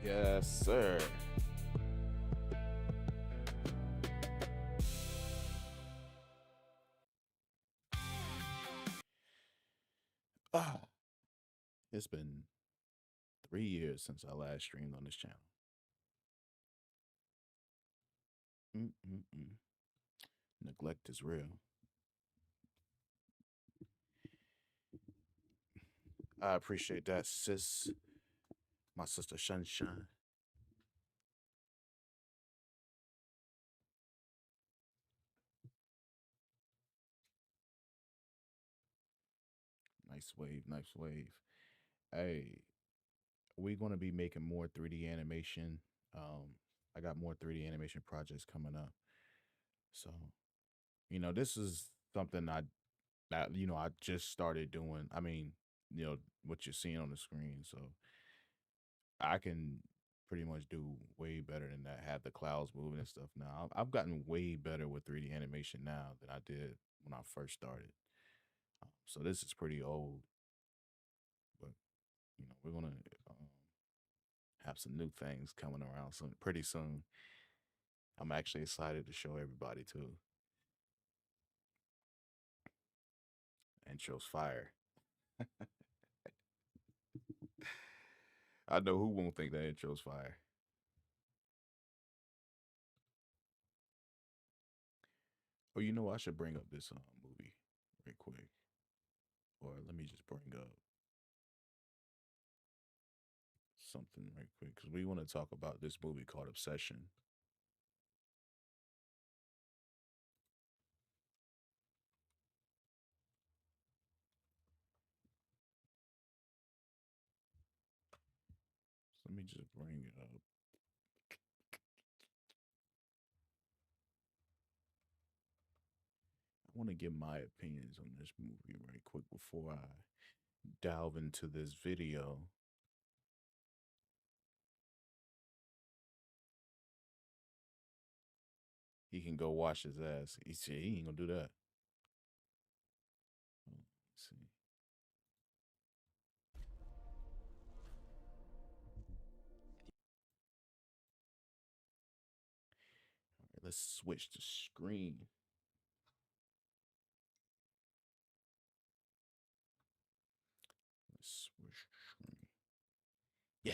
Yes, sir. Ah, it's been 3 years since I last streamed on this channel. Mm-mm-mm. Neglect is real. I appreciate that, sis. My sister Sunshine. Nice wave, nice wave. Hey, we're gonna be making more 3D animation. I got more 3D animation projects coming up. So, this is something I just started doing. I mean, what you're seeing on the screen. So I can pretty much do way better than that. Have the clouds moving and stuff now. I've gotten way better with 3D animation now than I did when I first started. So this is pretty old, but we're gonna um, have some new things coming around soon, pretty soon. I'm actually excited to show everybody too. Intro's fire. I know who won't think that intro's fire. Oh, I should bring up this movie right quick, or let me just bring up something right quick because we want to talk about this movie called Obsession. So let me just bring it up. I want to give my opinions on this movie right quick before I delve into this video. He can go wash his ass. He said he ain't gonna do that. Let's see. All right, let's switch the screen. Let's switch screen. Yeah.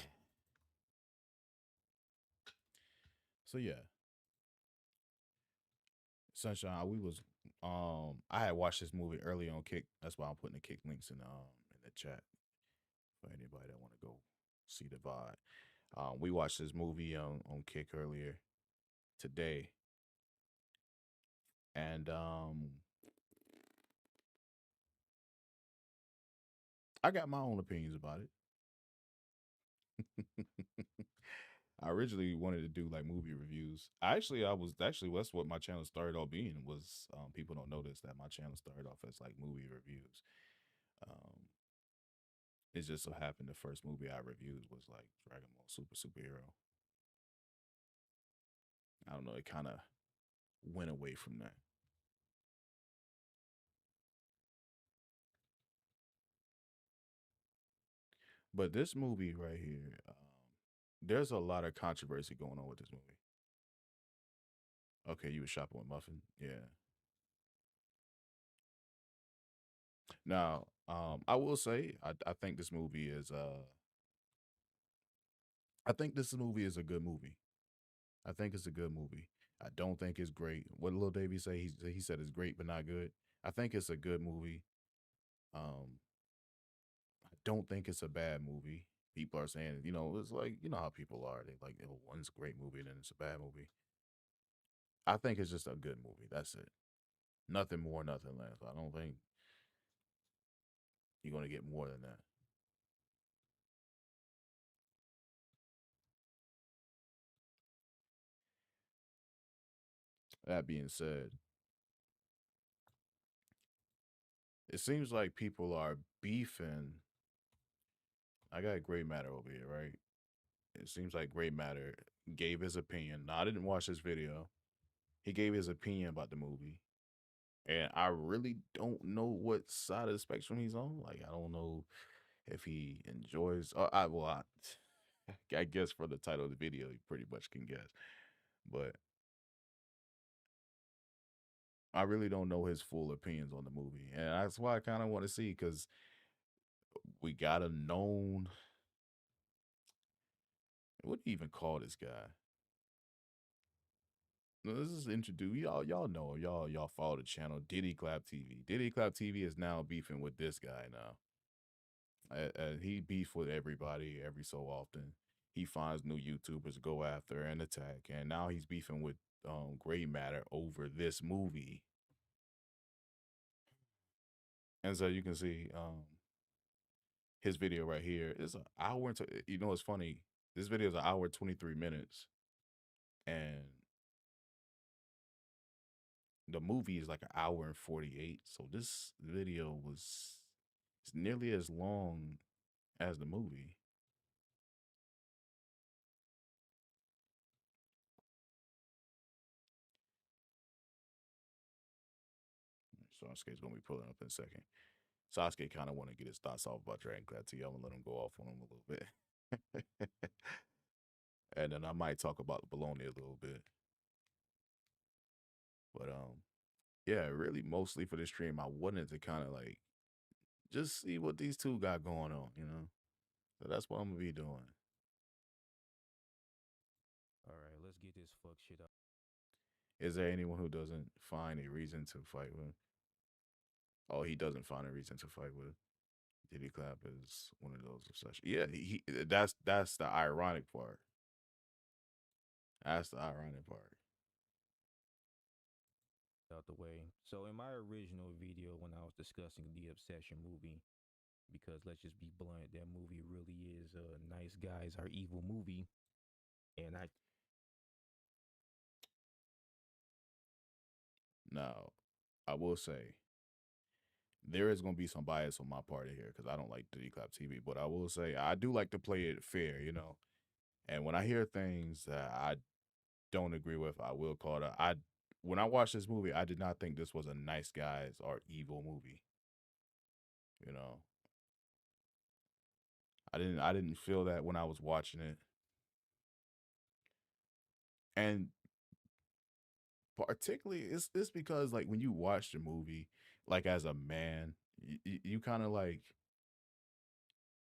So yeah, Sunshine. We was I had watched this movie early on Kick. That's why I'm putting the Kick links in the chat for anybody that want to go see the vibe. We watched this movie on Kick earlier today, and I got my own opinions about it. I originally wanted to do like movie reviews. I was actually that's what my channel started off being was people don't notice that my channel started off as like movie reviews. Um, it just so happened the first movie I reviewed was like Dragon Ball Superhero. I don't know, it kind of went away from that. But this movie right here, there's a lot of controversy going on with this movie. Okay, you were shopping with Muffin, yeah. Now, I will say, I think this movie is, I think this movie is a good movie. I think it's a good movie. I don't think it's great. What did Lil Davy say? He said it's great but not good. I think it's a good movie. I don't think it's a bad movie. People are saying, it's like how people are. They like, oh, one's a great movie, then it's a bad movie. I think it's just a good movie. That's it. Nothing more, nothing less. I don't think you're gonna get more than that. That being said, it seems like people are beefing. I got Gray Matter over here, right? It seems like Gray Matter gave his opinion. Now, I didn't watch this video. He gave his opinion about the movie, and I really don't know what side of the spectrum he's on. Like, I don't know if he enjoys. I guess from the title of the video, you pretty much can guess. But I really don't know his full opinions on the movie, and that's why I kind of want to see because we got a known. What do you even call this guy? No, this is introduced. Y'all know y'all follow the channel Diddy Clap TV. Diddy Clap TV is now beefing with this guy now. He beef with everybody every so often. He finds new YouTubers to go after and attack, and now he's beefing with Gray Matter over this movie. And so you can see his video right here is an hour and you know it's funny. This video is an hour 23 minutes, and the movie is like an hour and 48. So this video was it's nearly as long as the movie. Sasuke's gonna be pulling up in a second. Sasuke kind of want to get his thoughts off about Dragon Clad T. I'm gonna let him go off on him a little bit. And then I might talk about the baloney a little bit. But yeah, really mostly for this stream, I wanted to kind of like just see what these two got going on, you know? So that's what I'm gonna be doing. All right, let's get this fuck shit up. Is there anyone who doesn't find a reason to fight with? Oh, he doesn't find a reason to fight with. Diddy Clap is one of those such. Yeah, that's the ironic part. That's the ironic part. Out the way. So in my original video when I was discussing the Obsession movie, because let's just be blunt, that movie really is Nice Guys Are Evil movie. And I Now, I will say there is going to be some bias on my part here because I don't like Diddy Clap TV, but I will say I do like to play it fair, you know. And when I hear things that I don't agree with, I will call it. When I watched this movie, I did not think this was a Nice Guys or evil movie. You know, I didn't feel that when I was watching it, and particularly it's because like when you watch the movie, like as a man, you kind of like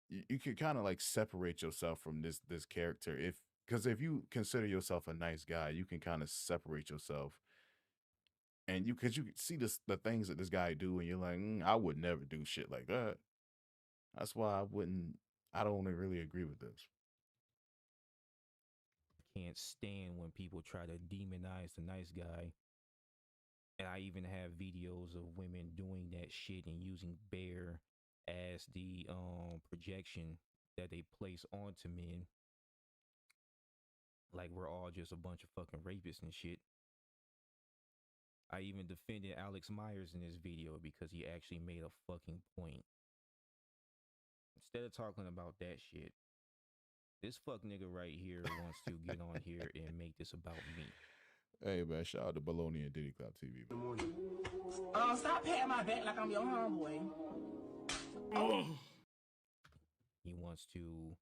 you can kind of like separate yourself from this character if because if you consider yourself a nice guy, you can kind of separate yourself and you because you see the things that this guy do and you're like I would never do shit like that. That's why I don't really agree with this. can't stand when people try to demonize the nice guy. And I even have videos of women doing that shit and using bear as the projection that they place onto men. Like we're all just a bunch of fucking rapists and shit. I even defended Alex Myers in this video because he actually made a fucking point. Instead of talking about that shit, this fuck nigga right here wants to get on here and make this about me. Hey man, shout out to Baloney and Diddy Clap TV. Stop patting my back like I'm your homeboy. He wants to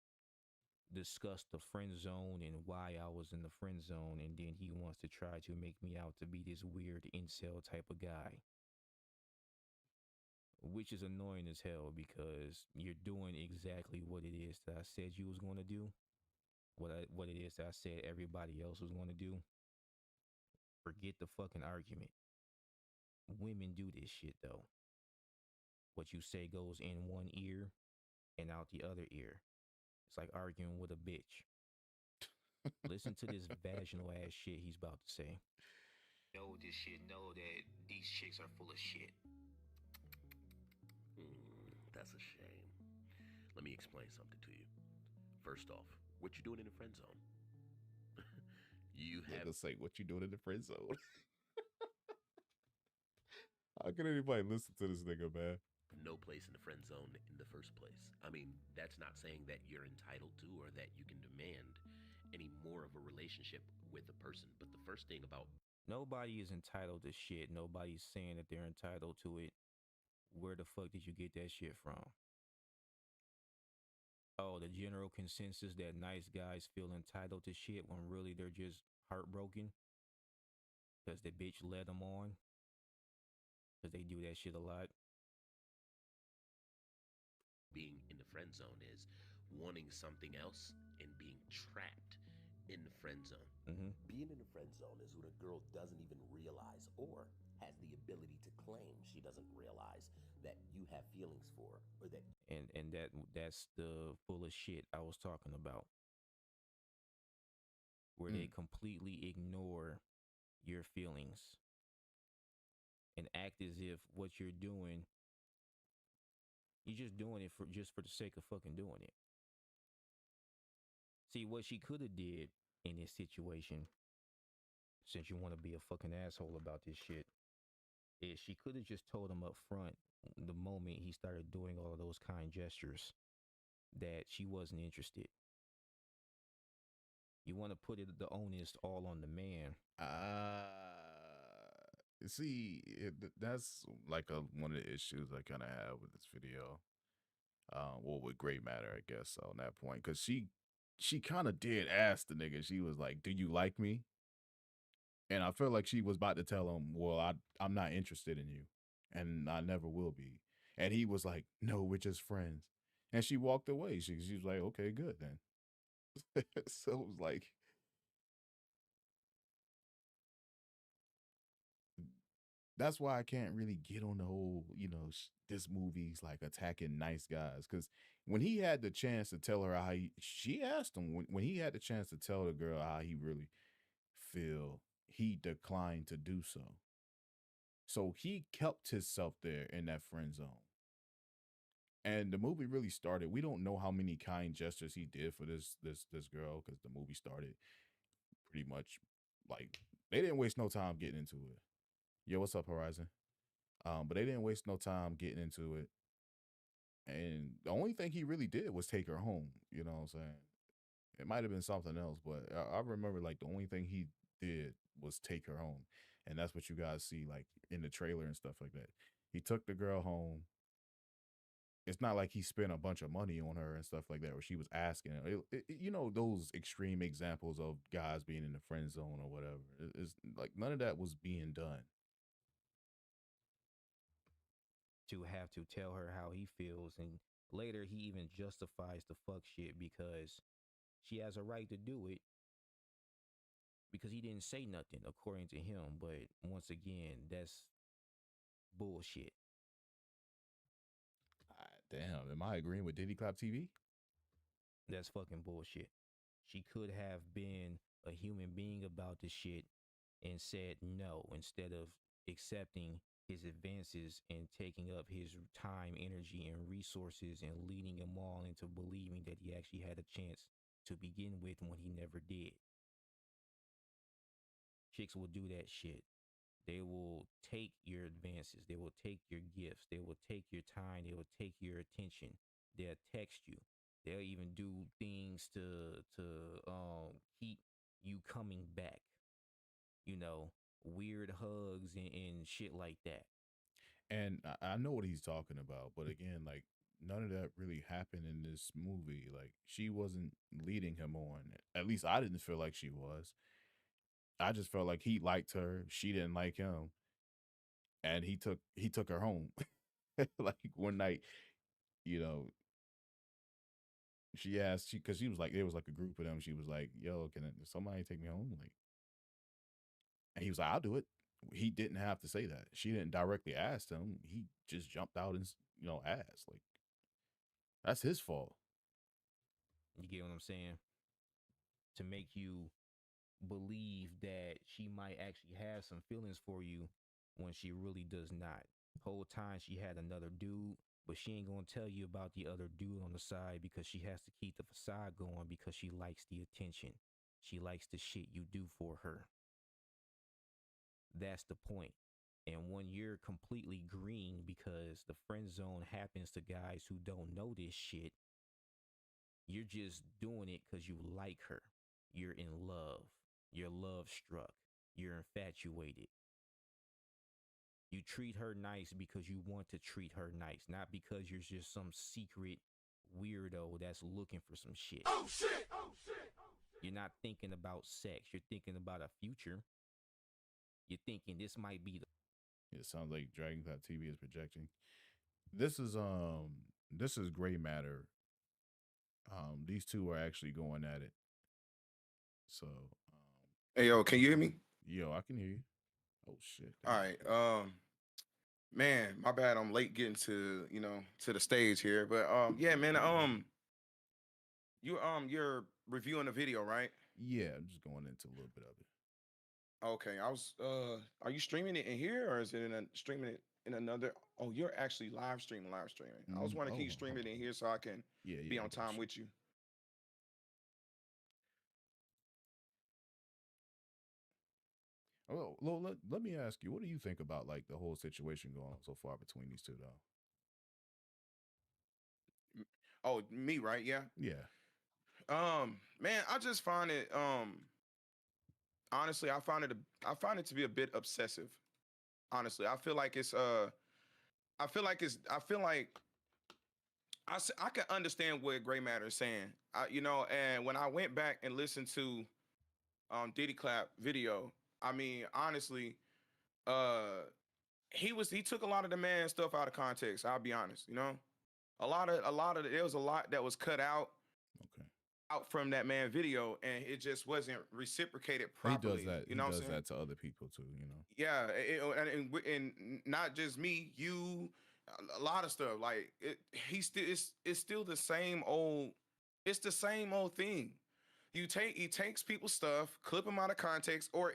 discuss the friend zone and why I was in the friend zone, and then he wants to try to make me out to be this weird incel type of guy. Which is annoying as hell because you're doing exactly what it is that I said you was going to do. What it is that I said everybody else was going to do. Forget the fucking argument. Women do this shit though. What you say goes in one ear and out the other ear. It's like arguing with a bitch. Listen to this vaginal ass shit he's about to say. Know this shit, know that these chicks are full of shit. That's a shame. Let me explain something to you. First off, what you doing in the friend zone? You have Say what you doing in the friend zone. How can anybody listen to this nigga, man? no place in the friend zone in the first place. I mean, that's not saying that you're entitled to or that you can demand any more of a relationship with a person. But the first thing about Nobody is entitled to shit. Nobody's saying that they're entitled to it. Where the fuck did you get that shit from? Oh, the general consensus that nice guys feel entitled to shit when really they're just heartbroken because the bitch led them on because they do that shit a lot. Being in the friend zone is wanting something else and being trapped in the friend zone. Mm-hmm. Being in the friend zone is when a girl doesn't even realize or has the ability to claim she doesn't realize that you have feelings for her or that And that's the full of shit I was talking about, where they Mm. completely ignore your feelings and act as if what you're doing, you're just doing it for the sake of fucking doing it. See, what she could have did in this situation, since you want to be a fucking asshole about this shit, is she could have just told him up front the moment he started doing all of those kind gestures that she wasn't interested. You want to put it the onus all on the man. Uh, see, that's like one of the issues I kind of have with this video. Well, with Gray Matter, I guess, on that point, because she kind of did ask the nigga. She was like, "Do you like me?" And I feel like she was about to tell him, "Well, I'm not interested in you, and I never will be." And he was like, "No, we're just friends." And she walked away. She was like, "Okay, good then." So it was like, that's why I can't really get on the whole, this movie's like attacking nice guys. Because when he had the chance to tell her she asked him when he had the chance to tell the girl how he really feel, he declined to do so. So he kept himself there in that friend zone. And the movie really started. We don't know how many kind gestures he did for this girl because the movie started pretty much like they didn't waste no time getting into it. Yo, what's up, Horizon? But they didn't waste no time getting into it. And the only thing he really did was take her home. You know what I'm saying? It might have been something else, but I remember like the only thing he did was take her home. And that's what you guys see like in the trailer and stuff like that. He took the girl home. It's not like he spent a bunch of money on her and stuff like that, where she was asking him. Those extreme examples of guys being in the friend zone or whatever. It's like none of that was being done. To have to tell her how he feels, and later he even justifies the fuck shit because she has a right to do it because he didn't say nothing according to him. But once again, that's bullshit. Damn, am I agreeing with Diddy Clap TV? That's fucking bullshit. She could have been a human being about the shit and said no instead of accepting his advances and taking up his time, energy, and resources and leading him all into believing that he actually had a chance to begin with when he never did. Chicks will do that shit. They will take your advances. They will take your gifts. They will take your time. They will take your attention. They'll text you. They'll even do things to keep you coming back. You know, weird hugs and shit like that. And I know what he's talking about, but again, like none of that really happened in this movie. Like she wasn't leading him on. At least I didn't feel like she was. I just felt like he liked her, she didn't like him, and he took her home. Like one night, you know, she asked because she was like there was like a group of them. She was like, "Yo, can somebody take me home?" Like, and he was like, "I'll do it." He didn't have to say that. She didn't directly ask him. He just jumped out and asked. Like that's his fault. You get what I'm saying? To make you believe that she might actually have some feelings for you when she really does not. Whole time she had another dude, but she ain't gonna tell you about the other dude on the side because she has to keep the facade going because she likes the attention. She likes the shit you do for her. That's the point. And when you're completely green because the friend zone happens to guys who don't know this shit, you're just doing it because you like her. You're in love. You're love struck. You're infatuated. You treat her nice because you want to treat her nice, not because you're just some secret weirdo that's looking for some shit. Oh shit! Oh shit! You're not thinking about sex. You're thinking about a future. You're thinking this might be the It sounds like Dragon Cloud TV is projecting. This is Gray Matter. These two are actually going at it. So Hey yo, can you hear me? yo, I can hear you. Oh shit. All right. Man, my bad. I'm late getting to to the stage here, but yeah, man. You're reviewing the video, right? Yeah, I'm just going into a little bit of it. Okay. I was. Are you streaming it in here or is it streaming it in another? Oh, you're actually live streaming. Live streaming. I was wondering, can you stream it in here so I can Yeah, be I on got time you. with you? Well, let me ask you, what do you think about like the whole situation going on so far between these two, though? Oh, me, right? Yeah. Yeah. Man, I just find it. Honestly, I find it to be a bit obsessive. Honestly, I feel like it's. I feel like it's. I feel like I can understand what Gray Matter is saying. And when I went back and listened to Diddy Clap video, I mean, honestly, uh, he took a lot of the man stuff out of context. I'll be honest, a lot of there was a lot that was cut Okay. out from that man video, and it just wasn't reciprocated He properly. does that. You He know what I'm does saying? that to other people too. You know. Yeah, and not just me, you, a lot of stuff. Like it's still the same old. It's the same old thing. He takes people's stuff, clip them out of context, or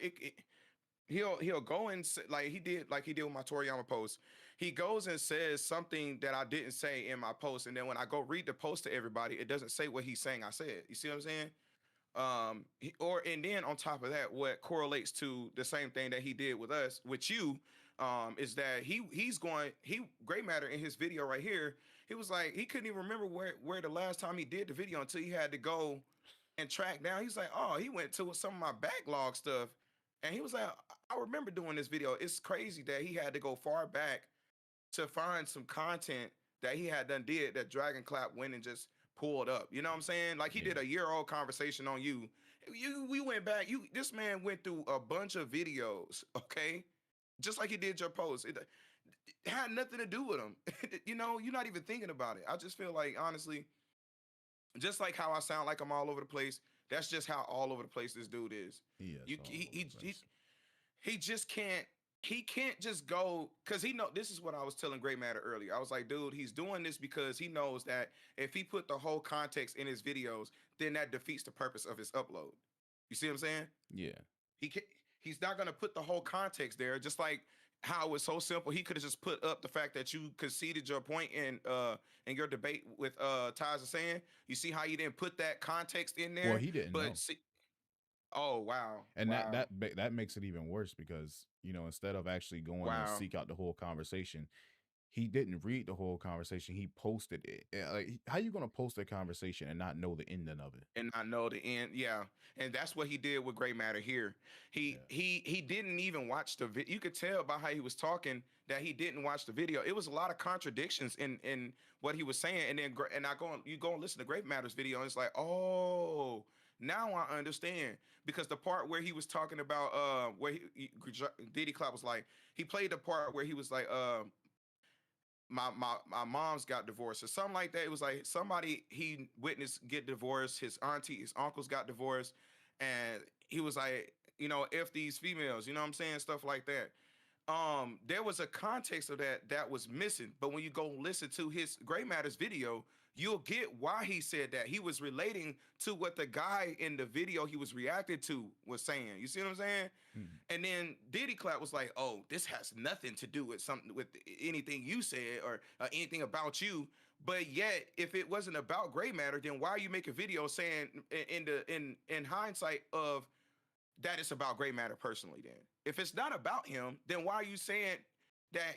he'll go and say, like he did with my Toriyama post. He goes and says something that I didn't say in my post, and then when I go read the post to everybody, it doesn't say what he's saying I said. You see what I'm saying? And then on top of that, what correlates to the same thing that he did with us, with you, is that Gray Matter in his video right here, he was like, he couldn't even remember where the last time he did the video until he had to go and track down. He's like, oh, he went to some of my backlog stuff. And he was like, I remember doing this video. It's crazy that he had to go far back to find some content that he had done did that Dragon Clap went and just pulled up. You know what I'm saying? Like he did Yeah. a year-old conversation on you. We went back. This man went through a bunch of videos, okay? Just like he did your post. It had nothing to do with him. You're not even thinking about it. I just feel like, honestly, just like how I sound like I'm all over the place, that's just how all over the place this dude is. Yes. He just can't just go, because this is what I was telling Gray Matter earlier. I was like, dude, he's doing this because he knows that if he put the whole context in his videos, then that defeats the purpose of his upload. You see what I'm saying? Yeah. He's not going to put the whole context there, just like how it was so simple. He could have just put up the fact that you conceded your point in your debate with Ty's saying. You see how he didn't put that context in there? Well, he didn't know. Oh wow! And wow. that makes it even worse because instead of actually going to seek out the whole conversation, he didn't read the whole conversation. He posted it. Like, how you gonna post a conversation and not know the ending of it? And not know the end, yeah. And that's what he did with Gray Matter here. He didn't even watch the video. You could tell by how he was talking that he didn't watch the video. It was a lot of contradictions in what he was saying. And then you go and listen to Gray Matter's video, and it's like, oh, now I understand. Because the part where he was talking about Diddy Clap was like, he played the part where he was like, my mom's got divorced or something like that. It was like somebody he witnessed get divorced. His auntie, his uncles got divorced, and he was like, F these females, you know what I'm saying? Stuff like that. There was a context of that was missing. But when you go listen to his Gray Matters video, you'll get why he said that. He was relating to what the guy in the video he was reacting to was saying. You see what I'm saying? And then Diddy Clap was like, "Oh, this has nothing to do with anything you said or anything about you." But yet, if it wasn't about Gray Matter, then why are you making a video saying in hindsight of that it's about Gray Matter personally? Then, if it's not about him, then why are you saying that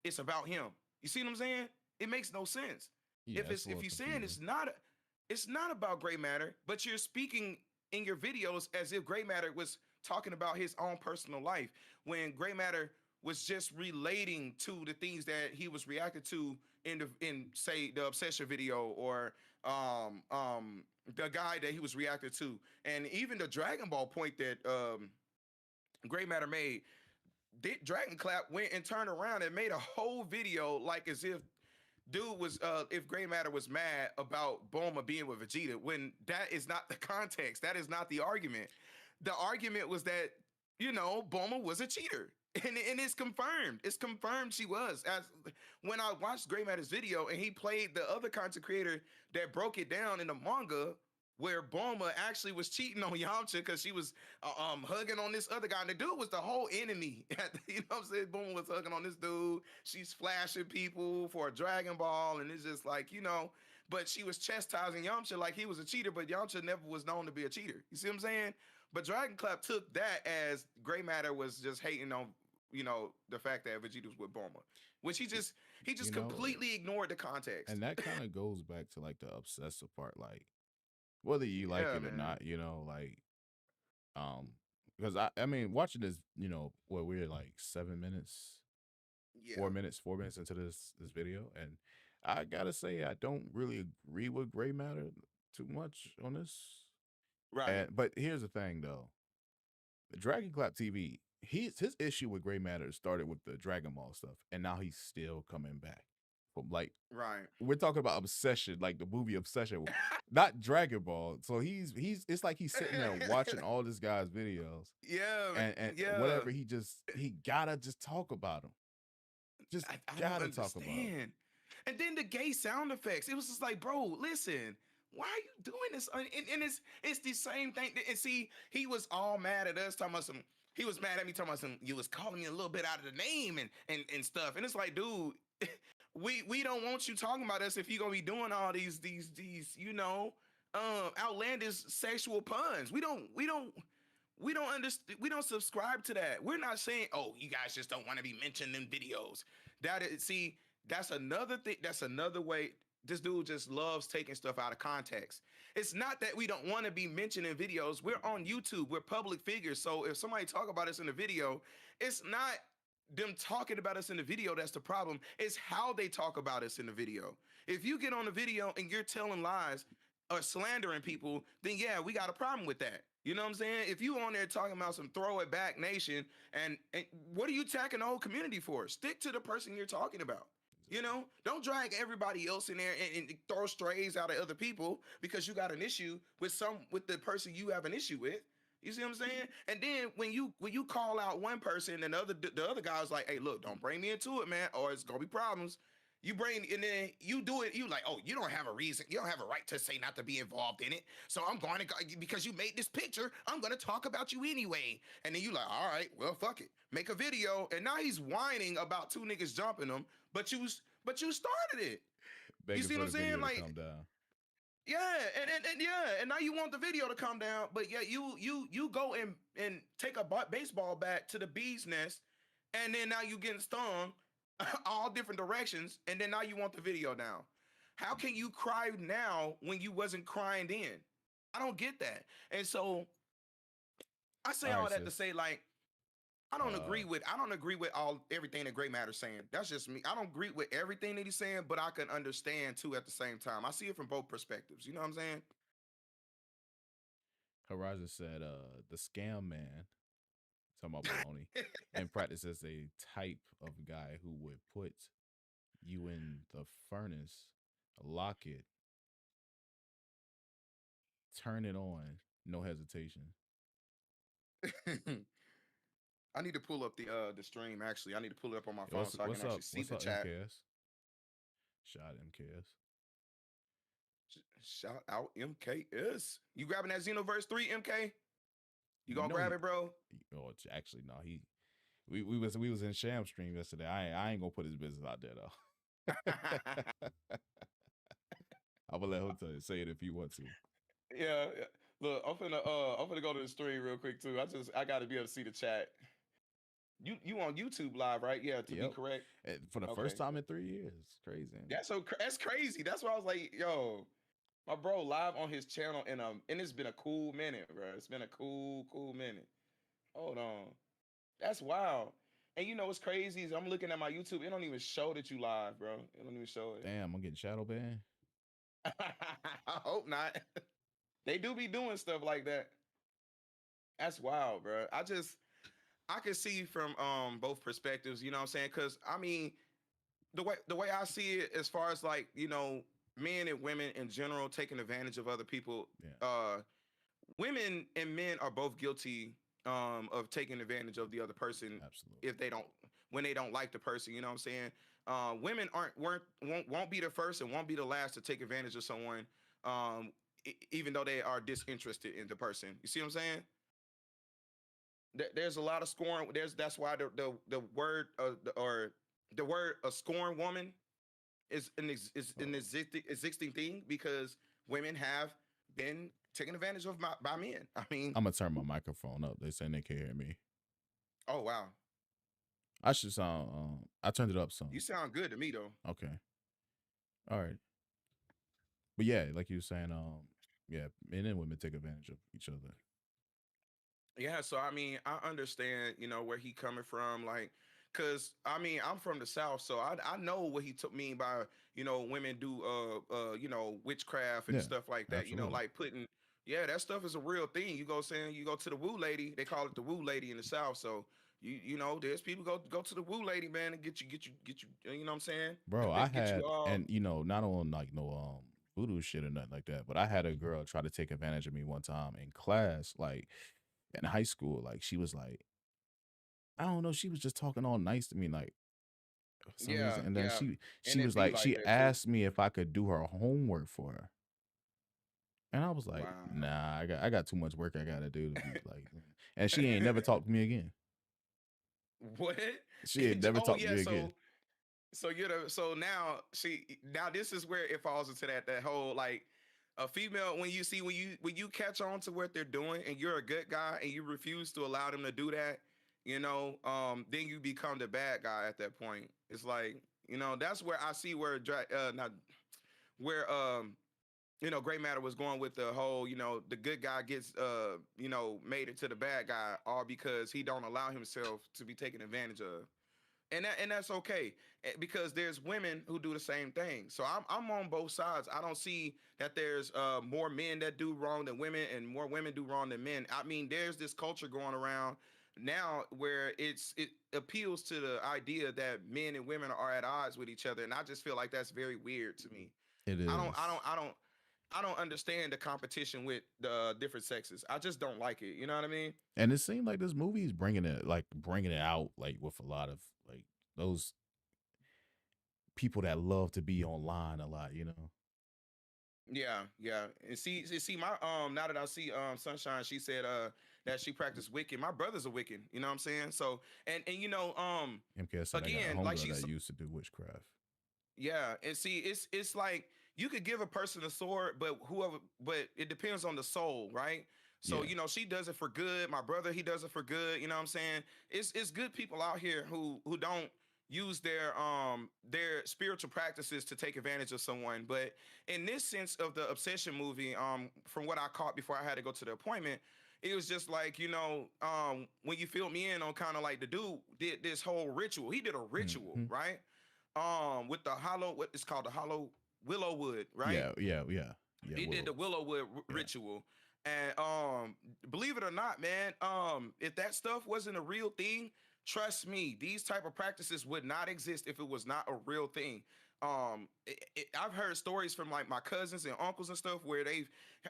it's about him? You see what I'm saying? It makes no sense. Yeah, if you're saying it's not about Gray Matter, but you're speaking in your videos as if Gray Matter was talking about his own personal life, when Gray Matter was just relating to the things that he was reacting to in say the obsession video or the guy that he was reacting to, and even the Dragon Ball point that Gray Matter made. Dragon Clap went and turned around and made a whole video like as if dude was if Gray Matter was mad about Bulma being with Vegeta when that is not the context. That is not the argument. The argument was that, Bulma was a cheater. And it's confirmed. It's confirmed she was. As when I watched Gray Matter's video and he played the other content creator that broke it down in the manga, where Bulma actually was cheating on Yamcha because she was hugging on this other guy. And the dude was the whole enemy. You know what I'm saying? Bulma was hugging on this dude. She's flashing people for a Dragon Ball. And it's just like, but she was chastising Yamcha like he was a cheater, but Yamcha never was known to be a cheater. You see what I'm saying? But Dragon Clap took that as Gray Matter was just hating on, the fact that Vegeta was with Bulma, which he just completely ignored the context. And that kind of goes back to like the obsessive part, like whether you like it or not, like because I mean watching this, we're like 7 minutes, Yeah. 4 minutes into this video, and I gotta say I don't really agree with Gray Matter too much on this. Right. But here's the thing though. The Dragon Clap TV, his issue with Gray Matter started with the Dragon Ball stuff, and now he's still coming back. From like Right. we're talking about Obsession, like the movie Obsession, not Dragon Ball. So he's it's like he's sitting there watching all this guy's videos. Yeah. And yeah. whatever he gotta just talk about him. Just I gotta don't talk about him. understand. And then the gay sound effects. It was just like, bro, listen, why are you doing this? And it's the same thing. And see, he was all mad at us talking about some. He was mad at me talking about some. You was calling me a little bit out of the name and stuff. And it's like, dude, we don't want you talking about us if you're gonna be doing all these outlandish sexual puns. We don't understand. We don't subscribe to that. We're not saying, oh, you guys just don't want to be mentioned in videos. That's another thing. That's another way. This dude just loves taking stuff out of context. It's not that we don't want to be mentioned in videos. We're on YouTube. We're public figures. So if somebody talk about us in a video, it's not them talking about us in the video that's the problem. It's how they talk about us in the video. If you get on the video and you're telling lies or slandering people, then yeah, we got a problem with that. You know what I'm saying? If you on there talking about some throw it back nation, and what are you attacking the whole community for? Stick to the person you're talking about. Don't drag everybody else in there and throw strays out of other people because you got an issue with the person you have an issue with. You see what I'm saying? And then when you call out one person and the other guy's like, hey, look, don't bring me into it, man, or it's gonna be problems. You bring and then you do it. You like, oh, you don't have a reason. You don't have a right to say not to be involved in it. So I'm going to go because you made this picture. I'm going to talk about you anyway. And then you like, all right, well, fuck it. Make a video. And now he's whining about two niggas jumping him, but you started it. Begging you see for what I'm the saying? video to Like, come down. yeah, and yeah, and now you want the video to come down, but yeah, you go and take a baseball bat to the bee's nest, and then now you getting stung all different directions, and then now you want the video down. How can you cry now when you wasn't crying then? I don't get that. And so I say all that to say, like, I don't agree with everything that Gray Matter's saying. That's just me. I don't agree with everything that he's saying, but I can understand too at the same time. I see it from both perspectives. You know what I'm saying? Horizon said, the scam man, talking about baloney, in practice is a type of guy who would put you in the furnace, lock it, turn it on, no hesitation. I need to pull up the stream. Actually, I need to pull it up on my phone so I can actually see the chat. MKS? Shout MKS. Shout out MKS. You grabbing that Xenoverse 3, MK? You gonna grab it, bro? Oh, actually, no. We was in Sham stream yesterday. I ain't gonna put his business out there though. I'm gonna let him say it if you want to. Yeah. Look, I'm finna go to the stream real quick too. I gotta be able to see the chat. You on YouTube live, right? Yeah, to be correct. And for the first time in 3 years. Crazy. That's crazy. That's why I was like, yo, my bro live on his channel, and it's been a cool minute, bro. It's been a cool minute. Hold on. That's wild. And you know what's crazy is I'm looking at my YouTube. It don't even show that you live, bro. It don't even show it. Damn, I'm getting shadow banned. I hope not. They do be doing stuff like that. That's wild, bro. I can see from both perspectives, you know what I'm saying? Cause I mean, the way I see it as far as like, men and women in general taking advantage of other people, Yeah, women and men are both guilty of taking advantage of the other person absolutely. if they don't when they don't like the person, you know what I'm saying? Women aren't weren't won't be the first and won't be the last to take advantage of someone, even though they are disinterested in the person. You see what I'm saying? There's a lot of scorn. That's why the word or the word a scorn woman is an Oh, existing thing because women have been taken advantage of by men. I mean, I'm gonna turn my microphone up. They saying they can't hear me. oh wow, I should sound. I turned it up some. you sound good to me though. Okay. All right. But yeah, like you were saying, yeah, men and women take advantage of each other. Yeah, so I mean, I understand, where he coming from, like, cause I mean, I'm from the South, so I know what he took mean by, women do witchcraft and Yeah, stuff like that, absolutely, like putting, yeah, that stuff is a real thing. You go to the woo lady, they call it the woo lady in the South, so there's people go to the woo lady, man, and get you, you know what I'm saying? bro. And they I get you had, all. and not on like no voodoo shit or nothing like that, but I had a girl try to take advantage of me one time in class, like in high school. Like she was like, I don't know, she was just talking all nice to me, like for some Yeah, reason, and then yeah, she and it was be like, like she that too. asked me if I could do her homework for her. And I was like, Wow. nah, I got too much work I gotta do to be like, and she ain't never talked to me again. What? She ain't never Oh talked to yeah, me again. so now this is where it falls into that whole like a female when you catch on to what they're doing and you're a good guy and you refuse to allow them to do that, then you become the bad guy at that point. It's like, that's where I see where not where Gray Matter was going with the whole, the good guy gets made it to the bad guy all because he don't allow himself to be taken advantage of, and that's okay, because there's women who do the same thing. So I'm on both sides. I don't see that there's more men that do wrong than women and more women do wrong than men. I mean, there's this culture going around now where it appeals to the idea that men and women are at odds with each other, and I just feel like that's very weird to me. It I don't I don't is. I don't I don't understand the competition with the different sexes. I just don't like it. You know what I mean? And it seemed like this movie is bringing it out like with a lot of like those people that love to be online a lot, you know. Yeah, yeah. And see my now that I see Sunshine, she said that she practiced Wiccan. My brother's a Wiccan, you know what I'm saying? So and MKS said I got a again, like homegirl she's that used to do witchcraft. yeah, and see, it's like you could give a person a sword, but it depends on the soul, right? So Yeah. she does it for good. My brother, he does it for good. You know what I'm saying? It's good people out here who don't use their spiritual practices to take advantage of someone. But in this sense of the obsession movie, from what I caught before I had to go to the appointment, it was just like, when you filled me in on kind of like the dude did this whole ritual. He did a ritual, Hmm. right? With the hollow, what is called the hollow willow wood, right? Yeah, yeah, yeah, yeah. He did the Willows. willow wood Yeah. ritual. And believe it or not, man, if that stuff wasn't a real thing, trust me, these type of practices would not exist if it was not a real thing. I've heard stories from like my cousins and uncles and stuff where they've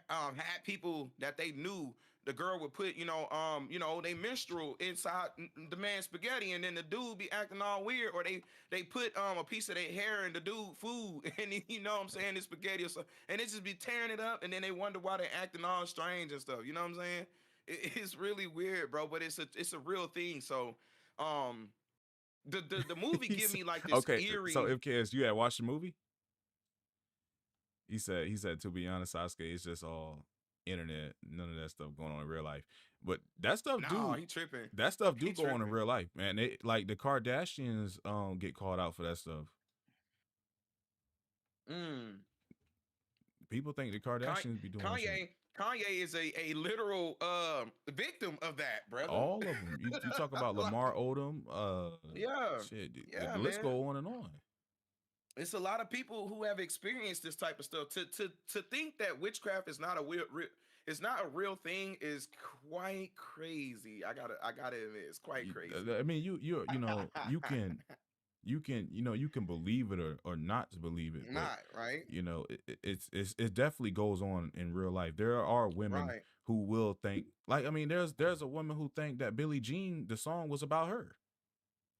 had people that they knew, the girl would put, they menstrual inside the man's spaghetti, and then the dude be acting all weird, or they put a piece of their hair in the dude food, and you know what I'm saying, it's spaghetti or something, and they just be tearing it up, and then they wonder why they acting all strange and stuff. You know what I'm saying? It's really weird, bro, but it's a real thing. So, um, the movie give He's me like this okay. So eerie. MKS, you had watched the movie? He said to be honest, Sasuke, it's just all internet, none of that stuff going on in real life. But Nah, he tripping. that stuff do He go on in tripping. real life, man. They like the Kardashians get called out for that stuff. Mm. People think the Kanye, Kardashians be doing that Kanye, shit. Kanye is a literal victim of that, brother. All of them. You talk about Like, Lamar Odom, yeah, shit, yeah, the list man. go on and on. It's a lot of people who have experienced this type of stuff. To think that witchcraft is not a it's not a real thing is quite crazy. I gotta admit, it's quite crazy. I mean, you know, you can believe it or not to believe it, but Not right, you know, it definitely goes on in real life. There are women right. who will think, like, I mean, there's a woman who think that Billie Jean, the song, was about her,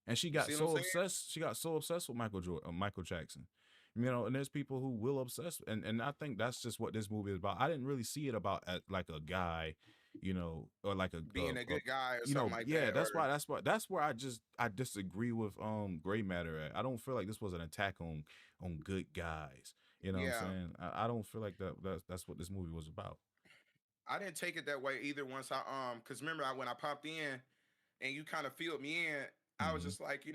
and You see what I'm saying? she got so obsessed with Michael Jackson, you know. And there's people who will obsess, and I think that's just what this movie is about. I didn't really see it about like a guy, you know, or like Being a good guy or you something know, like yeah. that, or That's where I disagree with Gray Matter at. I don't feel like this was an attack on good guys. You know what I'm yeah. saying? I don't feel like that's what this movie was about. I didn't take it that way either. Once because remember when I popped in and you kind of filled me in, I was Hmm. just like,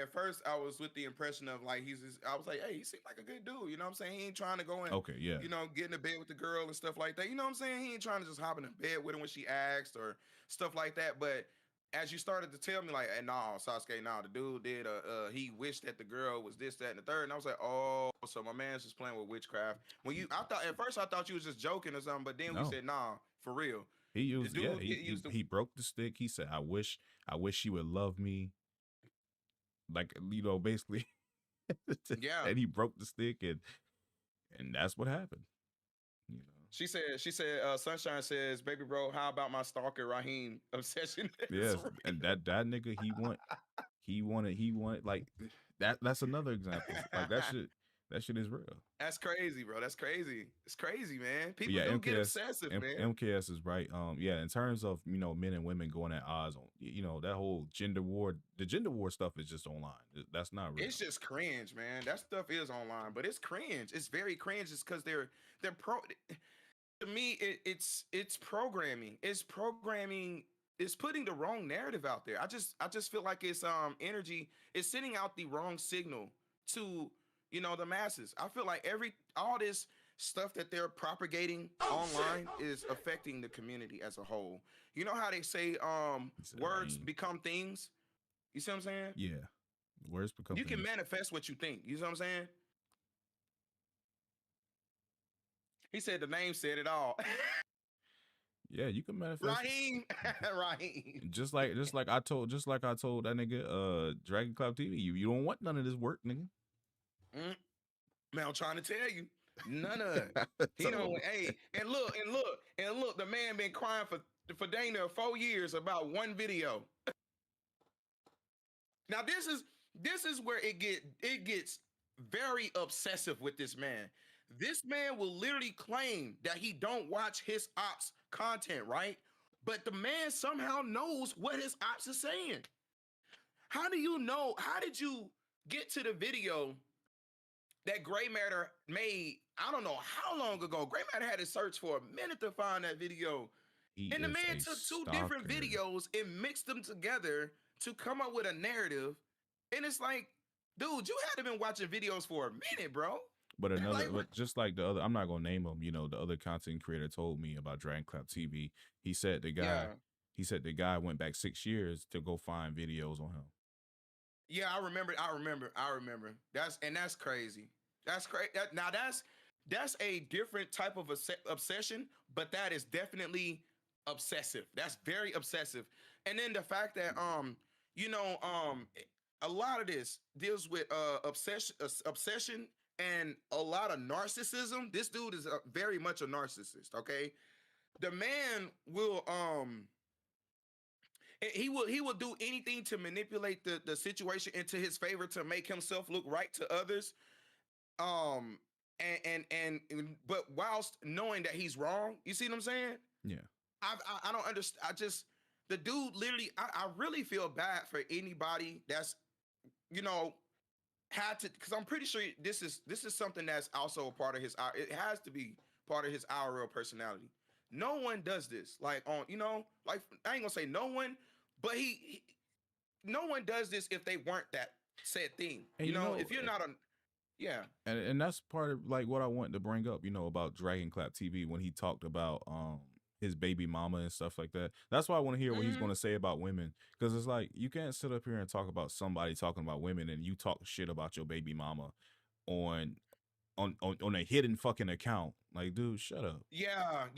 at first I was with the impression of like I was like, hey, he seemed like a good dude. You know what I'm saying? He ain't trying to go and, Okay, yeah. get in the bed with the girl and stuff like that. You know what I'm saying? He ain't trying to just hop in the bed with her when she asked or stuff like that. But as you started to tell me, like, hey, no, Sasuke, no, the dude did, he wished that the girl was this, that, and the third. And I was like, oh, so my man's just playing with witchcraft. I thought, at first I thought you was just joking or something, but then we No, said, nah, for real. he The used, yeah, dude get used to, he broke the stick. He said, I wish she would love me, like, you know, basically. yeah. And he broke the stick, and that's what happened. You know. She said, Sunshine says, baby bro, how about my stalker Raheem obsession is Yes, real? and that nigga, he wanted like that's another example. Like that shit is real. That's crazy, bro. That's crazy. It's crazy, man. But People yeah, do get obsessive, man. MKS is right. Yeah, in terms of, you know, men and women going at odds on, you know, that whole gender war, the gender war stuff is just online. That's not real. It's just cringe, man. That stuff is online, but it's cringe. It's very cringe. It's because they're pro. To me, it's programming. It's programming. It's putting the wrong narrative out there. I just feel like it's energy. It's sending out the wrong signal to the masses. I feel like all this stuff that they're propagating online is affecting the community as a whole. You know how they say He said, words Raheem. become things. You see what I'm saying? Yeah, words become You can things. manifest what you think. You see what I'm saying? He said the name said it all. Yeah, you can manifest. Raheem, Raheem. Just like I told that nigga, Dragon Cloud TV, you don't want none of this work, nigga. Mm, Man, I'm trying to tell you, none of it. He Told don't. him. Hey, and look. The man been crying for dang near 4 years about one video. Now this is where it gets very obsessive with this man. This man will literally claim that he don't watch his ops content, right? But the man somehow knows what his ops is saying. How do you know? How did you get to the video that Gray Matter made? I don't know how long ago. Gray Matter had to search for a minute to find that video. He And the is man a took two different stalker. videos and mixed them together to come up with a narrative. And it's like, dude, you had to been watching videos for a minute, bro. But Like, but just like the other, I'm not gonna name him. You know, the other content creator told me about Dragon Cloud TV. He said yeah, the guy went back 6 years to go find videos on him. yeah, I remember. That's crazy. That's crazy. That's a different type of obsession, but that is definitely obsessive. That's very obsessive. And then the fact that you know, a lot of this deals with obsession and a lot of narcissism. This dude is very much a narcissist, okay? The man will he will do anything to manipulate the situation into his favor to make himself look right to others. Um but whilst knowing that he's wrong, you see what I'm saying? Yeah. I don't understand. The dude literally, I really feel bad for anybody that's you know had to, because I'm pretty sure this is something that's also a part of his. It has to be part of his IRL personality. No one does this like on like I ain't gonna say no one, but no one does this if they weren't that said thing. And you know, If you're not a Yeah. And that's part of like what I wanted to bring up, about Dragon Clap TV when he talked about his baby mama and stuff like that. That's why I want to hear what he's Hmm. going to say about women, because it's like you can't sit up here and talk about somebody talking about women and you talk shit about your baby mama on on a hidden fucking account. Like, dude, shut up. Yep.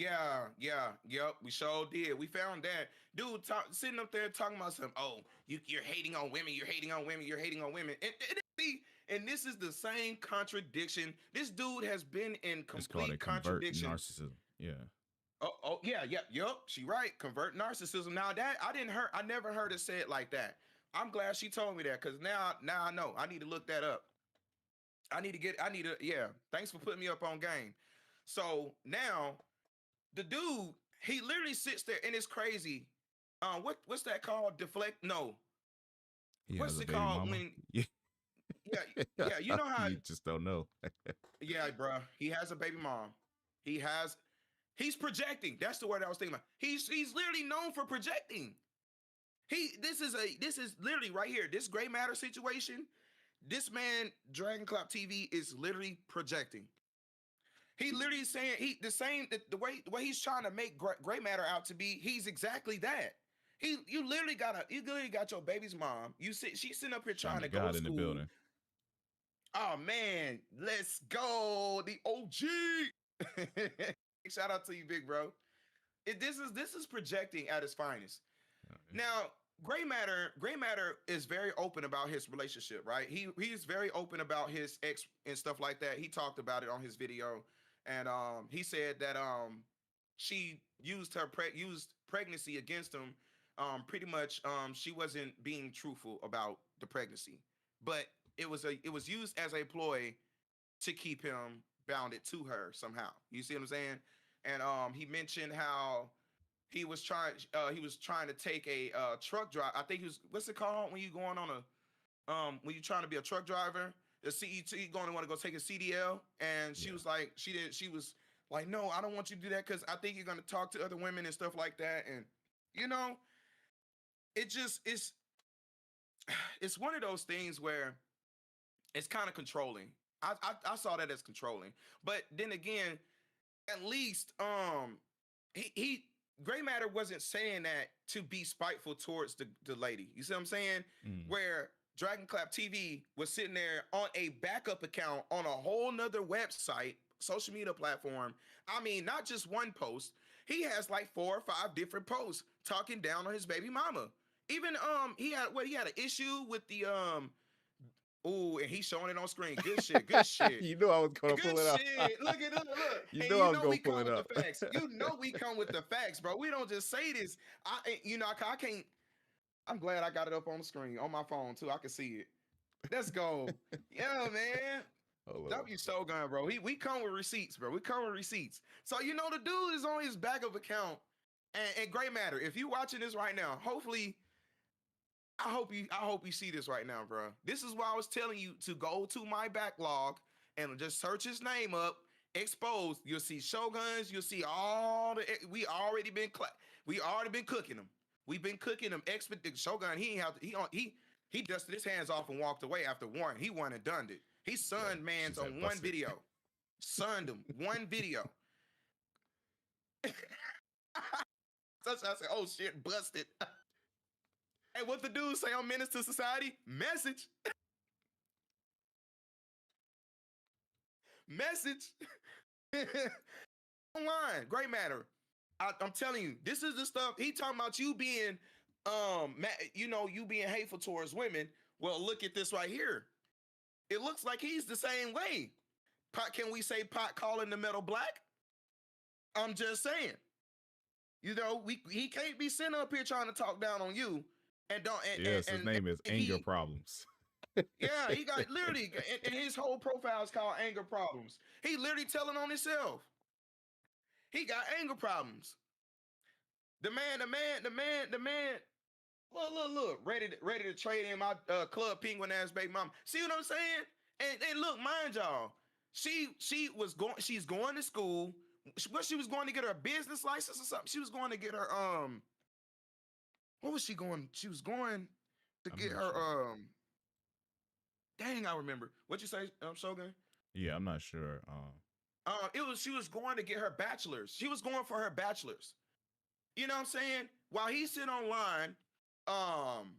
We sure did. We found that dude sitting up there talking about some. Oh, you're hating on women. You're hating on women. You're hating on women. And this is the same contradiction. This dude has been in It's called a complete convert contradiction. narcissism. Yeah. Yep. She right. Convert narcissism. Now that I never heard it said like that. I'm glad she told me that because now I know. I need to look that up. Yeah. Thanks for putting me up on game. So now the dude, he literally sits there and it's crazy. What's that called? Deflect? No. He has What's a it baby called mama. when? Yeah. Yeah. You know how? You just don't know. Yeah, bro. He has a baby mom. He has. He's projecting. That's the word I was thinking about. He's literally known for projecting. This is literally right here. This gray matter situation. This man, Dragon Clap TV, is literally projecting. He literally saying the way he's trying to make gray matter out to be. He's exactly that. You literally got your baby's mom. She's sitting up here Shine trying the to go to God in the school. building. Oh man, let's go the OG. Shout out to you, big bro. This is projecting at its finest. Now, Gray Matter is very open about his relationship, right? He's very open about his ex and stuff like that. He talked about it on his video, and he said that she used pregnancy against him. Pretty much, she wasn't being truthful about the pregnancy, but it was used as a ploy to keep him bounded to her somehow. You see what I'm saying? And he mentioned how he was trying to take a truck drive. I think he was what's it called when you going on a when you're trying to be a truck driver, the CET going to want to go take a CDL, and she Yeah. was like she was like, no, I don't want you to do that because I think you're going to talk to other women and stuff like that. And you know it just it's one of those things where it's kind of controlling. I saw that as controlling, but then again, at least he Gray Matter wasn't saying that to be spiteful towards the lady. You see what I'm saying? Mm. Where Dragon Clap TV was sitting there on a backup account on a whole nother website, social media platform. I mean, not just one post. He has like 4 or 5 different posts talking down on his baby mama. Even he had an issue with the ooh, and he's showing it on screen. Good shit. Good shit. You knew I was gonna Good pull it out. shit. Look. You And knew you I was know gonna we pull come it with up. the facts. You know we come with the facts, bro. We don't just say this. I can't. I'm glad I got it up on the screen on my phone too. I can see it. Let's go. Yeah, man. Hold on. W Shogun, bro. We come with receipts, bro. We come with receipts. So the dude is on his backup account. And Gray Matter, if you watching this right now, hopefully I hope you see this right now, bro. This is why I was telling you to go to my backlog and just search his name up. Exposed. You'll see Shoguns. You'll see all the. We already been cooking them. We've been cooking them. Shogun. He ain't have to, he dusted his hands off and walked away after one. He won and done it. He sunned She man's said on one busted. video. Sunned him one video. So I said, "Oh shit, busted." Hey, what the dude say on Menace to Society? Message. Message. Online. Great matter. I'm telling you, this is the stuff he talking about. You being, you being hateful towards women. Well, look at this right here. It looks like he's the same way. Pot, can we say Pot calling the metal black? I'm just saying. He can't be sitting up here trying to talk down on you and don't. Yes, his name is Anger Problems. Yeah, he got literally, and his whole profile is called Anger Problems. He literally telling on himself. He got anger problems. The man. Look, ready to trade in my club penguin ass baby mama. See what I'm saying? And look, mind y'all, she's going to school. She was going to get her business license or something. She was going to get her what was she going? She was going to get her Dang, I remember. What you say, Shogun? Yeah, I'm not sure. It was she was going to get her bachelor's. She was going for her bachelor's. You know what I'm saying? While he sit online, um,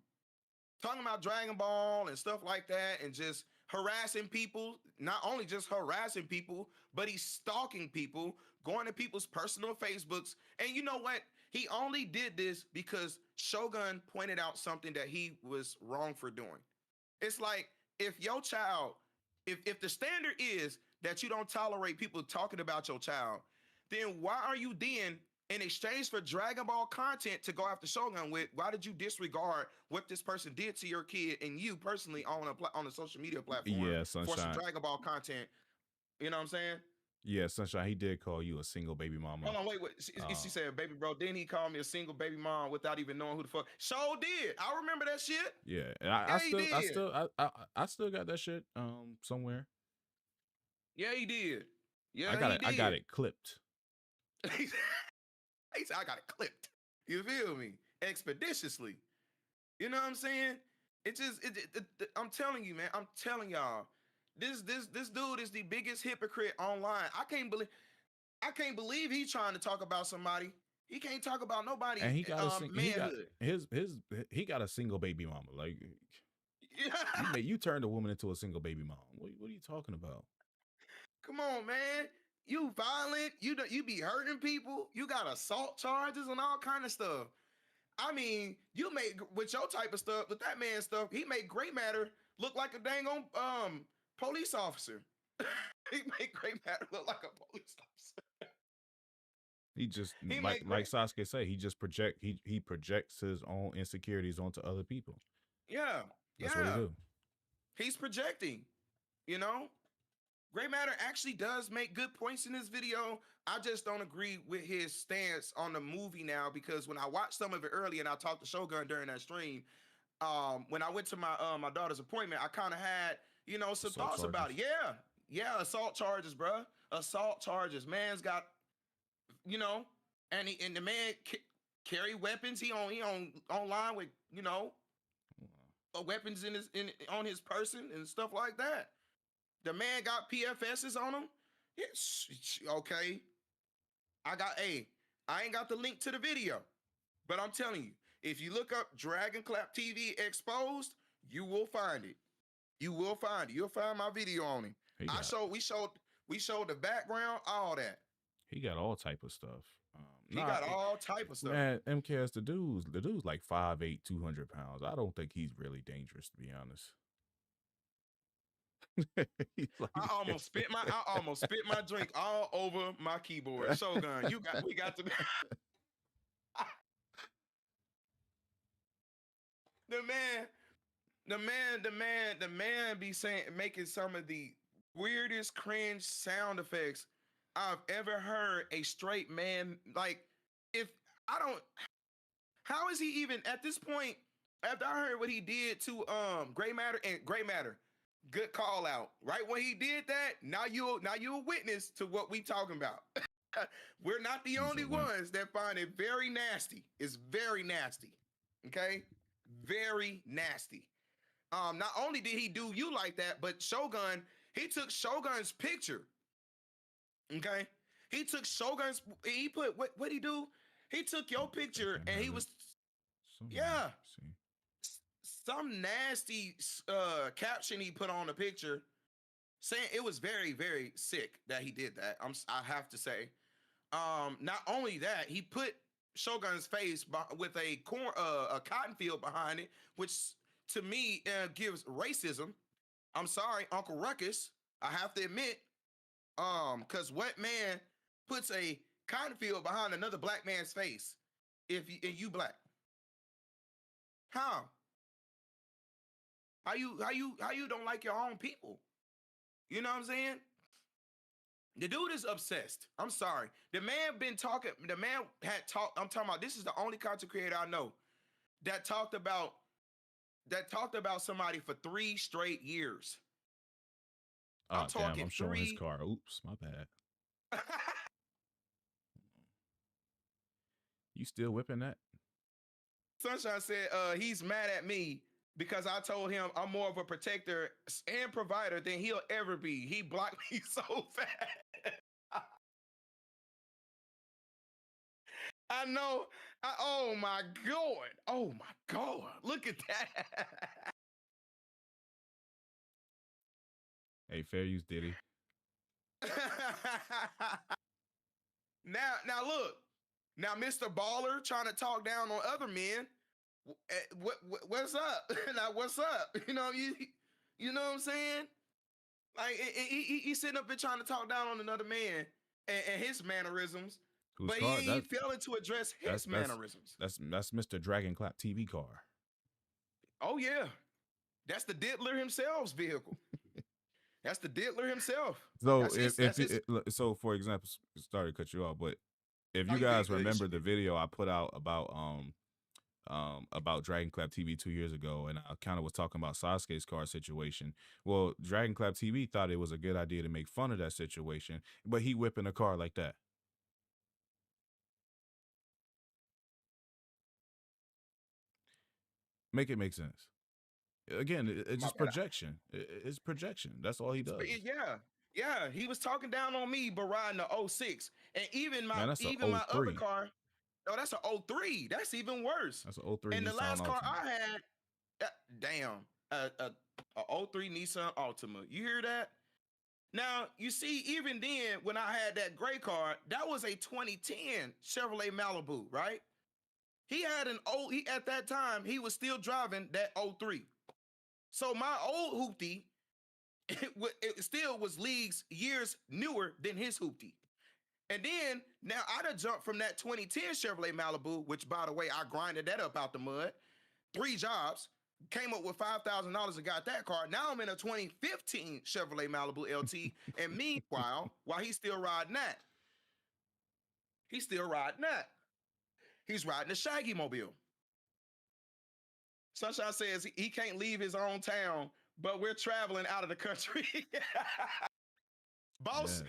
talking about Dragon Ball and stuff like that, and just harassing people. Not only just harassing people, but he's stalking people, going to people's personal Facebooks. And you know what? He only did this because Shogun pointed out something that he was wrong for doing. It's like if your child, if the standard is that you don't tolerate people talking about your child, then why are you then in exchange for Dragon Ball content to go after Shogun with? Why did you disregard what this person did to your kid and you personally on a social media platform Yeah, for some Sunshine. Dragon Ball content? You know what I'm saying? Yeah, Sunshine. He did call you a single baby mama. Hold on, wait. She said, "Baby bro." Then he called me a single baby mom without even knowing who the fuck. So did I remember that shit? Yeah, and Yeah, he did. I still got that shit somewhere. Yeah, he did. Yeah, I got it clipped. He said, "I got it clipped." You feel me? Expeditiously. You know what I'm saying? It just, I'm telling you, man. I'm telling y'all, this dude is the biggest hypocrite online. I can't believe he's trying to talk about somebody. He can't talk about nobody. And he got Manhood. he got a single baby mama. Like Yeah. you turned a woman into a single baby mom. What are you talking about? Come on, man. You violent. You be hurting people. You got assault charges and all kind of stuff. I mean, you make with your type of stuff, with that man's stuff, he made Gray Matter look like a dang on police officer. He made Gray Matter look like a police officer. He just He like made Sasuke say, he projects his own insecurities onto other people. Yeah. That's what he do. He's projecting, you know? Gray Matter actually does make good points in this video. I just don't agree with his stance on the movie now because when I watched some of it earlier and I talked to Shogun during that stream, when I went to my daughter's appointment, I kind of had, some Assault thoughts about it. charges. Yeah, assault charges, bruh. Assault charges. Man's got, and the man carry weapons. He on online with, weapons on his person and stuff like that. The man got PFSs on him. Yes, okay. I ain't got the link to the video, but I'm telling you, if you look up Dragon Clap TV exposed, you will find it. You will find it. You'll find my video on him. We showed the background, all that. He got all type of stuff. He got all type of stuff. Man, MKS, the dude's like 5'8", 200 pounds. I don't think he's really dangerous, to be honest. I almost spit my drink all over my keyboard. Shogun, we got to be the man be making some of the weirdest cringe sound effects I've ever heard a straight man. Like, how is he even at this point? After I heard what he did to Gray Matter, good call out. Right when he did that, now you're a witness to what we talking about. We're not the only ones that find it very nasty. It's very nasty. Okay? Very nasty. Not only did he do you like that, but Shogun, he took Shogun's picture. Okay? He took he put what he do? He took your picture and he was some nasty caption he put on the picture saying it was very, very sick that he did that. I have to say. Not only that, he put Shogun's face with a cotton field behind it, which to me gives racism. I'm sorry, Uncle Ruckus. I have to admit, because what man puts a cotton field behind another black man's face if you black? How? How you don't like your own people? You know what I'm saying? The dude is obsessed. I'm sorry. The man been talking. The man had talked. I'm talking about. This is the only content creator I know that talked about somebody for 3 straight years. I'm talking. I'm showing his car. Oops, my bad. You still whipping that? Sunshine said he's mad at me because I told him I'm more of a protector and provider than he'll ever be. He blocked me so fast. I know. Oh my God. Oh my God. Look at that. Hey, fair use, Diddy. now look. Now Mr. Baller trying to talk down on other men. What's up? Now what's up? You know what I'm saying? Like he's sitting up there trying to talk down on another man and his mannerisms, Whose but car? he failing to address his mannerisms. That's Mr. Dragon Clap TV car. Oh yeah, that's the diddler himself's vehicle. That's the diddler himself. So That's his. so for example, sorry to cut you off, but if No, you you guys good. remember the video I put out about Dragon Clap TV 2 years ago, and I kind of was talking about Sasuke's car situation. Well, Dragon Clap TV thought it was a good idea to make fun of that situation, but he whipping a car like that. Make it make sense. Again, it's just projection. It's projection. That's all he does. Yeah. He was talking down on me, but riding the 06. And even my Man, that's a my other 03. car. No, that's a 03. That's even worse. That's a 03 And the Nissan last car Altima. I had, damn, a 03 Nissan Altima. You hear that? Now, you see, even then, when I had that gray car, that was a 2010 Chevrolet Malibu, right? He had at that time, he was still driving that 03. So my old hoopty, it still was years newer than his hoopty. And then now I done jumped from that 2010 Chevrolet Malibu, which by the way, I grinded that up out the mud. 3 jobs, came up with $5,000 and got that car. Now I'm in a 2015 Chevrolet Malibu LT. And meanwhile, while he's still riding that, he's riding a Shaggy Mobile. Sunshine says he can't leave his own town, but we're traveling out of the country. Boss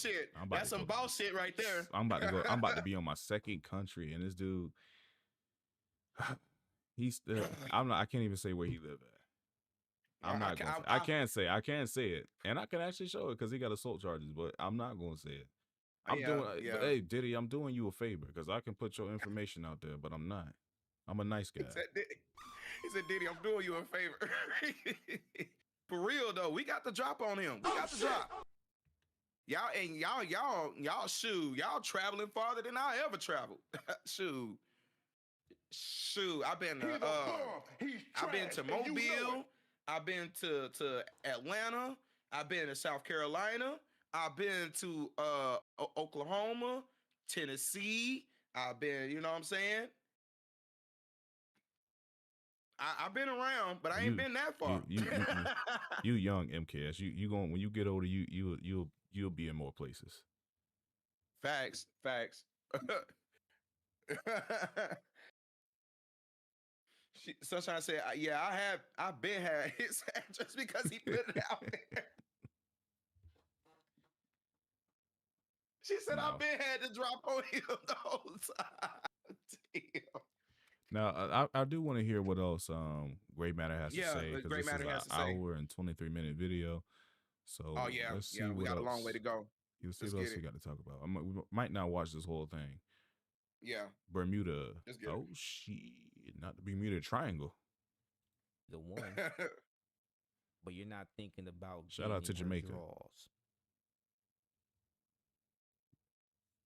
shit. That's some boss shit right there. I'm about to be on my second country, and this dude, he's still. I can't even say where he live at. I can't say it, and I can actually show it because he got assault charges, but I'm not gonna say it. Hey Diddy, I'm doing you a favor because I can put your information out there, but I'm not. I'm a nice guy. He said, Diddy, I'm doing you a favor. For real though, we got the drop on him. We got the drop. Y'all shoot. Y'all traveling farther than I ever traveled. Shoot. I've been to Mobile. I've been to Atlanta. I've been to South Carolina. I've been to Oklahoma, Tennessee. I've been, you know what I'm saying? I've been around, but I ain't been that far. You young MKS. You going when you get older, you'll be in more places. Facts. Sunshine said, "Yeah, I've been had his just because he put it out there." She said, "I've been had to drop on him the whole time." Damn. Now, I do want to hear what else Gray Matter has to say, because Gray this Matter is has an to say. hour and 23-minute video. So let's see we got a long way to go. Let's see what else we got to talk about. We might not watch this whole thing. Yeah. Bermuda. Oh, shit. Not the Bermuda Triangle. The one. But you're not thinking about shout out to Jamaica. Draws.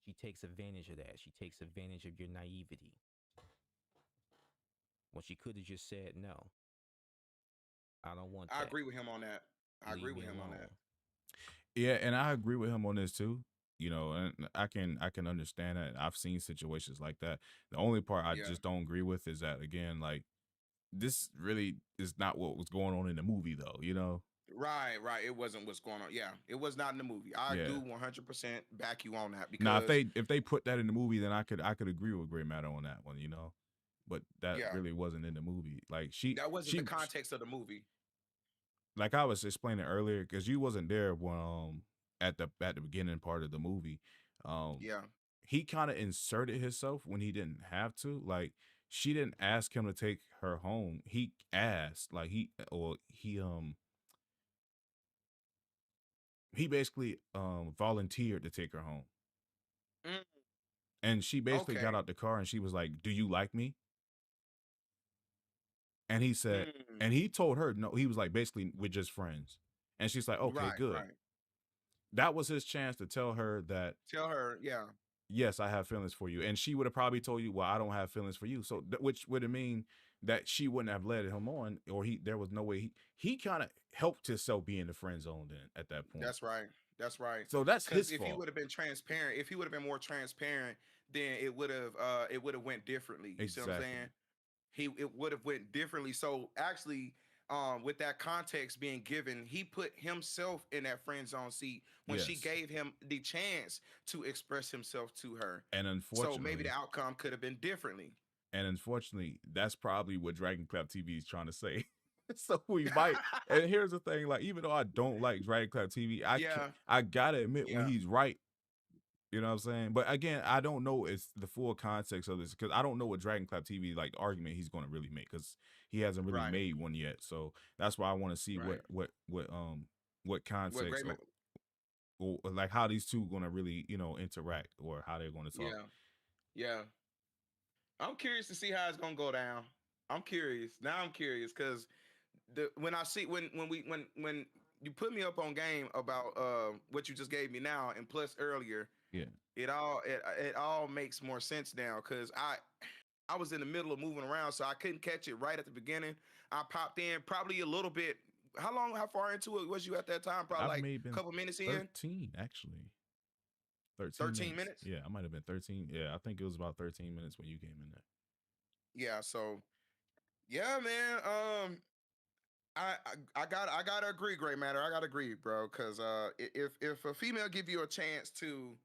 She takes advantage of that. She takes advantage of your naivety. Well, she could have just said no. I don't want that. I agree with him on that. Yeah, and I agree with him on this too. You know, and I can understand that. I've seen situations like that. The only part I just don't agree with is that, again, like, this really is not what was going on in the movie, though. You know. Right. It wasn't what's going on. Yeah, it was not in the movie. I do 100% back you on that. Because now, if they put that in the movie, then I could agree with Gray Matter on that one. You know. But that really wasn't in the movie. Like that wasn't the context of the movie. Like I was explaining earlier, because you wasn't there when at the beginning part of the movie. He kind of inserted himself when he didn't have to. Like she didn't ask him to take her home. He asked, like he basically volunteered to take her home. Mm, And she basically got okay. out the car and she was like, "Do you like me?" And he said, Mm, and he told her no. He was like, basically, we're just friends. And she's like, "Okay, right, good." right. That was his chance to tell her that, Tell her, yeah, yes, I have feelings for you. And she would have probably told you, well, I don't have feelings for you. So which would have mean that she wouldn't have led him on, or there was no way he kind of helped himself be in the friend zone then at that point. that's right. That's right. So that's Because his if he fault. would have been transparent, if he would have been more transparent, then it would have went differently. You see what I'm Exactly. saying? It would have went differently. So actually, with that context being given, he put himself in that friend zone seat when she Yes. gave him the chance to express himself to her. And So maybe the unfortunately, outcome could have been differently. that's probably what Dragon Clap TV is trying to say. So we might. And here's the thing: like, even though I don't like Dragon Clap TV, Yeah, I gotta admit when yeah, he's right. You know what I'm saying? But again, I don't know it's the full context of this because I don't know what Dragon Clap TV like argument he's going to really make because he hasn't really right, made one yet. So that's why I want to see right. what What context great, or like how these two going to really interact or how they're going to talk. yeah, yeah. I'm curious to see how it's gonna go down. I'm curious. Now I'm curious because when I see when you put me up on game about what you just gave me now and plus earlier, Yeah. it all makes more sense now because I was in the middle of moving around so I couldn't catch it right at the beginning. I popped in probably a little bit. How far into it was you at that time? Probably I've like maybe a been couple minutes in. 13 actually. 13 13 minutes. minutes. Yeah, I might have been 13. Yeah, I think it was about 13 minutes when you came in there. Yeah. So yeah, man. I gotta agree, Gray Matter. I gotta agree, bro. Because if a female give you a chance to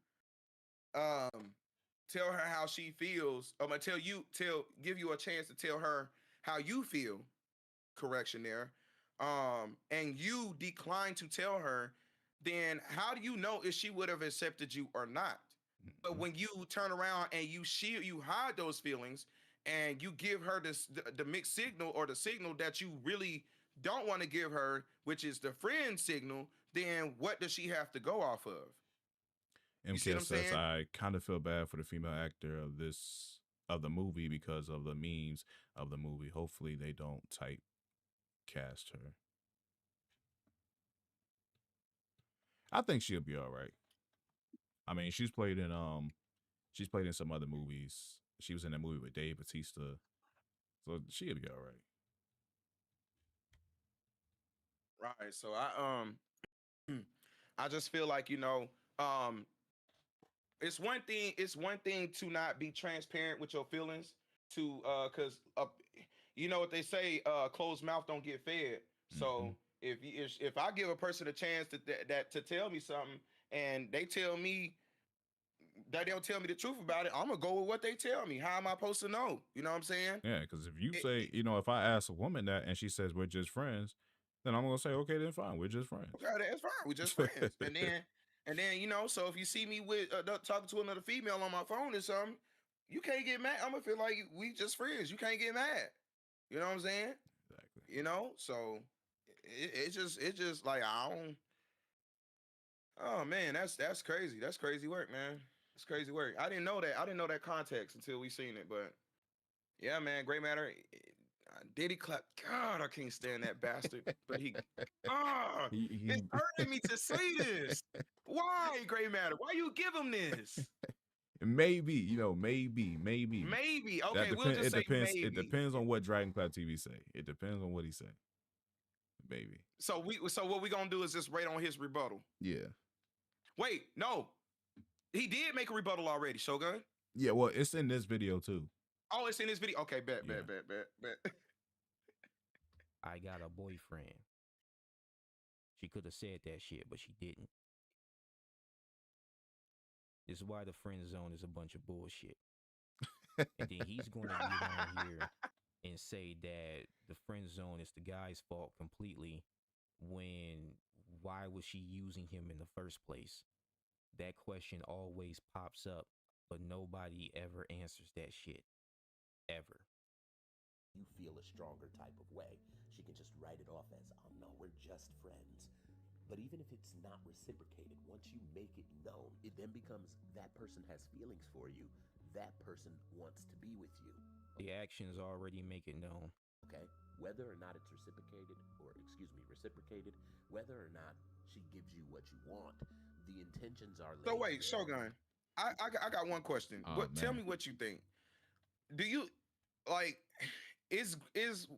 um tell her how she feels, I'm gonna give you a chance to tell her how you feel. Correction there. And you decline to tell her, then how do you know if she would have accepted you or not? But Mhm. when you turn around and you hide those feelings and you give her the mixed signal or the signal that you really don't want to give her, which is the friend signal, then what does she have to go off of? You see what I'm MKS, saying? I kind of feel bad for the female actor of the movie because of the memes of the movie. Hopefully they don't typecast her. I think she'll be all right. I mean, she's played in some other movies. She was in that movie with Dave Bautista, so she'll be all right. Right. So I just feel like, um it's one thing to not be transparent with your feelings to cuz you know what they say, closed mouth don't get fed. Hmm. So if I give a person a chance to tell me something and they tell me that they'll tell me the truth about it, I'm going to go with what they tell me. How am I supposed to know? You know what I'm saying? Yeah, because if you It, say, if I ask a woman that and she says we're just friends, then I'm gonna say, okay, then fine, we're just friends. Okay, that's fine. We're just friends. And then, so if you see me with talking to another female on my phone or something, you can't get mad. I'm gonna feel like we just friends. You can't get mad. You know what I'm saying? Exactly. So it's just like I don't. Oh man, that's crazy. That's crazy work, man. That's crazy work. I didn't know that. I didn't know that context until we seen it. But yeah, man, great matter. Diddy clap. God, I can't stand that bastard. But it's He hurting me to say this. Why, Gray Matter? Why you give him this? maybe, maybe Maybe. that Okay, we'll depends. just It say depends. It maybe. depends on what Dragon Clap TV say. It depends on what he say. Maybe. So what we gonna do is just wait on his rebuttal. Yeah. Wait, no. He did make a rebuttal already, Shogun. Yeah. Well, it's in this video too. Oh, it's in this video. Okay, bet, Yeah. bet, bet, bet, bet. I got a boyfriend. She could have said that shit, but she didn't. This is why the friend zone is a bunch of bullshit. And then he's going to get on here and say that the friend zone is the guy's fault completely when why was she using him in the first place? That question always pops up, but nobody ever answers that shit. Ever. you feel a stronger type of way. She can just write it off as, oh no, we're just friends. But even if it's not reciprocated, once you make it known, it then becomes that person has feelings for you. That person wants to be with you. The actions already make it known. Okay? Whether or not it's reciprocated, or excuse me, reciprocated, whether or not she gives you what you want, the intentions are So laid wait, bare. Shogun, I got one question. Oh What? Tell man, me what you think. Do you like? Is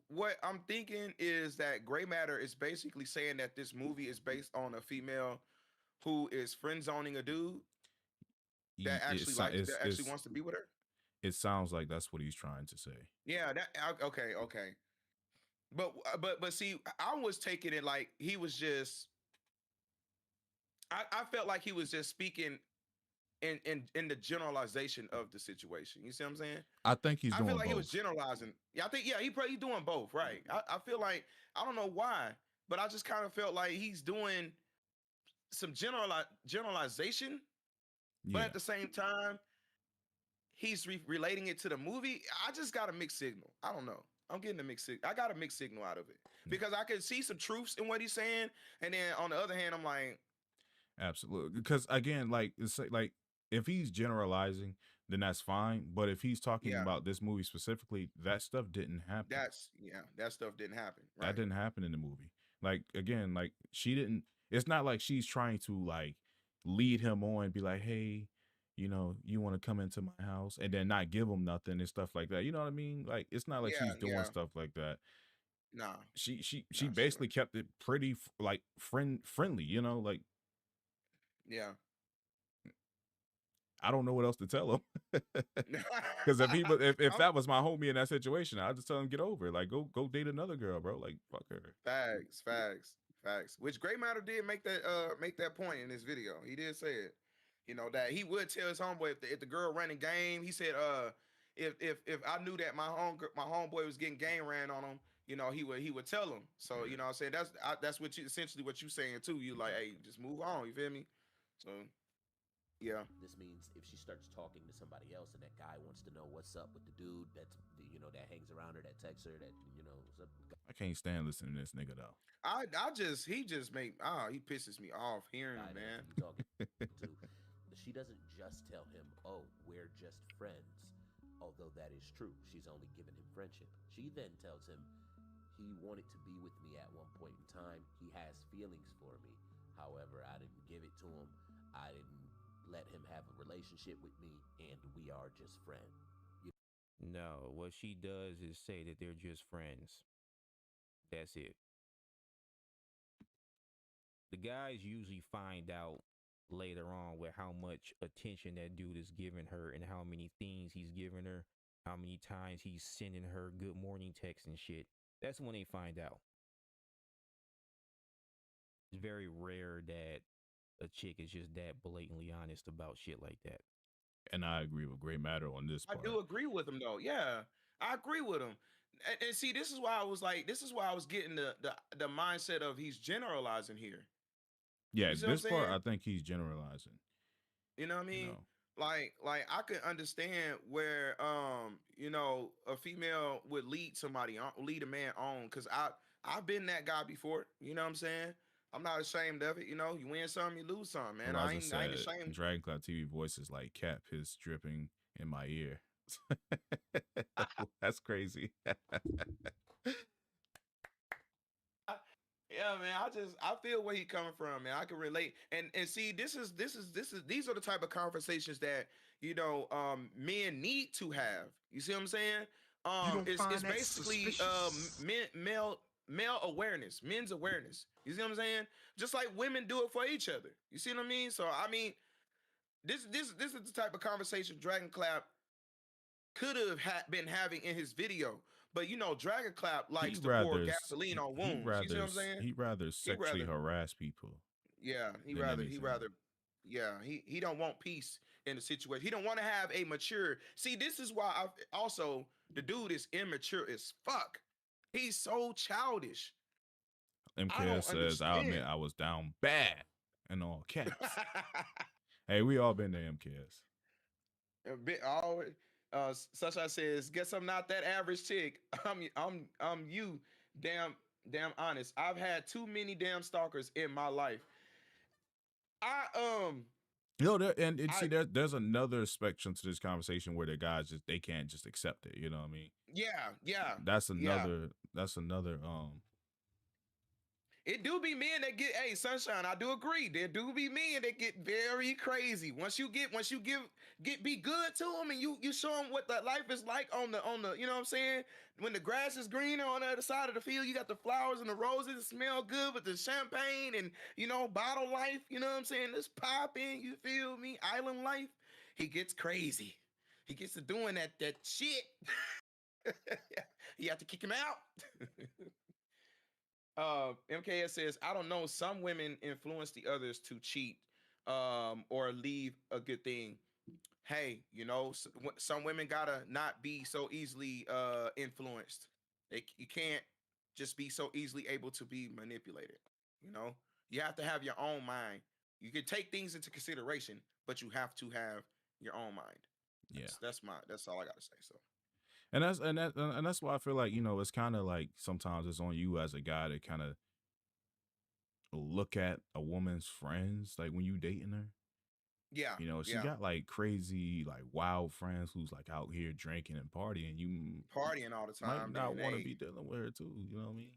what I'm thinking is that gray matter is basically saying that this movie is based on a female who is friend zoning a dude that actually likes that actually wants to be with her. it sounds like that's what he's trying to say. Yeah, okay, okay. But see, I was taking it like he was just. I felt like he was just speaking in the generalization of the situation. You see what I'm saying? I think he's I feel doing like he was both. generalizing. Yeah, I think he probably doing both, right? I feel like I don't know why, but I just kind of felt like he's doing some generalization, but Yeah, at the same time, he's relating it to the movie. I just got a mixed signal. I don't know. I'm getting a mixed signal. I got a mixed signal out of it yeah, because I could see some truths in what he's saying, and then on the other hand, I'm like, absolutely. Because again, like if he's generalizing, then that's fine. But if he's talking yeah, about this movie specifically, that stuff didn't happen. that stuff didn't happen, That right? didn't happen in the movie. Like again, like she didn't. It's not like she's trying to like lead him on, and be like, hey, you want to come into my house, and then not give him nothing and stuff like that. You know what I mean? Like it's not like Yeah, she's doing yeah, stuff like that. nah, She nah, she basically wasn't. kept it pretty like friendly. Like Yeah. I don't know what else to tell him. Because if I'm that was my homie in that situation, I'd just tell him get over it. Like go date another girl, bro. Like fuck her. facts, facts, facts. Which Grey Matter did make that point in this video. He did say it. You know that he would tell his homeboy if the girl running game. He said if I knew that my homeboy was getting game ran on him, he would tell him. So you know what I'm saying that's what you essentially what you saying too. You like hey just move on. You feel me? So yeah. This means if she starts talking to somebody else and that guy wants to know what's up with the dude that hangs around her, that texts her, that what's up, I can't stand listening to this nigga though. He just make he pisses me off hearing guy him, that man. you talking to, she doesn't just tell him, "Oh, we're just friends." Although that is true, she's only given him friendship. She then tells him he wanted to be with me at one point in time. He has feelings for me. However, I didn't give it to him. I didn't let him have a relationship with me, and we are just friends. No, what she does is say that they're just friends. That's it. The guys usually find out later on with how much attention that dude is giving her and how many things he's giving her, how many times he's sending her good morning texts and shit. That's when they find out. It's very rare that a chick is just that blatantly honest about shit like that. And I agree with Great Matter on this I part. do agree with him though. Yeah, I agree with him. And see, this is why I was like, this is why I was getting the mindset of he's generalizing here. Yeah, You see what I'm this part saying? I think he's generalizing. You know what I You mean? know, Like I could understand where a female would lead somebody on, lead a man on, because I've been that guy before. You know what I'm saying? I'm not ashamed of it. You know, you win some, you lose some, man. I Eliza ain't said, ashamed. Dragonclaw TV voice is like cat piss dripping in my ear. That's crazy. Yeah, man. I feel where he coming from, man. I can relate. And see, these are the type of conversations that men need to have. You see what I'm saying? You don't It's find that basically suspicious? male awareness, men's awareness. You see what I'm saying? Just like women do it for each other. You see what I mean? So I mean, this is the type of conversation Dragon Clap could have been having in his video. But Dragon Clap he likes to pour rather gasoline on he wounds. You see rather what I'm saying? he rather He sexually rather, harass people yeah, than he anything. rather, yeah, he don't want peace in the situation. He don't want to have a mature. See, this is why also the dude is immature as fuck. He's so childish. I MKS don't says, I'll admit understand. I was down bad in all caps. Hey, we all been there, MKS. A bit always. Sunshine says, "Guess I'm not that average chick. I'm you. Damn honest. I've had too many damn stalkers in my life. I You know, and I see, there's another spectrum to this conversation where the guys just they can't just accept it. You know what I mean? yeah. That's Yeah. another. That's another. It do be men that get, hey, Sunshine, I do agree. There do be men that get very crazy. Once you be good to them and you show them what that life is like on the, you know what I'm saying? When the grass is greener on the other side of the field, you got the flowers and the roses that smell good with the champagne and, bottle life, you know what I'm saying? Let's pop in, you feel me? Island life. He gets crazy. He gets to doing that shit. You have to kick him out. MKS says, I don't know. Some women influence the others to cheat, or leave a good thing. Hey, some women gotta not be so easily influenced. You can't just be so easily able to be manipulated. You know, you have to have your own mind. You can take things into consideration, but you have to have your own mind. Yeah. That's all I gotta say. So. And that's why I feel like it's kind of like sometimes it's on you as a guy to kind of look at a woman's friends like when you dating her. Yeah. She got like crazy, like wild friends who's like out here drinking and partying. You Partying all the might time. not want to Hey, be dealing with her too. You know what I mean?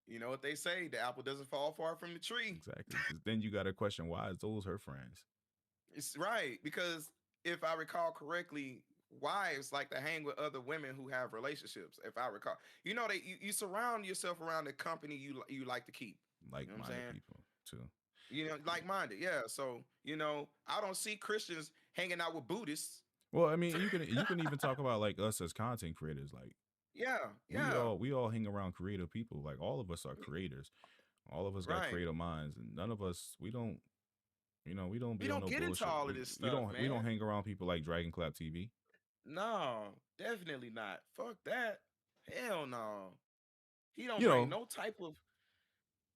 you know what they say: the apple doesn't fall far from the tree. Exactly. Because then you got to question, why is those her friends? It's right, because if I recall correctly, wives like to hang with other women who have relationships. If I recall, you surround yourself around the company you like to keep. You know what I'm Like-minded saying? people too. Like-minded. Yeah. So I don't see Christians hanging out with Buddhists. Well, I mean, you can even talk about like us as content creators. Like Yeah. we Yeah. all hang around creative people. Like all of us are creators. All of us got Right. creative minds, and none of us we don't We be on don't no get into bullshit. all of this stuff, We don't man. hang around people like Dragon Clap TV. No, definitely not. Fuck that. Hell no. He don't You bring know no type of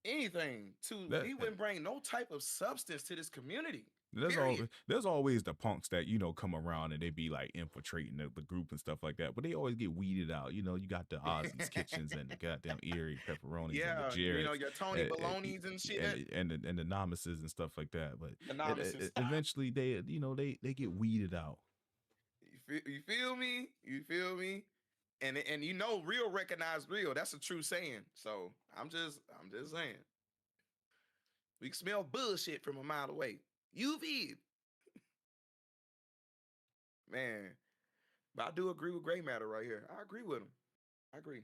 anything to. that He wouldn't bring no type of substance to this community. Period. there's always the punks that come around and they be like infiltrating the group and stuff like that, but they always get weeded out. You got the Ozzy's Kitchens and the goddamn Erie Pepperonis and the Yeah, Jarretts, your Tony Baloney's and shit. and the Nomices and stuff like that. But The novices. eventually they get weeded out. You feel me? You feel me? And real recognize real. That's a true saying. So I'm just saying. We can smell bullshit from a mile away. You feel, man. But I do agree with Gray Matter right here. I agree with him. I agree.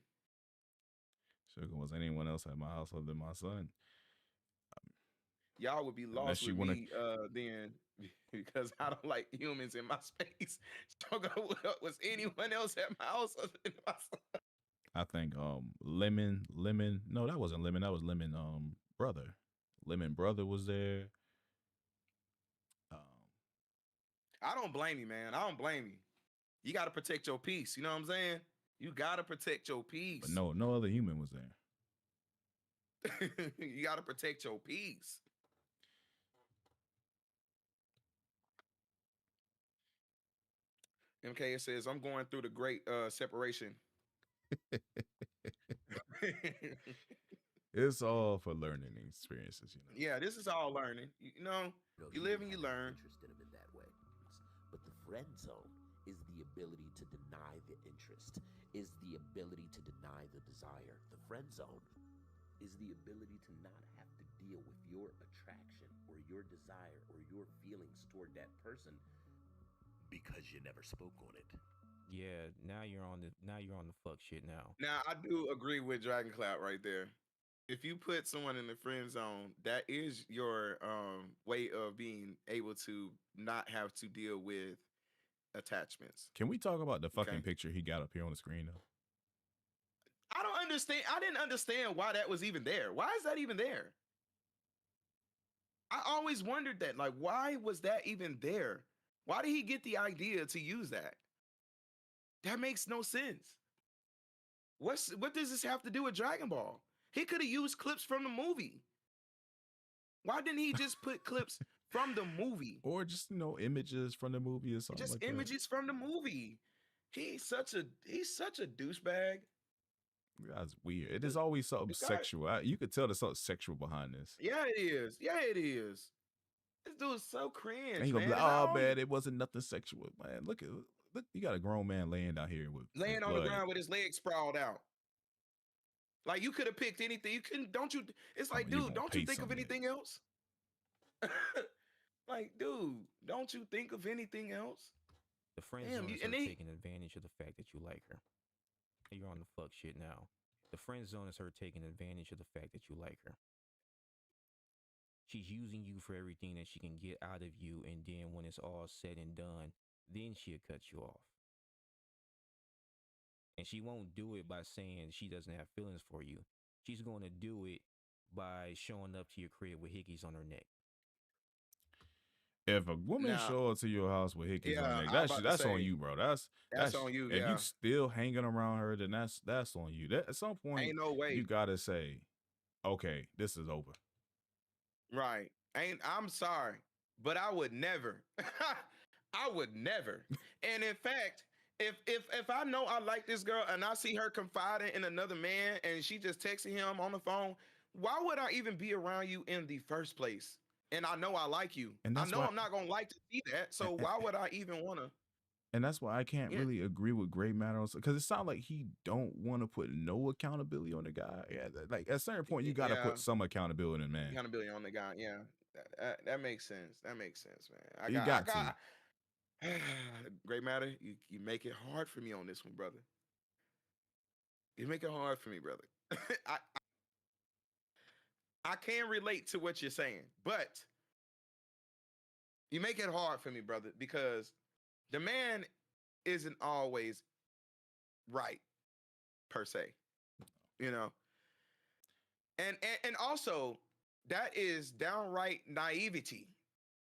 Shogun, was anyone else at my house other than my son? Y'all would be lost Unless you with want to, me then, because I don't like humans in my space. Was anyone else at my house other than my son? I think Lemon. No, that wasn't Lemon. That was Lemon brother. Lemon brother was there. Um, I don't blame you, man. I don't blame you. You got to protect your peace. You know what I'm saying? You got to protect your peace. but no other human was there. You got to protect your peace. MK says, I'm going through the great separation. It's all for learning experiences, Yeah, this is all learning. You live and you learn. Interested him in that way. But the friend zone is the ability to deny the interest, is the ability to deny the desire. The friend zone is the ability to not have to deal with your attraction or your desire or your feelings toward that person because you never spoke on it. Yeah, now you're on the fuck shit now. Now, I do agree with Dragon Cloud right there. If you put someone in the friend zone, that is your way of being able to not have to deal with attachments. Can we talk about the fucking Okay. picture he got up here on the screen though? I don't understand. I didn't understand why that was even there. Why is that even there? I always wondered that. Like, why was that even there? Why did he get the idea to use that? That makes no sense. What does this have to do with Dragon Ball? He could have used clips from the movie. Why didn't he just put clips from the movie? Or just images from the movie or something Just like images from the movie. he's such a douchebag. That's weird. It The, is always something the guy, sexual. You could tell there's something sexual behind this. yeah, it is. Yeah, it is. This dude's so And cringe, he gonna be man. like, And not "Oh only man, it wasn't nothing sexual, man. Look, you got a grown man laying down here with laying on the blood." ground with his legs sprawled out. Like you could have picked anything. You couldn't, don't you? It's Oh, like, you're dude, gonna don't you pay think of something. anything else? Like, dude, don't you think of anything else? The friend Damn, zone you is and her they taking advantage of the fact that you like her. You're on the fuck shit now. The friend zone is her taking advantage of the fact that you like her. She's using you for everything that she can get out of you, and then when it's all said and done, then she'll cut you off. And she won't do it by saying she doesn't have feelings for you. She's going to do it by showing up to your crib with hickeys on her neck. If a woman now, show up to your house with hickeys on yeah, her neck, I was about to that's on say you, bro. that's on you. If you Yeah, still hanging around her, then that's on you. That at some point ain't no you way. gotta say, okay, this is over. Right? Ain't I'm sorry, but I would never. I would never. And in fact, if I know I like this girl and I see her confiding in another man and she just texting him on the phone, why would I even be around you in the first place? And I know I like you. And I that's know why I'm not gonna like to see that. So why would I even wanna? and that's why I can't Yeah, really agree with Gray Matter because it sounds like he don't want to put no accountability on the guy. Yeah, like at a certain point, you got to yeah, put some accountability in man. accountability on the guy. Yeah, that makes sense. That makes sense, man. You I got to. got. Great matter. You make it hard for me on this one, brother. You make it hard for me, brother. I I can relate to what you're saying, but you make it hard for me, brother, because the man isn't always right per se, you know. And also that is downright naivety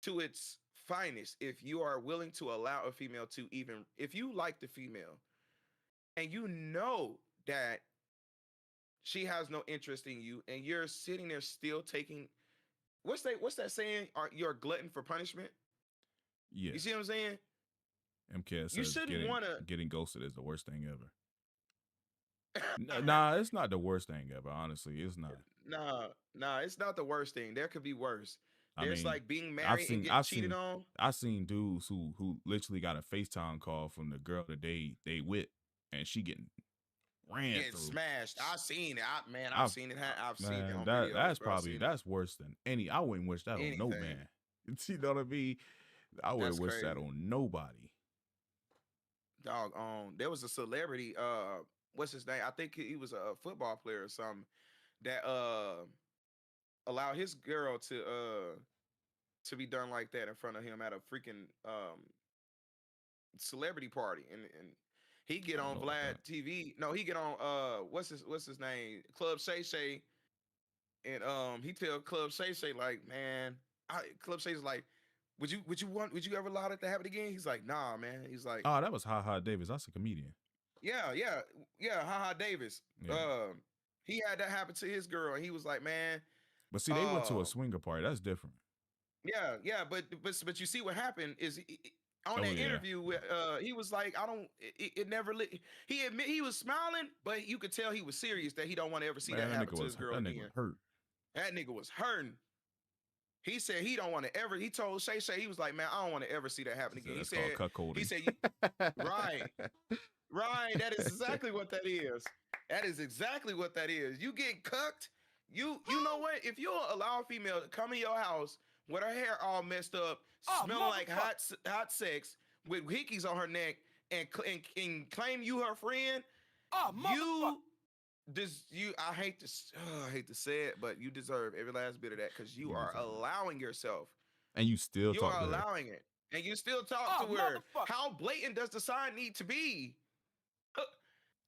to its finest if you are willing to allow a female to even if you like the female and you know that she has no interest in you and you're sitting there still taking what's that saying? You're a glutton for punishment. Yeah, You see what I'm saying? MKS You says shouldn't want to. getting ghosted is the worst thing ever. Nah, it's not the worst thing ever. Honestly, it's not. Nah, it's not the worst thing. There could be worse. I There's mean, like being I've married and seen getting I've cheated seen on, I've seen dudes who literally got a FaceTime call from the girl that they with, and she getting ran getting through. smashed. I've seen it. I've I've seen it. I've seen it man, on that videos, that's bro. I've probably seen it. that's worse than any. I wouldn't wish that on no Anything. man. You know what I mean? I wouldn't That's wish that crazy. on nobody. Dog. There was a celebrity. What's his name? I think he was a football player or something that allowed his girl to be done like that in front of him at a freaking celebrity party, and he I get don't on know about Vlad that. TV. No, he get on what's his name? Club Shay Shay, and he tell Club Shay Shay like, man, Club Shay's like, would you ever allow that to happen again? He's like, nah, man. He's like, Oh, that was Ha Ha Davis. That's a comedian. yeah, haha Davis. Yeah, Um, he had that happen to his girl, and he was like, man, but see, they went to a uh, swinger party. That's different. yeah, but you see what happened is on Oh that yeah, interview with he was like, I don't it never he admit he was smiling, but you could tell he was serious that he don't want to ever see that man, happen to his girl that nigga was again. hurt. That nigga was hurting. He said he don't want to ever. He told Shay Shay he was like, man, I don't want to ever see that happen So again. that's called He cuckolding. said, right, right. That is exactly what that is. That is exactly what that is. You get cucked. You know what? If you allow a female to come in your house with her hair all messed up, smelling like hot sex, with hickeys on her neck, and claim you her friend, you I hate to say it, but you deserve every last bit of that because you You are deserve it. allowing yourself. And you still You talk are to her. allowing it, and you still talk to her. How blatant does the sign need to be?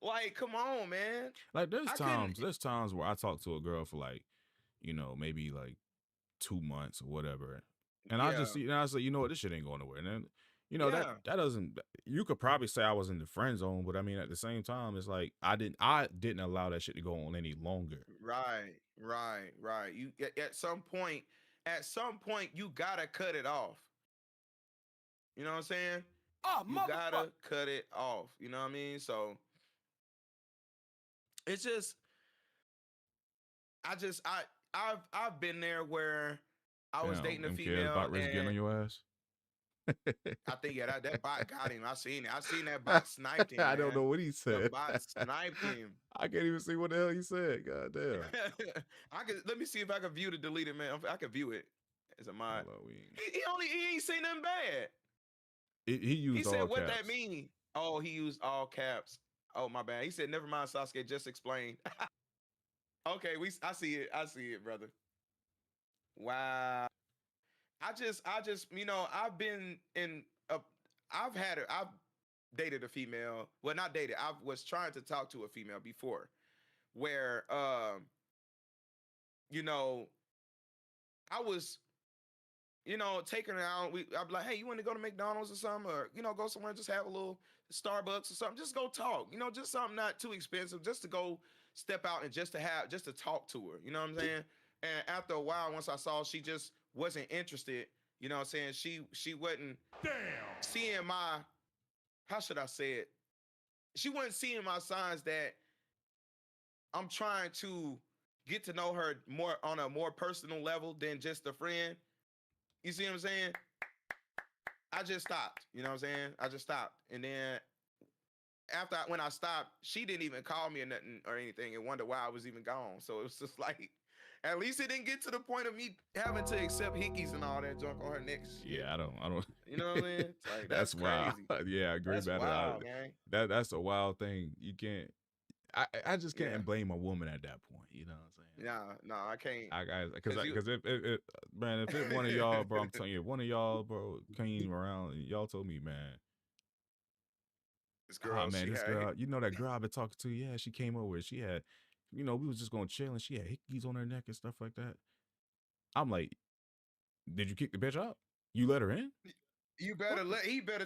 Like, come on, man. Like I couldn't. there's times where I talk to a girl for like, maybe like 2 months or whatever. And I just Yeah, see and I say, you know what, this shit ain't going nowhere. And then, yeah. that doesn't you could probably say I was in the friend zone, but I mean at the same time, it's like I didn't allow that shit to go on any longer. Right. You at some point, you gotta cut it off. You know what I'm saying? You gotta cut it off. You know what I mean? So it's just I just I've been there where I was Damn, dating a MKS female bot race getting and on your ass. I think yeah that bot got him. I seen it. I seen that bot sniped him, I don't man. know what he The said. bot sniped him. I can't even see what the hell he said. God damn. I could let me see if I can view the deleted man. I can view it as a mod. Hold on, He ain't say nothing bad. he He used said all what caps. that mean? Oh, he used all caps. Oh my bad. He said never mind, Sasuke. Just explain. Okay, I see it. I see it, brother. Wow. I just I've been in a I've dated a female. Well, not dated. I was trying to talk to a female before where you know, I was taking her out. I'd be like, hey, you want to go to McDonald's or something? Or, go somewhere, just have a little Starbucks or something. Just go talk, just something not too expensive, just to go step out and just to talk to her. You know what I'm saying? And after a while, once I saw she just wasn't interested, you know what I'm saying? She wasn't seeing how should I say it? She wasn't seeing my signs that I'm trying to get to know her more on a more personal level than just a friend. You see what I'm saying? I just stopped. You know what I'm saying? I just stopped. And then when I stopped, she didn't even call me or nothing or anything and wonder why I was even gone. So it was just like, at least it didn't get to the point of me having to accept hickeys and all that junk on her next. Yeah, I don't. You know what I mean? It's like, that's wild. crazy. Yeah, I agree That's about wild, it. man. That's a wild thing. You can't. I just can't Yeah. blame a woman at that point. You know what I'm saying? No, I can't. Because if man, if it one of y'all, bro, I'm telling you, one of y'all, bro, came around and y'all told me, man, This girl, this girl, that girl I've been talking to, yeah, she came over. She had, we was just gonna chill, and she had hickeys on her neck and stuff like that. I'm like, did you kick the bitch out? You let her in? he better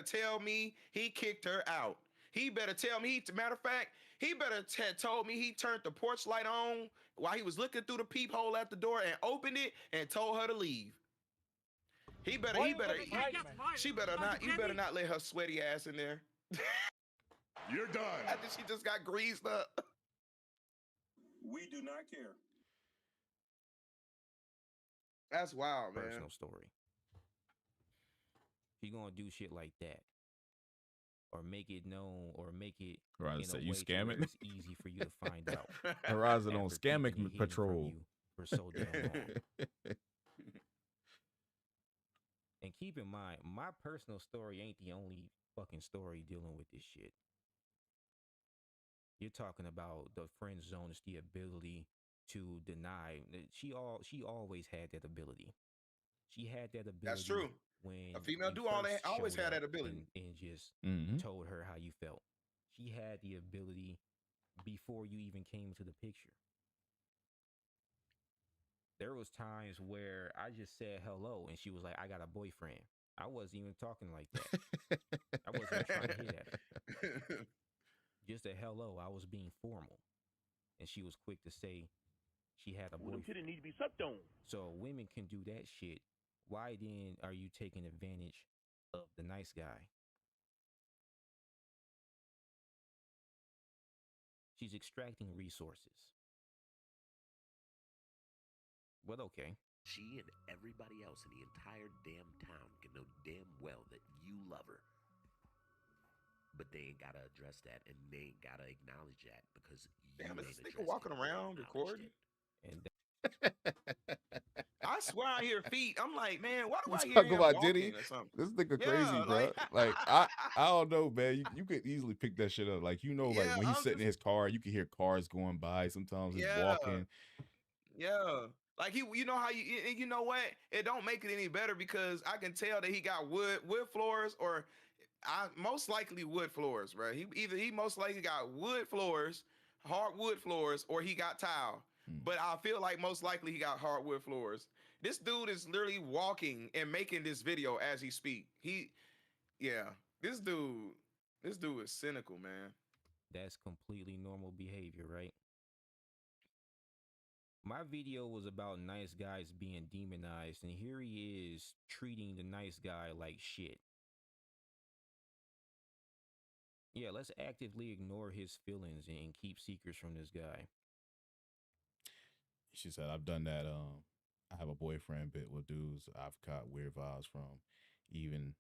tell me he kicked her out. He better tell me. Matter of fact, he better told me he turned the porch light on while he was looking through the peephole at the door and opened it and told her to leave. He better. She better not. You better not let her sweaty ass in there. You're done. After she just got greased up. We do not care. That's wild, man. Personal story. He gonna do shit like that, or make it known, or make it Horizon in said, a you way to scamming? where it's easy for you to find out. Horizon on after scamming keeping it hidden from patrol. you for so damn long. And keep in mind, my personal story ain't the only fucking story dealing with this shit. You're talking about the friend zone is the ability to deny. She always had that ability. She had that ability. That's true. When A female you do all that. first Always showed had that up ability. and just Mm-hmm. told her how you felt. She had the ability before you even came into the picture. There was times where I just said hello and she was like, I got a boyfriend. I wasn't even talking like that. I wasn't even trying to hit at her. Just a hello. I was being formal. And she was quick to say she had a boyfriend. Need to be sucked on. So women can do that shit. Why then are you taking advantage of the nice guy? She's extracting resources. But okay. She and everybody else in the entire damn town can know damn well that you love her. But they ain't gotta address that, and they ain't gotta acknowledge that because Damn, you is ain't this nigga addressed walking it, you around ain't recording? acknowledged it. And I swear I hear feet. I'm like, man, why do You I hear talking him about walking Diddy? or something? This nigga Yeah, crazy, bro. Like I don't know, man. You could easily pick that shit up. Like like Yeah, when he's I'm sitting in his car, you can hear cars going by. Sometimes he's walking. yeah. Like you know how you know what? It don't make it any better because I can tell that he got wood floors or most likely wood floors, bro. He most likely got wood floors, hardwood floors, or he got tile. But I feel like most likely he got hardwood floors. This dude is literally walking and making this video as he speak. This dude is cynical, man. that's completely normal behavior, right? My video was about nice guys being demonized, and here he is treating the nice guy like shit. Yeah, let's actively ignore his feelings and keep secrets from this guy. She said, I've done that. I have a boyfriend bit with dudes I've caught weird vibes from, even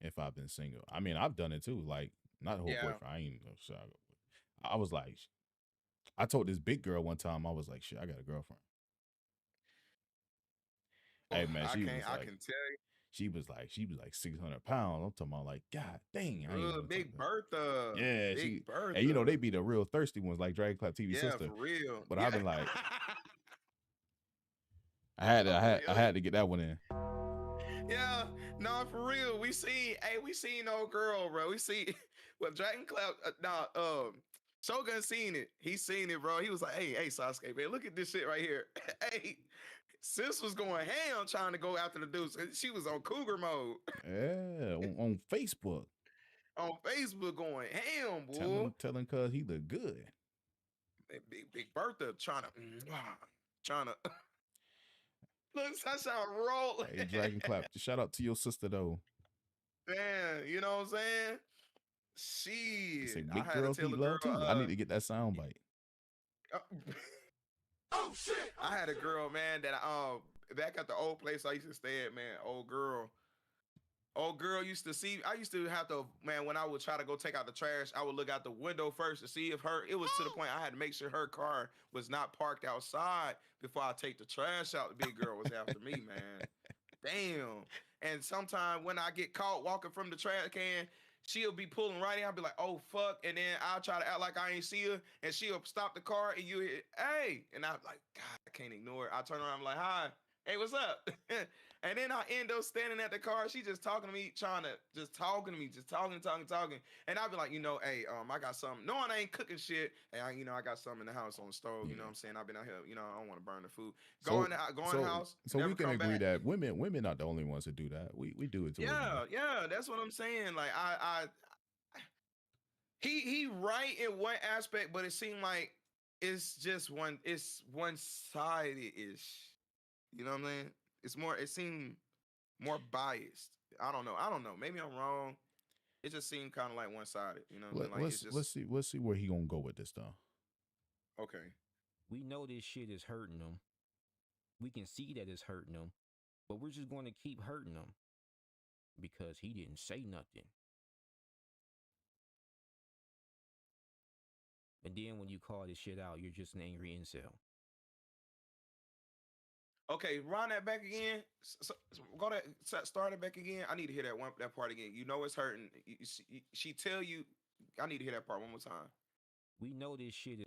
if I've been single. I mean, I've done it too. Like, not the whole Yeah. boyfriend. I ain't no shit. I was like, I told this big girl one time, I was like, shit, I got a girlfriend. Oh, Hey man, I can't. I can tell you. she was like 600 pounds. I'm talking about like, God dang, I ain't even talking Big about. Bertha. Yeah, Big Bertha. and you know they be the real thirsty ones, like Dragon Clap TV Yeah, sister. for real. But Yeah. I've been like, I Oh, had to get that one in. Yeah, no, for real. We seen old girl, bro. We see well, Dragon Cloud. Shogun seen it. He seen it, bro. He was like, hey, Sasuke, man, look at this shit right here. Hey, sis was going ham trying to go after the dudes. She was on cougar mode Yeah, on Facebook, on Facebook going ham, boy. telling cuz he look good. Big Bertha trying to look Sunshine roll. Hey, Dragon Clap, shout out to your sister though. Man, you know what I'm saying? He Shit, said I big had to girls tell need a girl. love too. I need to get that sound bite. Uh, oh shit! I had a girl, man, that back at the old place I used to stay at, man. Old girl used to see. I used to have to, man, when I would try to go take out the trash, I would look out the window first to see if it was to the point I had to make sure her car was not parked outside before I take the trash out. The big girl was after me, man. Damn. And sometimes when I get caught walking from the trash can, she'll be pulling right in. I'll be like, oh fuck. And then I'll try to act like I ain't see her. And she'll stop the car and you hit, hey. And I'm like, God, I can't ignore it. I turn around, I'm like, hi. Hey, what's up? And then I end up standing at the car. She just talking to me, just talking to me, just talking. And I'll be like, hey, I got something. Knowing I ain't cooking shit. And I got something in the house on the stove. You know what I'm saying? I've been out here, I don't want to burn the food. Go in the house. So never we can come agree back. that women not the only ones who do that. We do it too. Yeah, that's what I'm saying. Like he right in one aspect, but it seemed like it's just it's one-sided ish. You know what I'm saying? It seemed more biased. I don't know. Maybe I'm wrong. It just seemed kind of like one-sided. You know what I mean? Like it's just Let's see where he gonna go with this though. okay. We know this shit is hurting him. We can see that it's hurting him, but we're just going to keep hurting him because he didn't say nothing. And then when you call this shit out, you're just an angry incel. Okay, run that back again. Go to start it back again. I need to hear that part again. You know it's hurting. She tell you. I need to hear that part one more time. We know this shit.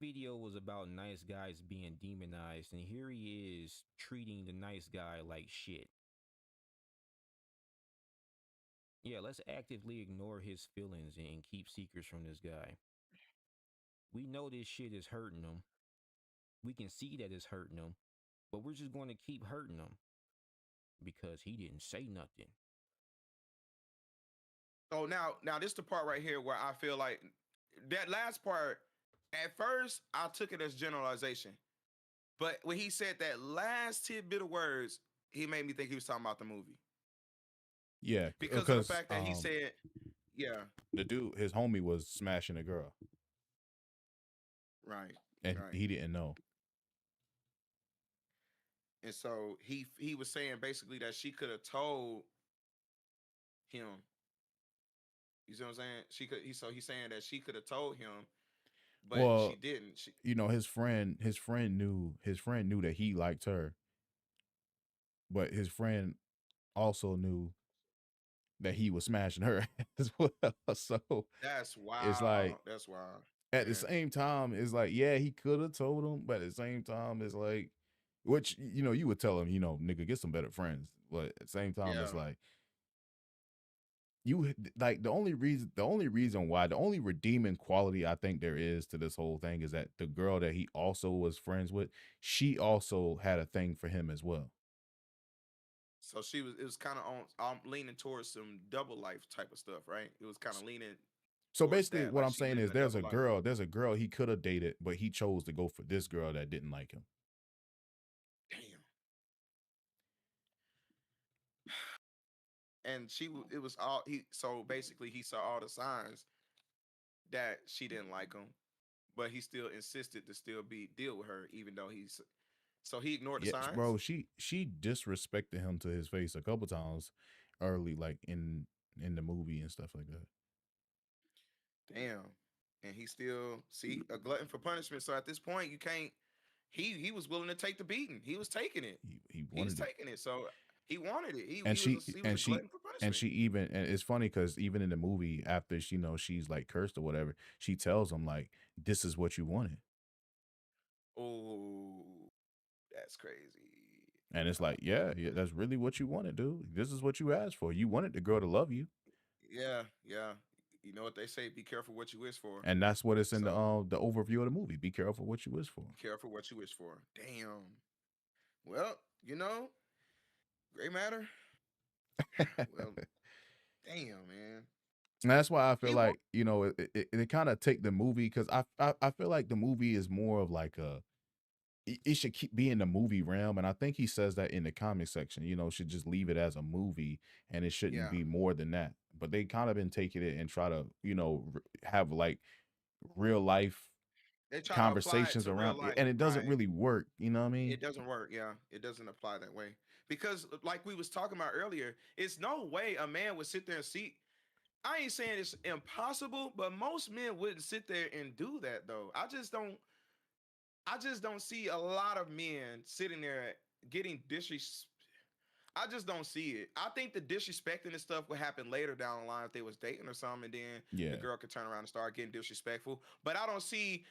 Video was about nice guys being demonized, and here he is treating the nice guy like shit. Yeah, let's actively ignore his feelings and keep secrets from this guy. We know this shit is hurting him. We can see that it's hurting him, but we're just going to keep hurting him because he didn't say nothing. Oh, now this the part right here where I feel like that last part. At first, I took it as generalization, but when he said that last tidbit of words, he made me think he was talking about the movie. Yeah, Because of the fact that he said, yeah, the dude, his homie was smashing a girl, right, and right. he didn't know. And so he was saying basically that she could have told him. You see what I'm saying? He's saying that she could have told him, but she didn't. His friend knew that he liked her, but his friend also knew that he was smashing her as well. So that's wild. It's like that's wild. At the same time, it's like, yeah, he could have told him, but at the same time, it's like, which you would tell him, nigga, get some better friends. But at the same time, it's like you like the only reason why the only redeeming quality I think there is to this whole thing is that the girl that he also was friends with, she also had a thing for him as well. So it was kind of on leaning towards some double life type of stuff, right? It was kind of leaning. So basically that, what like I'm saying is there's a girl he could have dated, but he chose to go for this girl that didn't like him. and it was all he. So basically, he saw all the signs that she didn't like him, but he still insisted to still be deal with her, even though so he ignored the Yes, bro. signs. She disrespected him to his face a couple times early, like in the movie and stuff like that. Damn, and he still see a glutton for punishment. So at this point, you can't. He was willing to take the beating. He was taking it. He He's wanted it, taking it. So he wanted it. and He was a glutton for punishment. she even, and it's funny because even in the movie after she, she's like cursed or whatever, she tells him like, "This is what you wanted," Oh, that's crazy. and it's like, yeah, yeah, that's really what you wanted, dude. This is what you asked for. You wanted the girl to love you, Yeah, yeah. You know what they say? Be careful what you wish for. and that's what it's in So the overview of the movie. Be careful what you wish for. be careful what you wish for. Damn. Well, gray matter. Well, damn, man. And that's why I feel He wa- like it kind of take the movie because I feel like the movie is more of like a it should keep be in the movie realm, and I think he says that in the comic section. Should just leave it as a movie, and it shouldn't Yeah, be more than that. But they kind of been taking it and try to have like real life they try to apply it conversations to real around it, life, and it doesn't right? really work. You know what I mean? It doesn't work. Yeah, it doesn't apply that way because, like we was talking about earlier, it's no way a man would sit there and see. I ain't saying it's impossible, but most men wouldn't sit there and do that though. I just don't see a lot of men sitting there getting disres. I just don't see it. I think the disrespecting and stuff would happen later down the line if they was dating or something, and then the Yeah, girl could turn around and start getting disrespectful. But I don't see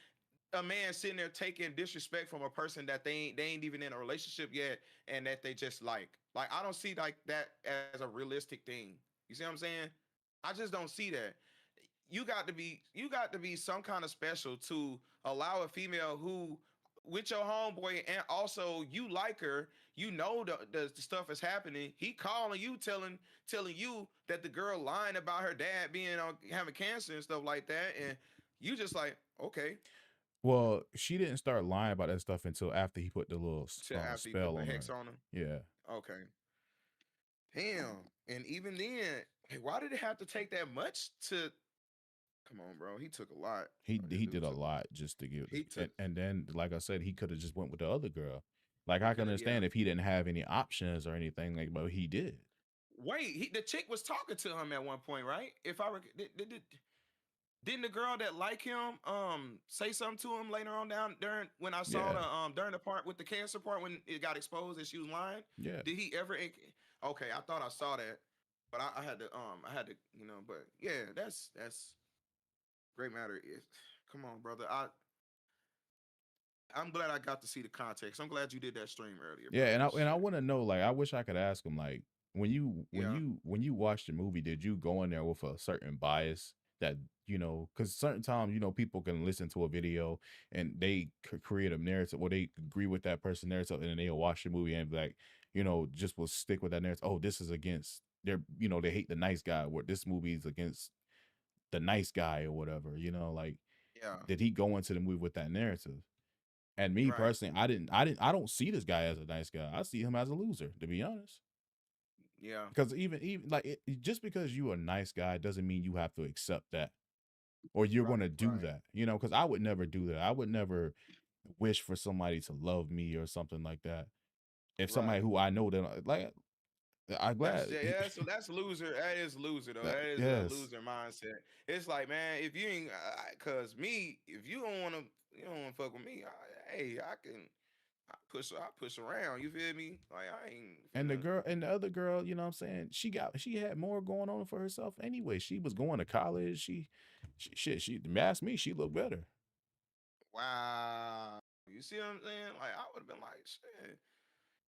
a man sitting there taking disrespect from a person that they ain't even in a relationship yet, and that they just like I don't see like that as a realistic thing. You see what I'm saying? I just don't see that. You got to be some kind of special to allow a female who with your homeboy, and also you like her, the stuff is happening. He calling you, telling you that the girl lying about her dad being on having cancer and stuff like that, and you just like, okay. well, she didn't start lying about that stuff until after he put the little Till after he put spell the on hex her. on him. Yeah, Okay. Damn. And even then, hey, why did it have to take that much to come on, bro? He took a lot. This he dude did a took lot just to get, he took and then like I said, he could have just went with the other girl. Like he I can could have, yeah. understand if he didn't have any options or anything, like, but he did. Wait, the chick was talking to him at one point, right? If I didn't the girl that like him say something to him later on down during when I saw Yeah, the during the part with the cancer part when it got exposed and she was lying? yeah. Did he ever okay, I thought I saw that. But I had to, but yeah, that's great matter is come on, brother. I'm glad I got to see the context. I'm glad you did that stream earlier, Yeah, brother. and I Shit. want to know, like, I wish I could ask him, like, Yeah. when you watched the movie, did you go in there with a certain bias that because certain times people can listen to a video and they could create a narrative, or they agree with that person narrative, and then they'll watch the movie and be like, just will stick with that narrative. Oh, this is against their, they hate the nice guy, or this movie is against the nice guy or whatever. Like, Yeah. did he go into the movie with that narrative? And me Right. personally, I don't see this guy as a nice guy. I see him as a loser, to be honest. Yeah. Because even like just because you a nice guy doesn't mean you have to accept that, or you're going Right. to do Right. that. Because I would never do that. I would never wish for somebody to love me or something like that. If somebody Right. who I know that like, I'm That's glad. yeah, so that's loser. That is loser though. That, That is a yes, loser mindset. It's like, man, if you ain't, cause me, if you don't want to, you don't want to fuck with me. Hey, I push around. You feel me? Like I ain't and finna. the other girl, you know what I'm saying? She had more going on for herself anyway. She was going to college. She asked me, she looked better. Wow. You see what I'm saying? Like I would have been like, shit.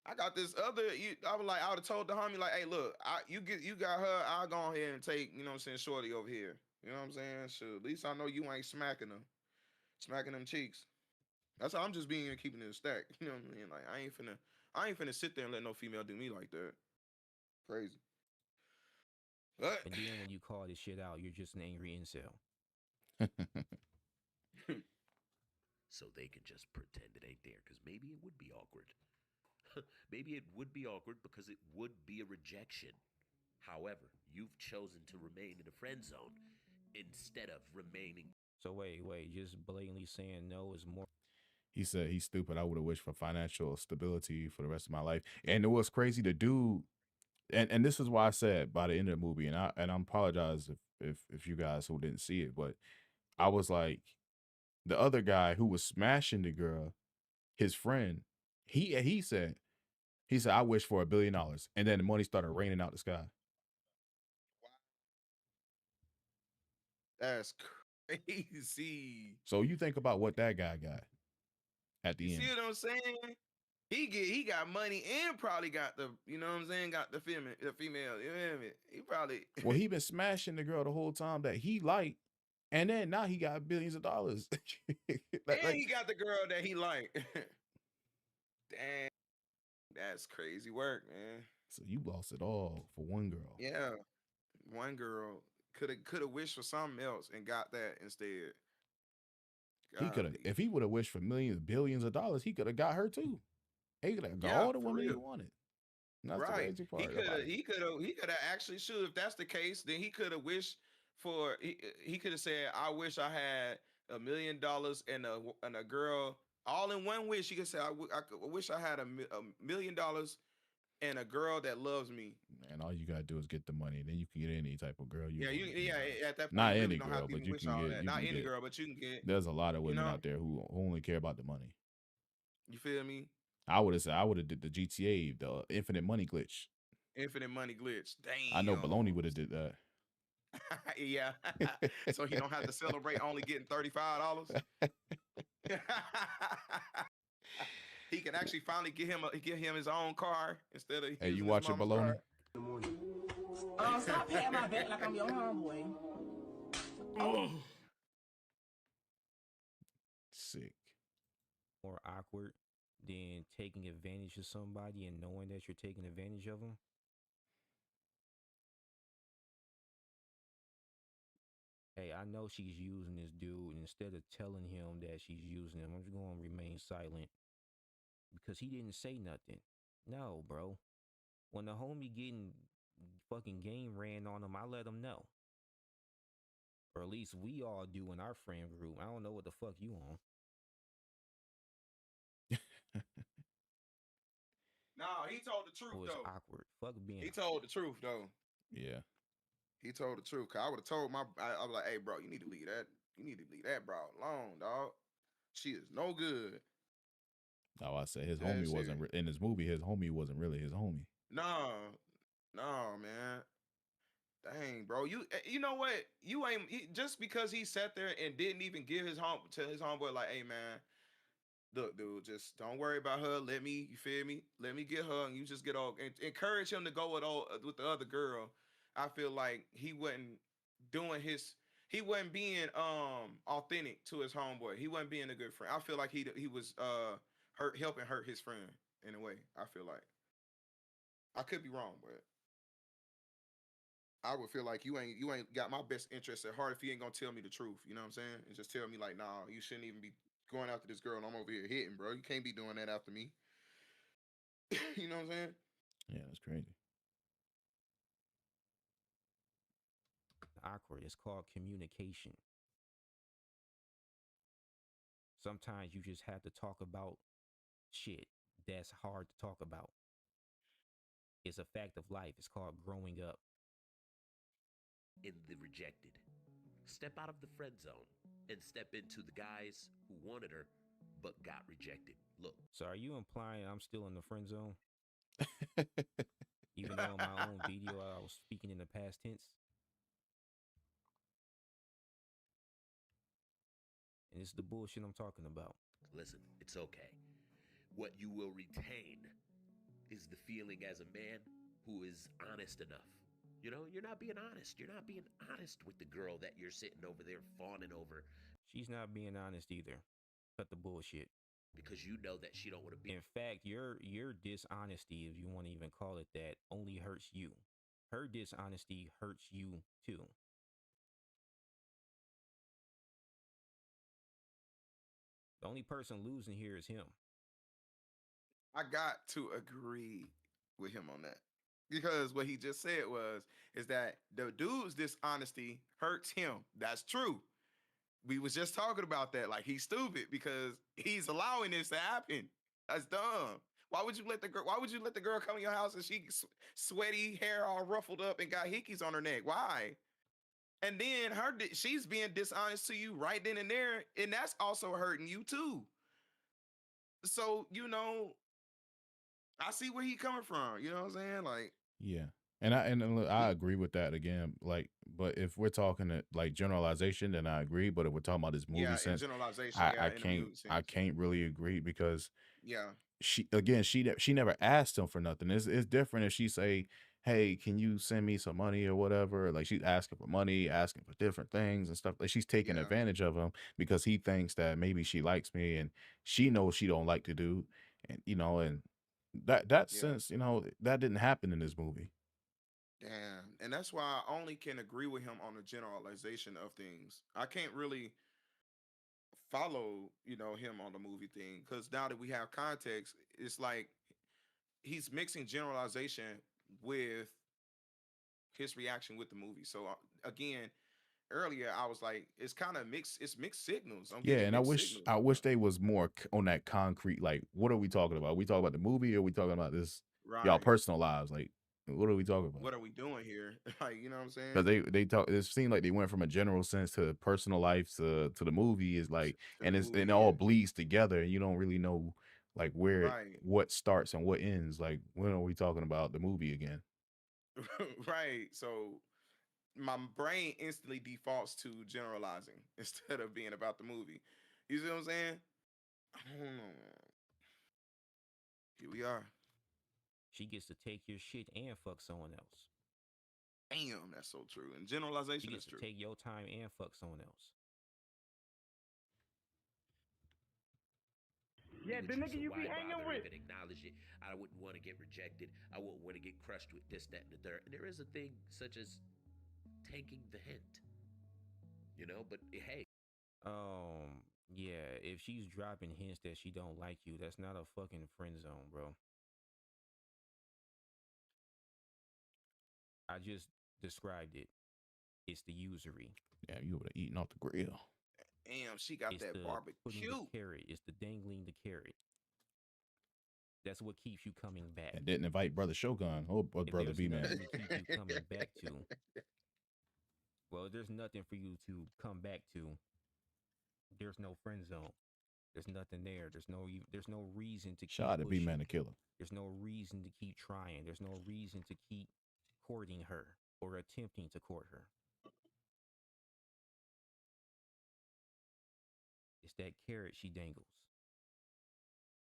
I got this other. I would have told the homie like, hey, look, you got her. I'll go ahead and take, what I'm saying, shorty over here. You know what I'm saying? So at least I know you ain't smacking them cheeks. That's how I'm just being keeping it a stack. You know what I mean? Like I ain't finna sit there and let no female do me like that. Crazy. But And then when you call this shit out, you're just an angry incel. So they can just pretend it ain't there, because maybe it would be awkward. Maybe it would be awkward because it would be a rejection. However, you've chosen to remain in the friend zone instead of remaining. So wait, just blatantly saying no is more. He said he's stupid. I would have wished for financial stability for the rest of my life. And it was crazy. The dude, and this is why I said by the end of the movie, and I apologize if you guys who didn't see it, but I was like, the other guy who was smashing the girl, his friend, he said I wish for $1 billion, and then the money started raining out the sky. That's crazy. So you think about what that guy got at You the see end. what I'm saying? He got money and probably got the, you know what I'm saying, got the female, you know what I mean? He probably Well, he been smashing the girl the whole time that he liked, and then now he got billions of dollars. and he got the girl that he liked. Damn, that's crazy work, man. So you lost it all for one girl. Yeah, one girl could have wished for something else and got that instead. He could have, Golly. if he would have wished for millions, billions of dollars, he could have got her too. He could have got Yeah, all the for women he real. wanted. And that's the Right. crazy part about it. He could have actually should. If that's the case, then he could have wished for. He could have said, "I wish I had $1 million and a girl all in one wish." He could say, I wish I had $1 million and a girl that loves me." And all you gotta do is get the money, then you can get any type of girl you Yeah, want. at that point, Not you really any don't girl, have to but even you wish can all get. that. You Not can any get. girl, but you can get. There's a lot of You women know, out there who only care about the money. you feel me? I would have said I would have did the GTA, the infinite money glitch. Infinite money glitch. I know Baloney would Damn. have did that. Yeah. So he don't have to celebrate only getting $35. He can actually finally get him his own car instead of Hey, you using his watching mama's Baloney? car. Stop patting my back like I'm your homeboy. Sick. More awkward than taking advantage of somebody and knowing that you're taking advantage of them? Hey, I know she's using this dude. And instead of telling him that she's using him, I'm just going to remain silent because he didn't say nothing. No, bro. When the homie getting fucking game ran on him, I let him know. Or at least we all do in our friend group. I don't know what the fuck you on. No, he told the truth Oh, it's though. awkward. Fuck being. He told the truth though. Yeah. He told the truth. Cause I would have told I was like, hey bro, you need to leave that. You need to leave that bro alone, dog. She is no good. Oh, I said his Dead homie serious. wasn't in his movie. His homie wasn't really his homie. No, man. Dang, bro. You know what? You ain't just because he sat there and didn't even give his homeboy like, hey man, look, dude, just don't worry about her. Let me, you feel me? Let me get her, and you just get all encourage him to go with the other girl. I feel like he wasn't he wasn't being authentic to his homeboy. He wasn't being a good friend. I feel like he was helping hurt his friend in a way. I feel like I could be wrong, but I would feel like you ain't got my best interest at heart if you ain't gonna tell me the truth. You know what I'm saying? And just tell me like, nah, you shouldn't even be going after this girl and I'm over here hitting, bro. You can't be doing that after me. You know what I'm saying? Yeah, that's crazy. Awkward. It's called communication. Sometimes you just have to talk about shit that's hard to talk about. It's a fact of life. It's called growing up. In the rejected. Step out of the friend zone and step into the guys who wanted her but got rejected. Look. So are you implying I'm still in the friend zone? Even though in my own video I was speaking in the past tense? And this is the bullshit I'm talking about. Listen, it's okay. What you will retain is the feeling as a man who is honest enough. You know, you're not being honest. You're not being honest with the girl that you're sitting over there fawning over. She's not being honest either. Cut the bullshit. Because you know that she don't want to be. In fact, your dishonesty, if you want to even call it that, only hurts you. Her dishonesty hurts you too. The only person losing here is him. I got to agree with him on that. because what he just said was is that the dude's dishonesty hurts him. That's true. We was just talking about that. Like he's stupid because he's allowing this to happen. That's dumb. Why would you let the girl? Why would you let the girl come in your house and she sweaty hair all ruffled up and got hickeys on her neck? Why? And then she's being dishonest to you right then and there, and that's also hurting you too. So I see where he coming from. You know what I'm saying? Like, Yeah. And look, I agree with that again. Like, but if we're talking like generalization, then I agree. But if we're talking about this movie yeah, in sense, generalization, I, yeah, I in a can't mute I sense, can't really agree because yeah, she never asked him for nothing. It's different if she say, "Hey, can you send me some money or whatever?" Like she's asking for money, asking for different things and stuff. Like she's taking yeah, advantage of him because he thinks that maybe she likes me and she knows she don't like to do, and and that yeah. sense, that didn't happen in this movie. Damn. And that's why I only can agree with him on the generalization of things. I can't really follow, him on the movie thing because now that we have context, it's like he's mixing generalization with his reaction with the movie. So again, earlier I was like, it's kind of mixed. It's mixed signals. I'm Yeah, getting and I mixed wish signals I on wish that. they was more on that concrete. Like, what are we talking about? We talking about the movie, or we talking about this y'all Right. personal lives? Like, what are we talking about? What are we doing here? Like, you know what I'm saying? Because they talk. It seemed like they went from a general sense to personal life to the movie is like, To the and it movie, all yeah. bleeds together, and you don't really know like Right. what starts and what ends. Like, when are we talking about the movie again? Right. So my brain instantly defaults to generalizing instead of being about the movie. You see what I'm saying? I don't know. Here we are. She gets to take your shit and fuck someone else. Damn, that's so true. And She generalization is gets to true. take your time and fuck someone else. Yeah, the With you, nigga so you be why hanging bother with. even acknowledge it? I wouldn't want to get rejected. I wouldn't want to get crushed with this, that, and the third. And there is a thing such as taking the hint, But hey, Yeah, if she's dropping hints that she don't like you, that's not a fucking friend zone, bro. I just described it. It's the usury. Yeah, you would have eaten off the grill Damn, she got It's that the putting the barbecue. carrot. It's the dangling the carrot. That's what keeps you coming back. and didn't invite brother Shogun or If brother there's B man. nothing to keep you coming back to, well, if there's nothing for you to come back to, there's no friend zone. There's nothing there. There's no reason to Shout keep out to B man pushing. the killer. There's no reason to keep trying. There's no reason to keep courting her or attempting to court her. It's that carrot she dangles.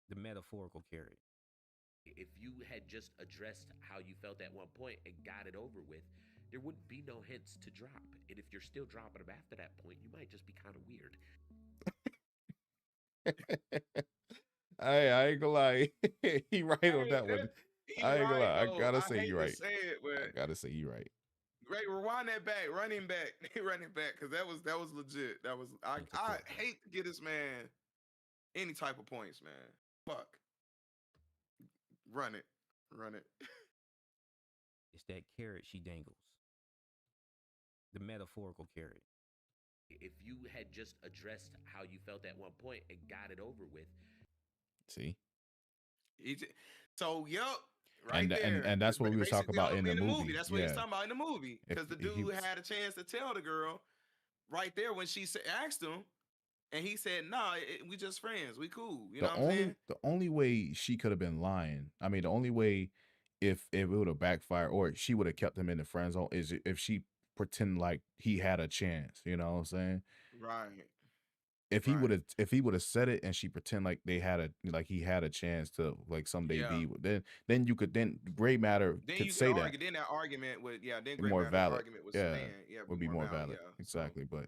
The metaphorical carrot. if you had just addressed how you felt at one point and got it over with, there wouldn't be no hints to drop. And if you're still dropping them after that point, you might just be kind of weird. I ain't gonna lie. He right on Hey, that one. he I ain't gonna right lie. I though. gotta I say you hate to right. say it, but I gotta say you right. Ray, rewind that back, running back, running back, because that was legit. That was Into I court her. hate to get this man any type of points, man. Fuck, run it, run it. It's that carrot she dangles. The metaphorical carrot. If you had just addressed how you felt at one point and got it over with, See, So, yup, right and there. that's what we was Basically, talking about in the in the movie. movie. That's what he's Yeah, talking about in the movie. if Because the he dude was had a chance to tell the girl right there when she asked him, and he said, "Nah, we just friends. We cool." You know what I'm saying? the only way she could have been lying. I mean, the only way if it would have backfired or she would have kept him in the friend zone is if she pretend like he had a chance. You know what I'm saying? Right, If right. he would have said it and she pretend like he had a chance to like someday Yeah. be with, then you could then gray matter Then could you could say that argue. Then that argument would, yeah. Then be Great more Matter valid. argument would Yeah, stand. Yeah, be would be more more valid. valid. Yeah. So Exactly. But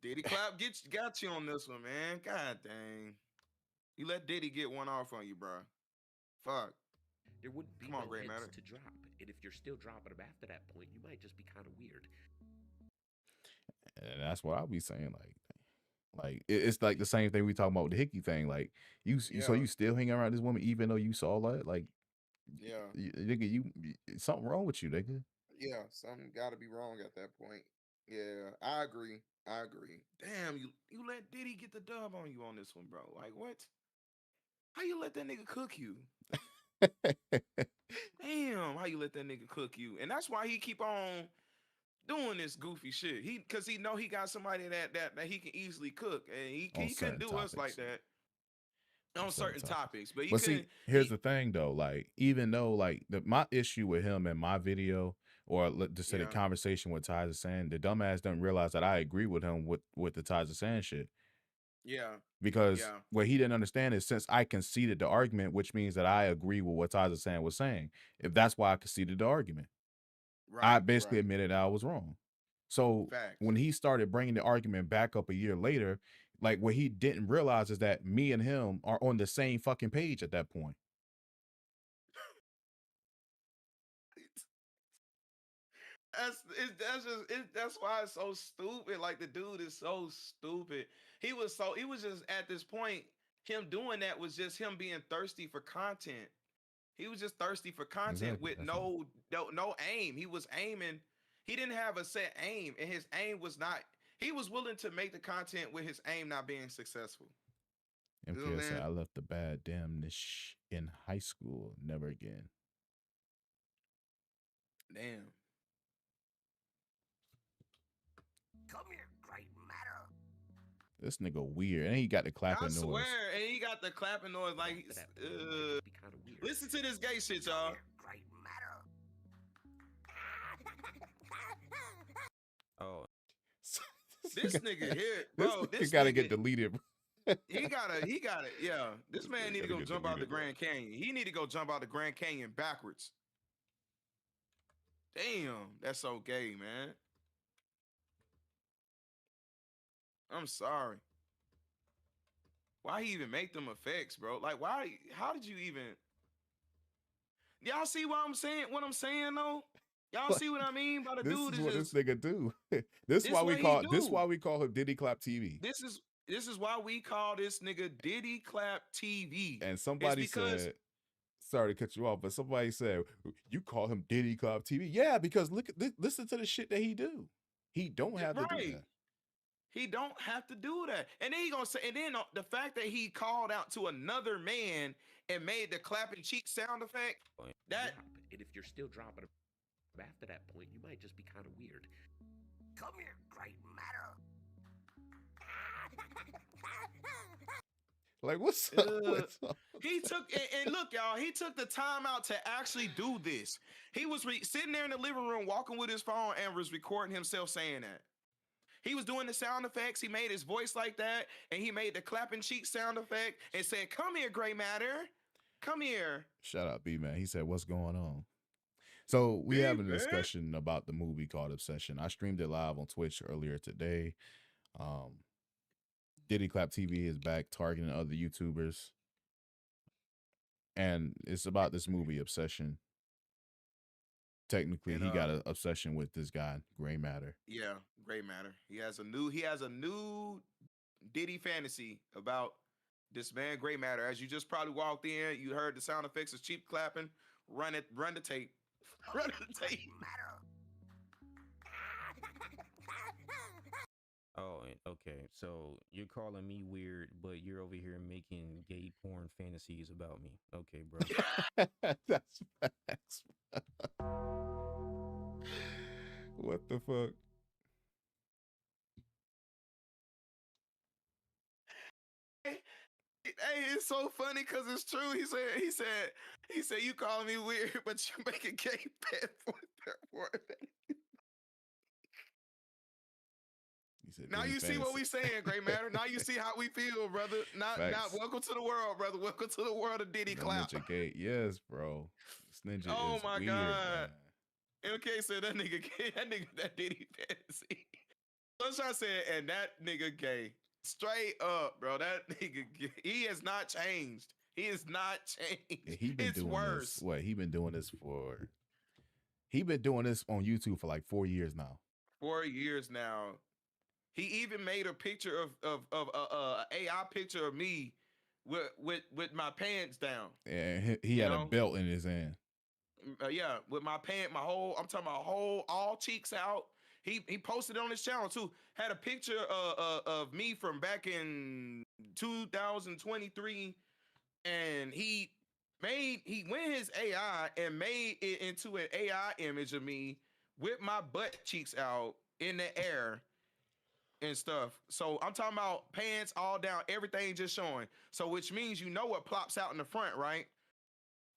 Diddy Clap got you on this one, man. God dang, you let Diddy get one off on you, bro. Fuck. there wouldn't be Come on, no Great hints Matter. to drop. And if you're still dropping them after that point, you might just be kind of weird. and that's what I'll be saying. Like it's like the same thing we talking about with the hickey thing. Like so Yeah. you still hang around this woman even though you saw that. Like Yeah. Nigga, something wrong with you, nigga. Yeah, something got to be wrong at that point. Yeah, I agree. I agree. Damn, you let Diddy get the dub on you on this one, bro. Like what? How you let that nigga cook you? Damn, how you let that nigga cook you? And that's why he keep on doing this goofy shit. Cause he know he got somebody that he can easily cook, and On he couldn't certain do us like topics. that On on certain certain topics. topics. But he But see, couldn't. here's He the thing though. Like, even though like my issue with him in my video, or just say the yeah conversation with Tyler saying, the dumbass doesn't realize that I agree with him with the Tyler saying shit. yeah Because yeah what he didn't understand is, since I conceded the argument, which means that I agree with what Tyler saying was saying. If that's why I conceded the argument, I basically right admitted I was wrong. So facts. when he started bringing the argument back up a year later, like, what he didn't realize is that me and him are on the same fucking page at that point. That's why it's so stupid. Like the dude is so stupid. He was just at this point. Him doing that was just him being thirsty for content. He was just thirsty for content Exactly. with That's all. no aim. He was aiming. He didn't have a set aim, and his aim was not. He was willing to make the content with his aim not being successful. You know what I'm MKS said, saying? I left the bad damnness in high school. Never again. Damn. Come here, great matter. This nigga weird. And he got the I clapping swear, noise. and he got the clapping noise like. After that point, it might just be kind of weird. Listen to this gay shit, Come y'all. here, great matter. Oh, This nigga here, This bro. nigga This gotta nigga, get deleted. he gotta, yeah. This man need to gotta go get jump out the deleted, bro. Grand Canyon. He need to go jump out the Grand Canyon backwards. Damn, that's so gay, man. I'm sorry. Why he even make them effects, bro? Like, why? How did you even? Y'all see what I'm saying? What I'm saying though? Y'all Like, see what I mean by the this dude is is what this just nigga do. This this what he do. why we call him Diddy Clap TV. This is why we call this nigga Diddy Clap TV. And It's somebody because said, sorry to cut you off, but somebody said, you call him Diddy Clap TV. Yeah, because listen to the shit that he do. He don't have to do right. that. He don't have to do that. And then he gonna say, and then the fact that he called out to another man and made the clapping cheek sound effect, that Drop. And if you're still dropping after that point, you might just be kind of weird. Come here, great matter. Like, what's up? What's up? he took and look, y'all, he took the time out to actually do this. He was sitting there in the living room walking with his phone and was recording himself saying that. He was doing the sound effects. He made his voice like that, and he made the clapping cheek sound effect and said, "Come here, Gray Matter. Come here." Shout out B Man. He said, what's going on? So we having a discussion about the movie called Obsession. I streamed it live on Twitch earlier today. Diddy Clap TV is back targeting other YouTubers. And it's about this movie, Obsession. Technically, And, he got an obsession with this guy, Gray Matter. Yeah, Gray Matter. He has a new Diddy fantasy about this man, Gray Matter. As you just probably walked in, you heard the sound effects of cheap clapping. Run the tape. Run the tape. oh, okay. So you're calling me weird, but you're over here making gay porn fantasies about me. Okay, bro. That's facts. What the fuck? Hey, it's so funny because it's true. He said, you calling me weird, but you make a gay pet for it. He said, Now Diddy you see what fantasy. we saying, Gray Matter. Now you see how we feel, brother. Not Facts. welcome to the world, brother. Welcome to the world of Diddy That Clap. ninja gay. Yes, bro. This ninja Oh is my weird, God. man. MK said that nigga gay. That Diddy fantasy. Sunshine said, and that nigga gay. Straight up, bro. That nigga gay. He has not changed. He has not changed. Yeah, he been It's doing worse. this. What? He been doing this on YouTube for like 4 years now. 4 years now. He even made a picture of AI picture of me with my pants down. And he You had a know? belt in his hand. Yeah, with my pant, I'm talking about whole, all cheeks out. He posted it on his channel too. Had a picture of me from back in 2023, and he went his AI and made it into an AI image of me with my butt cheeks out in the air and stuff. So I'm talking about pants all down, everything just showing. So which means you know what plops out in the front, right?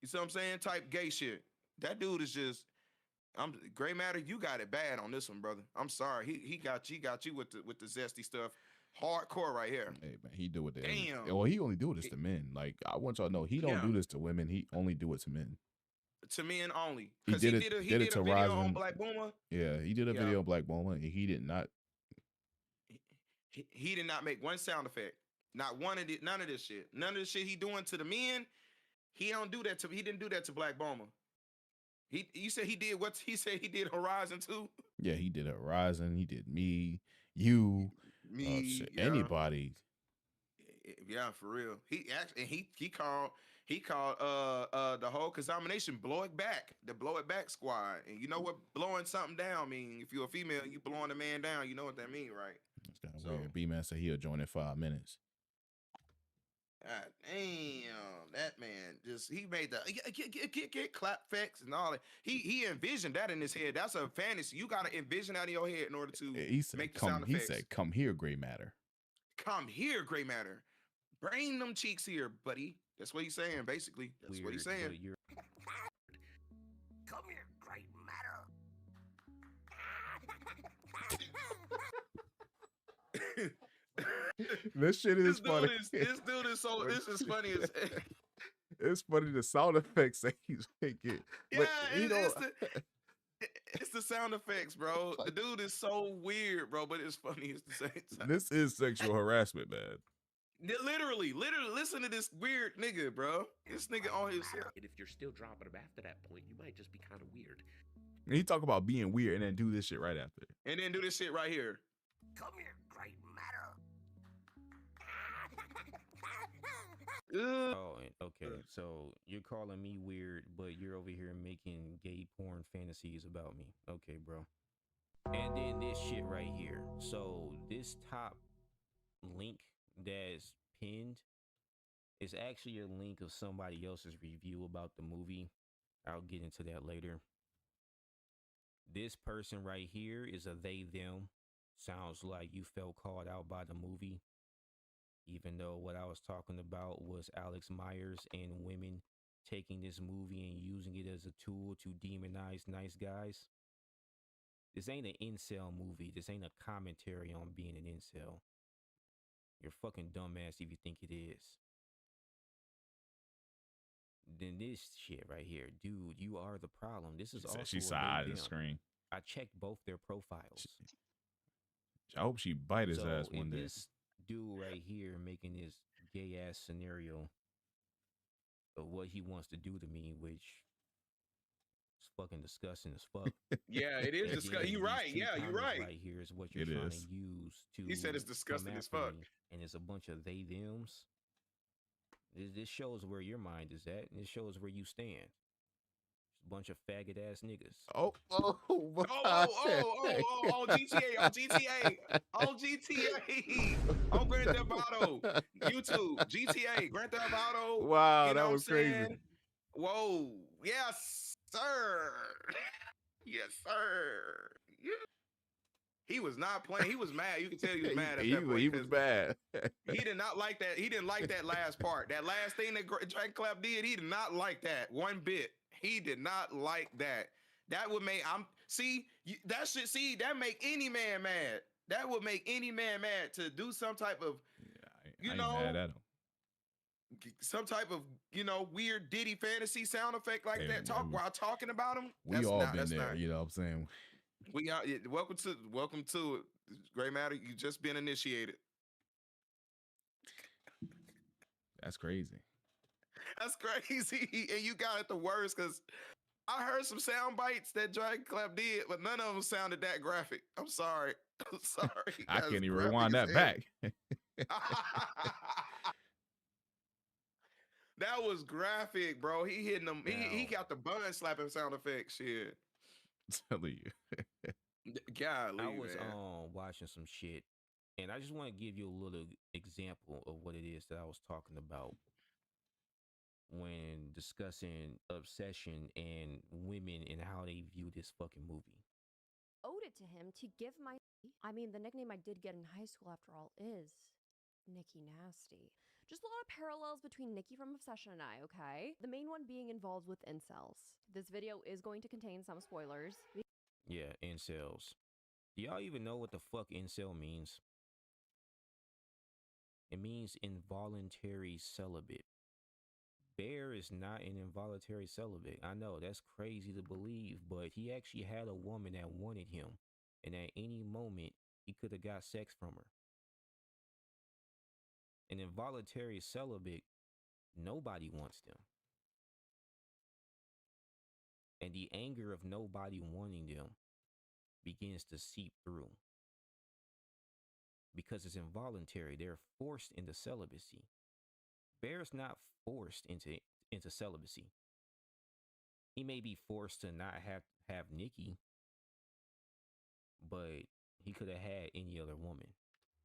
You see what I'm saying? Type gay shit. That dude is just. Gray Matter. You got it bad on this one, brother. I'm sorry. He got you with the zesty stuff, hardcore right here. Hey man, he do it to Damn. Well, he only do this to men. Like I want y'all to know, he don't do this to women. He only do it to men. To men only. He Because did he it. did a to video on Ryzen. Black Boomer. Yeah, he did a video on Black Boomer, and he did not. He did not make one sound effect. Not one of it. None of this shit. None of the shit he doing to the men. He don't do that to. He didn't do that to Black Boomer. You said he did what? He said he did Horizon too. Yeah, he did Horizon. He did me, you, anybody. Yeah, for real. He actually he called the whole contamination blow it back, the blow it back squad. And you know what blowing something down mean? If you're a female, you blowing a man down. You know what that mean, right? It's kind of weird. B-Man said he'll join in 5 minutes. God damn, that man he made the get clap effects and all that. He envisioned that in his head. That's a fantasy. You gotta envision that in your head in order to make the sound effects. He said, "Come here, Gray Matter. Come here, Gray Matter. Bring them cheeks here, buddy." That's what he's saying, basically. That's what he's saying. Come here, Gray Matter. This shit is funny. This dude is so. This is funny as heck. It's funny the sound effects that he's making. Yeah, it's the sound effects, bro. The dude is so weird, bro, but it's funny at the same time. This is sexual harassment, man. Literally, listen to this weird nigga, bro. This nigga on his. And if you're still dropping him after that point, you might just be kind of weird. And he talk about being weird and then do this shit right after. And then do this shit right here. Come here, Gray Matter. Oh, okay. So you're calling me weird, but you're over here making gay porn fantasies about me. Okay, bro. And then this shit right here. So this top link that's pinned is actually a link of somebody else's review about the movie. I'll get into that later. This person right here is a they, them. Sounds like you felt called out by the movie. Even though what I was talking about was Alex Myers and women taking this movie and using it as a tool to demonize nice guys. This ain't an incel movie. This ain't a commentary on being an incel. You're fucking dumbass if you think it is. Then this shit right here, dude, you are the problem. This is also she side of the screen. I checked both their profiles. I hope she bite his ass one day. This dude right here making this gay ass scenario of what he wants to do to me, which is fucking disgusting as fuck. Yeah, it is disgusting. You're right. Yeah, you're right. Right here is what you're trying to use to. He said it's disgusting as fuck. And it's a bunch of they thems. This shows where your mind is at, and it shows where you stand. It's a bunch of faggot ass niggas. Oh, GTA, on Grand Theft Auto, YouTube, GTA, Grand Theft Auto. Wow, that was crazy. Whoa, yes, sir. Yes, sir. Yeah. He was not playing. He was mad. You can tell he was mad at that point. He was mad. He did not like that. He didn't like that last part. That last thing that Dragon Clap did, he did not like that one bit. He did not like that. That would make that make any man mad. That would make any man mad to do some type of I ain't mad at him. Some type of weird Diddy fantasy sound effect like that. While talking about him. We all been there. You know what I'm saying? We are. Welcome to Gray Matter. You just been initiated. That's crazy. That's crazy, and you got it the worst because I heard some sound bites that Dragon Clap did, but none of them sounded that graphic. I'm sorry. I'm sorry. I can't even rewind that back. That was graphic, bro. He hitting them. He Now, got the bun slapping sound effect. Shit. Telling you. Golly, I was man. watching some shit, and I just want to give you a little example of what it is that I was talking about when discussing obsession and women and how they view this fucking movie. Owed it to him to give my. I mean, the nickname I did get in high school, after all, is Nikki Nasty. Just a lot of parallels between Nikki from Obsession and I, okay? The main one being involved with incels. This video is going to contain some spoilers. Yeah, incels. Do y'all even know what the fuck incel means? It means involuntary celibate. Bear is not an involuntary celibate. I know that's crazy to believe, but he actually had a woman that wanted him, and at any moment he could have got sex from her. An involuntary celibate, nobody wants them. And the anger of nobody wanting them begins to seep through. Because it's involuntary, they're forced into celibacy. Bear's not forced into celibacy. He may be forced to not have Nikki, but he could have had any other woman.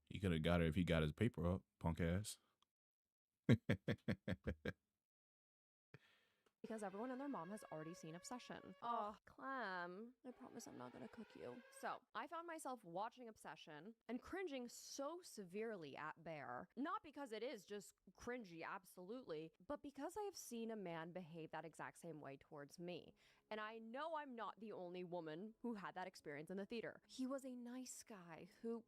He could have got her if he got his paper up, punk ass. Because everyone and their mom has already seen Obsession. Oh, Clem, I promise I'm not gonna cook you. So, I found myself watching Obsession and cringing so severely at Bear. Not because it is just cringy, absolutely, but because I have seen a man behave that exact same way towards me. And I know I'm not the only woman who had that experience in the theater. He was a nice guy who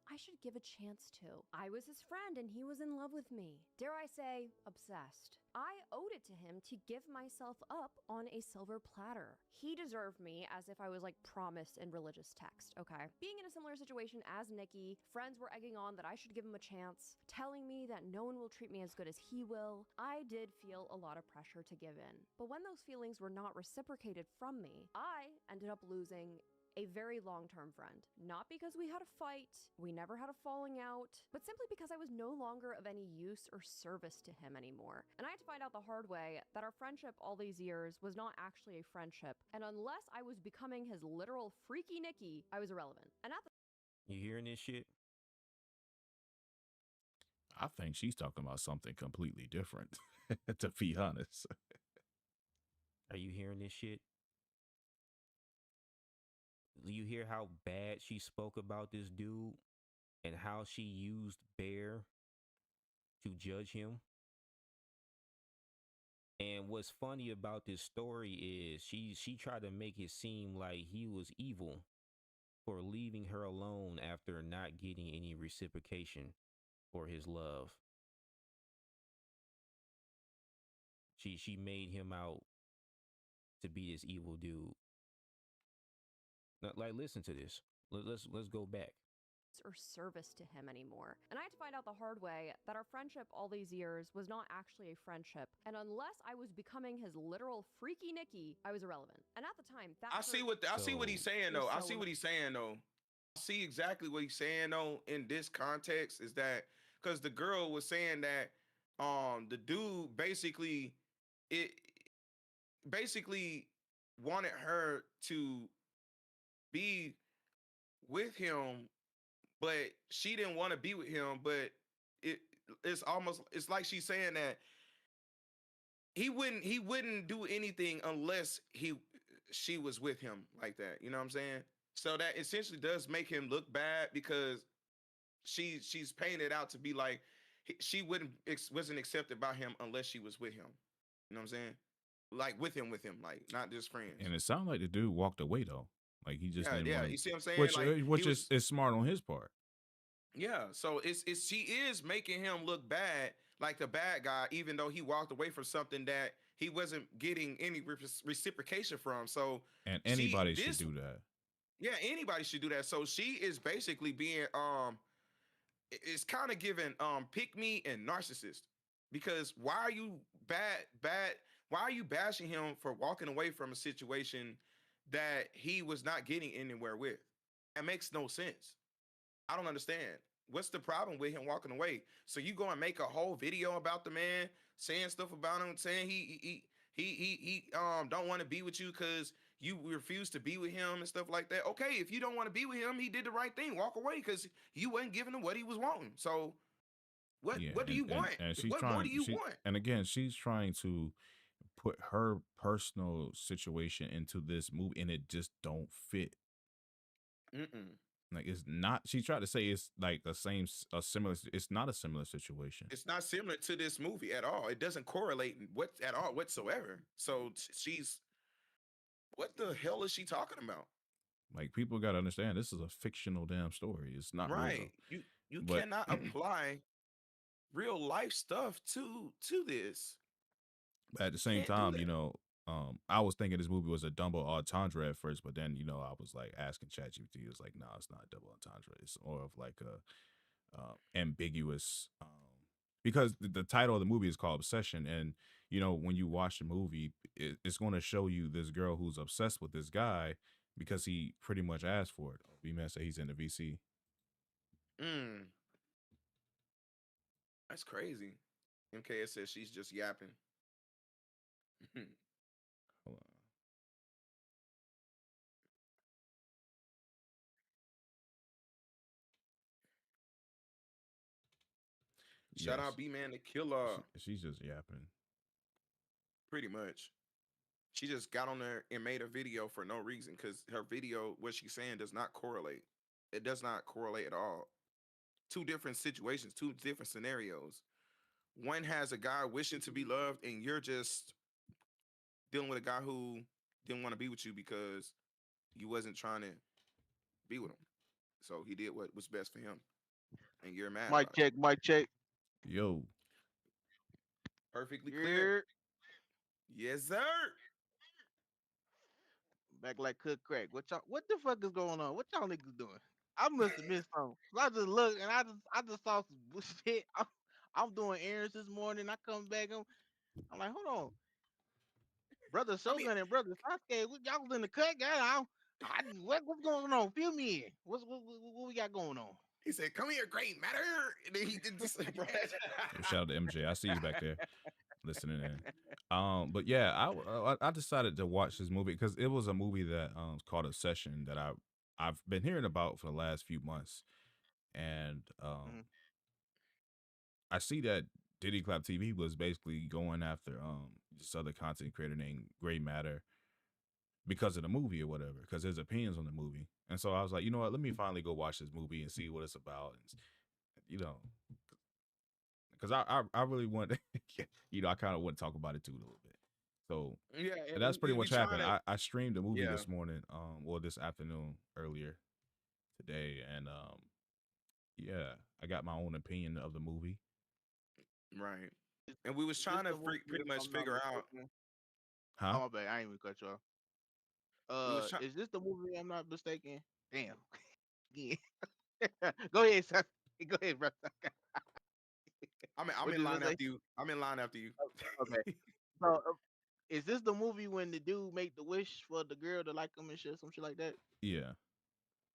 I should give a chance to. I was his friend and he was in love with me. Dare I say, obsessed. I owed it to him to give myself up on a silver platter. He deserved me as if I was like promised in religious text, okay? Being in a similar situation as Nikki, friends were egging on that I should give him a chance, telling me that no one will treat me as good as he will. I did feel a lot of pressure to give in. But when those feelings were not reciprocated from me, I ended up losing a very long-term friend. Not because we had a fight, we never had a falling out, but simply because I was no longer of any use or service to him anymore. And I had to find out the hard way that our friendship all these years was not actually a friendship. And unless I was becoming his literal freaky Nikki, I was irrelevant. And at the You hearing this shit? I think she's talking about something completely different, to be honest. Are you hearing this shit? You hear how bad she spoke about this dude and how she used Bear to judge him? And what's funny about this story is she tried to make it seem like he was evil for leaving her alone after not getting any reciprocation for his love. She made him out to be this evil dude. Now, like, listen to this. Let's go back. or service to him anymore. And I had to find out the hard way that our friendship all these years was not actually a friendship. And unless I was becoming his literal freaky Nikki, I was irrelevant. And at the time, that I see what he's saying though. I see what he's saying though. I see exactly what he's saying though in this context is that because the girl was saying that the dude it basically wanted her to be with him, but she didn't want to be with him. But it's like she's saying that he wouldn't do anything unless she was with him like that. You know what I'm saying? So that essentially does make him look bad because she's painted out to be like she wasn't accepted by him unless she was with him. You know what I'm saying? Like with him, like not just friends. And it sounded like the dude walked away though. Like he just didn't want You see what I'm saying? Which is smart on his part. Yeah, so it's she is making him look bad, like the bad guy, even though he walked away from something that he wasn't getting any reciprocation from. So and anybody should do that. Yeah, anybody should do that. So she is basically being it's kind of giving pick me and narcissist, because why are you why are you bashing him for walking away from a situation that he was not getting anywhere with? That makes no sense. I don't understand. What's the problem with him walking away? So you go and make a whole video about the man saying stuff about him, saying he don't want to be with you because you refuse to be with him and stuff like that. Okay, if you don't want to be with him, he did the right thing. Walk away because you wasn't giving him what he was wanting. So Yeah, what do you want? and she's What more do trying. you want? And again, she's trying to put her personal situation into this movie, and it just don't fit. Mm-mm. Like it's not. She tried to say it's like a similar. It's not a similar situation. It's not similar to this movie at all. It doesn't correlate at all whatsoever. So she's what the hell is she talking about? Like people got to understand, this is a fictional damn story. It's not Right. real. You But cannot apply real life stuff to this. at the You same can't do time, that. I was thinking this movie was a double entendre at first, but then I was like asking ChatGPT. It was like, no, it's not a double entendre. It's more of like a ambiguous. Because the title of the movie is called Obsession, and when you watch the movie, it's going to show you this girl who's obsessed with this guy because he pretty much asked for it. B-Man say he's in the VC. Mm, that's crazy. MKS says she's just yapping. Hold on. Shout Yes, out B Man the Killer. she's just yapping. Pretty much. She just got on there and made a video for no reason because her video, what she's saying, does not correlate. It does not correlate at all. Two different situations, two different scenarios. One has a guy wishing to be loved, and you're just dealing with a guy who didn't want to be with you because you wasn't trying to be with him. So he did what was best for him, and you're mad Mic about it. check, mic check. Yo, Perfectly clear. You're Yes, sir. back like cook crack. What the fuck is going on? What y'all niggas doing? I must have missed something. 'Cause I just looked and I just saw some bullshit. I'm doing errands this morning. I come back. I'm like, hold on, brother I mean, Shogun and brother Sasuke. Y'all was in the cut, guy. What's going on? Fill me in. What we got going on? he said, "Come here, great matter," and then he did this. shout out to MJ. I see you back there listening in. But yeah, I decided to watch this movie because it was a movie that is called Obsession that I've been hearing about for the last few months, and Mhm. I see that Diddy Clap TV was basically going after this other content creator named Gray Matter because of the movie or whatever, because his opinions on the movie. And so I was like, you know what, let me finally go watch this movie and see what it's about. And because I really want, I kind of want to talk about it too a little bit. So Yeah, and that's and pretty we much trying happened. to. I streamed the movie Yeah, this morning, or this afternoon earlier today, and yeah, I got my own opinion of the movie. right. And we was Is this trying to the movie pretty if much I'm not figure out. mistaken? Huh? Oh my bad, I ain't even cut you off. We was trying. Is this the movie I'm not mistaken? Damn. Yeah. Go ahead, son. Go ahead, bro. I'm What in you line gonna say? after you. I'm in line after you. Okay. So, is this the movie when the dude make the wish for the girl to like him and shit, some shit like that? Yeah.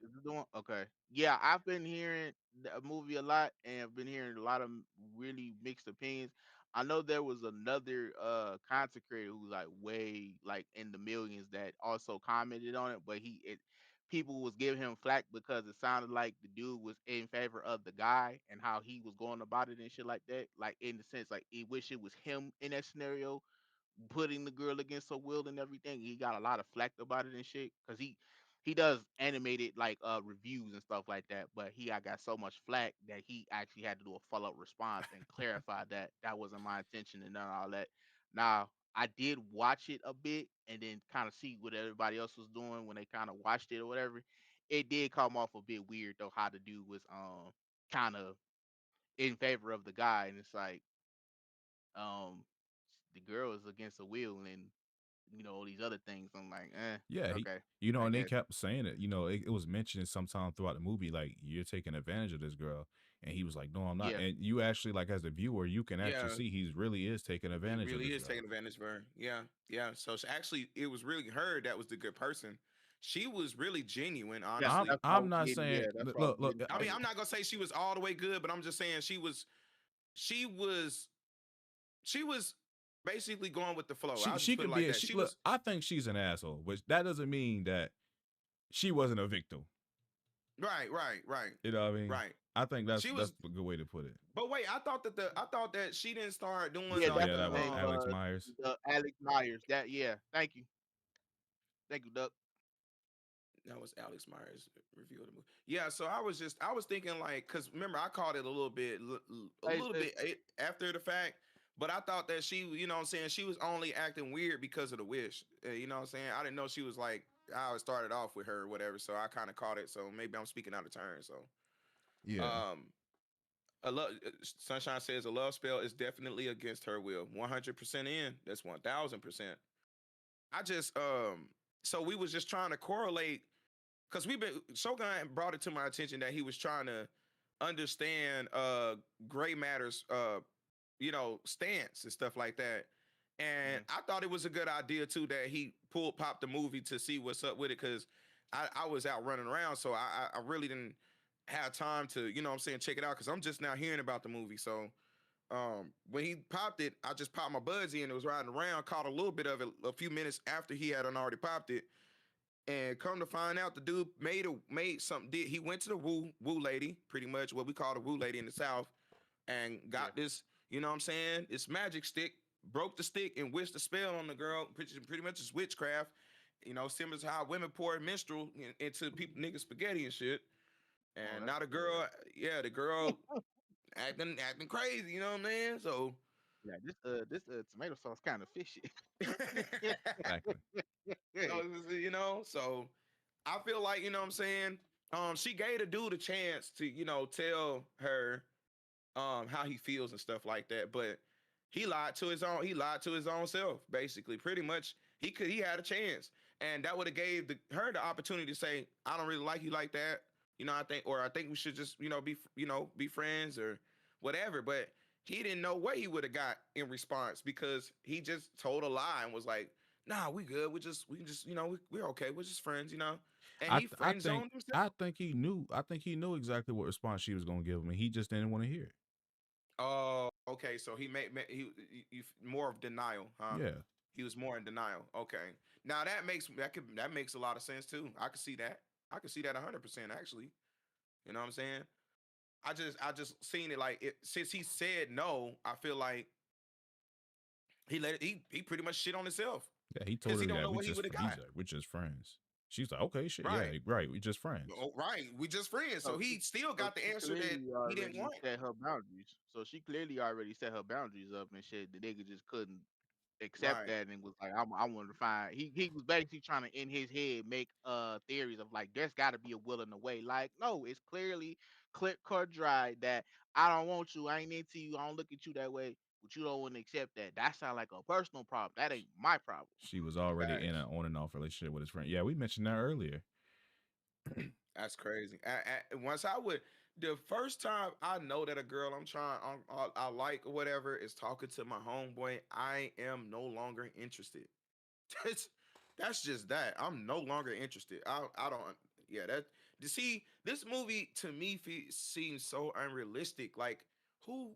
Is this the one? Okay. Yeah, I've been hearing the movie a lot, and I've been hearing a lot of really mixed opinions. I know there was another content creator who's like way like in the millions that also commented on it, but people was giving him flack because it sounded like the dude was in favor of the guy and how he was going about it and shit like that. Like in the sense, like he wish it was him in that scenario putting the girl against her will and everything. He got a lot of flack about it and shit because he does animated like reviews and stuff like that. But he got so much flack that he actually had to do a follow up response and clarify that that wasn't my intention and none of all that. Now I did watch it a bit and then kind of see what everybody else was doing when they kind of watched it or whatever. It did come off a bit weird though how the dude was kind of in favor of the guy and it's like um the girl is against the will and all these other things. I'm like, Yeah, okay, I and they guess. kept saying it. It was mentioned sometime throughout the movie, like you're taking advantage of this girl, and he was like, "No, I'm not." Yeah, And you actually, like as the viewer, you can actually Yeah, see he really is taking he advantage of really this is girl. taking advantage of her. Yeah, yeah. So actually, it was really her that was the good person. She was really genuine, yeah, I'm honestly. that's what I I'm was not getting. saying Yeah, that's what I was look. getting I from mean, it. I'm not gonna say she was all the way good, but I'm just saying she was she was basically going with the flow. She I'll just she put it could like be a that. she She look. was I think she's an asshole, which that doesn't mean that she wasn't a victim. right, You know what I mean? right. I think She that's was, a good way to put it. but wait, I thought that she didn't start doing Yeah, Oh that's like yeah, his that was name. Alex Myers. Alex Myers. That yeah. Thank you, Duck. that was Alex Myers review of the movie. Yeah, so I was thinking like, cause remember I called it a Hey, little bit after the fact, but I thought that she, you know what I'm saying, she was only acting weird because of the wish. You know what I'm saying? I didn't know she was like I started off with her or whatever, so I kind of caught it. So maybe I'm speaking out of turn. So Yeah, um, a love Sunshine says a love spell is definitely against her will. 100% in. That's 1000%. I just so we was just trying to correlate because we've been Shogun brought it to my attention that he was trying to understand gray matters you know stance and stuff like that, and Mhm. I thought it was a good idea too that he popped the movie to see what's up with it because I was out running around, so I really didn't have time to, you know what I'm saying, check it out because I'm just now hearing about the movie. So when he popped it, I just popped my buds in. It was riding around, caught a little bit of it a few minutes after he had already popped it. And come to find out, the dude made something. He went to the woo lady, pretty much what we call the woo lady in the South, and Yeah. got this. You know what I'm saying? This magic stick, broke the stick and wished a spell on the girl. Pretty much it's witchcraft. You know, similar to how women pour menstrual into people niggas spaghetti and shit. Oh, And that's now the good. girl, yeah, the girl acting crazy. You know what I mean? So. Yeah, this tomato sauce kind of fishy. exactly. So, you know, so I feel like, you know what I'm saying? She gave the dude a chance to, you know, tell her how he feels and stuff like that. But he lied to his own self, basically. Pretty much he had a chance. And that would have gave her the opportunity to say, I don't really like you like that. You know, I think we should just, be friends or whatever. But he didn't know what he would have got in response because he just told a lie and was like, nah, we good. We can just, we're okay. We're just friends, you know. And he I friend think zoned himself. he knew. I think he knew exactly what response she was gonna give him, and he just didn't want to hear it. Oh, okay. So he he more of denial, huh? Yeah, He was more in denial. Okay. Now that makes a lot of sense too. I could see that. I could see that 100% actually. You know what I'm saying? I just seen it like it since he said no. I feel like he let it. He pretty much shit on himself yeah. He told because her he don't that know what he would have he's got. like we're just friends. She's like, okay, shit, yeah, Right. right, we just friends. Oh, right. We just friends. So So he still so got the she answer that clearly he didn't already want. set her boundaries. So she clearly already set her boundaries up and shit. The nigga just couldn't accept Right. that and was like, I wanted to find. He was basically trying to in his head make theories of like there's got to be a will in the way. Like no, it's clearly clear cut dry that I don't want you. I ain't into you. I don't look at you that way. But you don't want to accept that. That sounds like a personal problem. That ain't my problem. She was already in Facts. an on and off relationship with his friend. Yeah, we mentioned that earlier. That's crazy. Once I would, the first time I know that a girl I'm trying, I like or whatever is talking to my homeboy, I am no longer interested. That's that's just that. I'm no longer interested. I don't. Yeah, that. To see this movie to me seems so unrealistic. Like who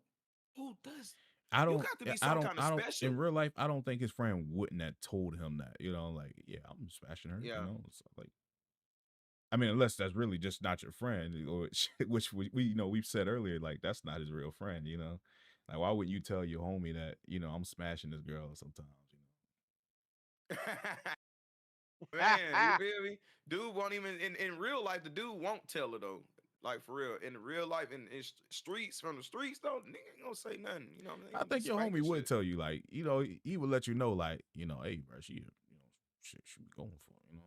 who does? You got to be some kind of I don't. In special. real life, I don't think his friend wouldn't have told him that. You know, like, yeah, I'm smashing her. You Yeah. know, it's like, I mean, unless that's really just not your friend, or which we you know we've said earlier, like that's not his real friend. You know, like why wouldn't you tell your homie that I'm smashing this girl sometimes? Man, you feel me? Dude won't even in real life. The dude won't tell her though. Like for real, in real life, in streets from the streets though, nigga ain't gonna say nothing. You know what I mean? I think Just your spank homie the would shit. tell you, like, he would let you know, like, hey, bro, shit, she be going for it,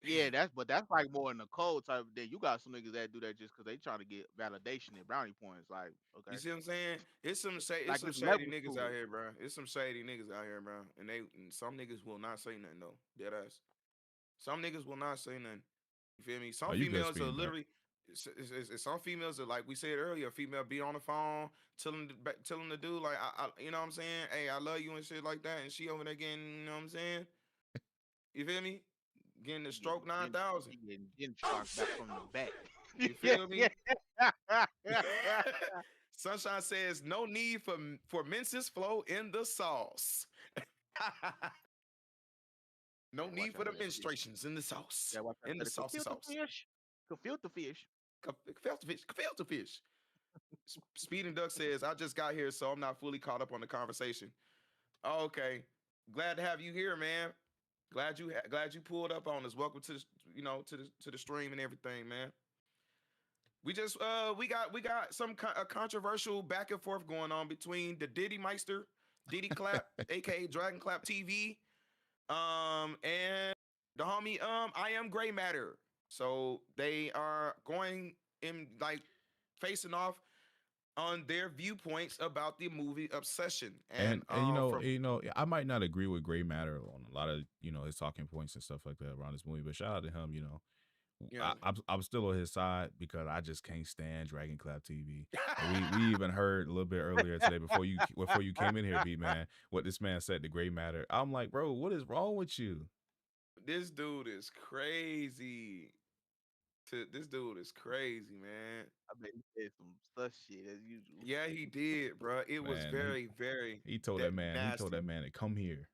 Yeah, Damn. that's like more in the cold type of thing. You got some niggas that do that just because they trying to get validation and brownie points. Like, okay, You see what I'm saying? It's like some it's shady levels niggas to out it. here, bro. It's some shady niggas out here, bro. And some niggas will not say nothing though. Dead ass. Some niggas will not say nothing. You feel me? Oh, Some you good females are speeding, Doc. literally. Some females are like we said earlier. A female be on the phone telling the dude like you know what I'm saying? Hey, I love you and shit like that, and she over there getting, you know what I'm saying? You feel me? Getting the She getting stroke 9,000. she getting stroked back from the back. You Yeah, feel yeah. me? Sunshine says no need for menses flow in the sauce. No Yeah, watch need out for the for that fish. menstruations in the sauce. Yeah, watch out In for the the saucy filter sauce. fish. Filter fish. Filter fish. Filter fish. Speed and Duck says, I just got here, so I'm not fully caught up on the conversation. Okay. Glad to have you here, man. Glad you pulled up on us. Welcome to the, to the stream and everything, man. We just we got some a controversial back and forth going on between the Diddy Meister, Diddy Clap, aka Dragon Clap TV, and the homie I am Gray Matter. So they are going in like facing off on their viewpoints about the movie Obsession. And From I might not agree with Gray Matter on a lot of his talking points and stuff like that around this movie, but shout out to him. yeah. I'm still on his side because I just can't stand Dragon Clap TV. And we even heard a little bit earlier today before you came in here, B man, what this man said to Gray Matter. I'm like, bro, what is wrong with you? This dude is crazy. This dude is crazy, man. I bet he said some sus shit as usual. Yeah, he did, bro. It was Man, very, very he told that man to come here.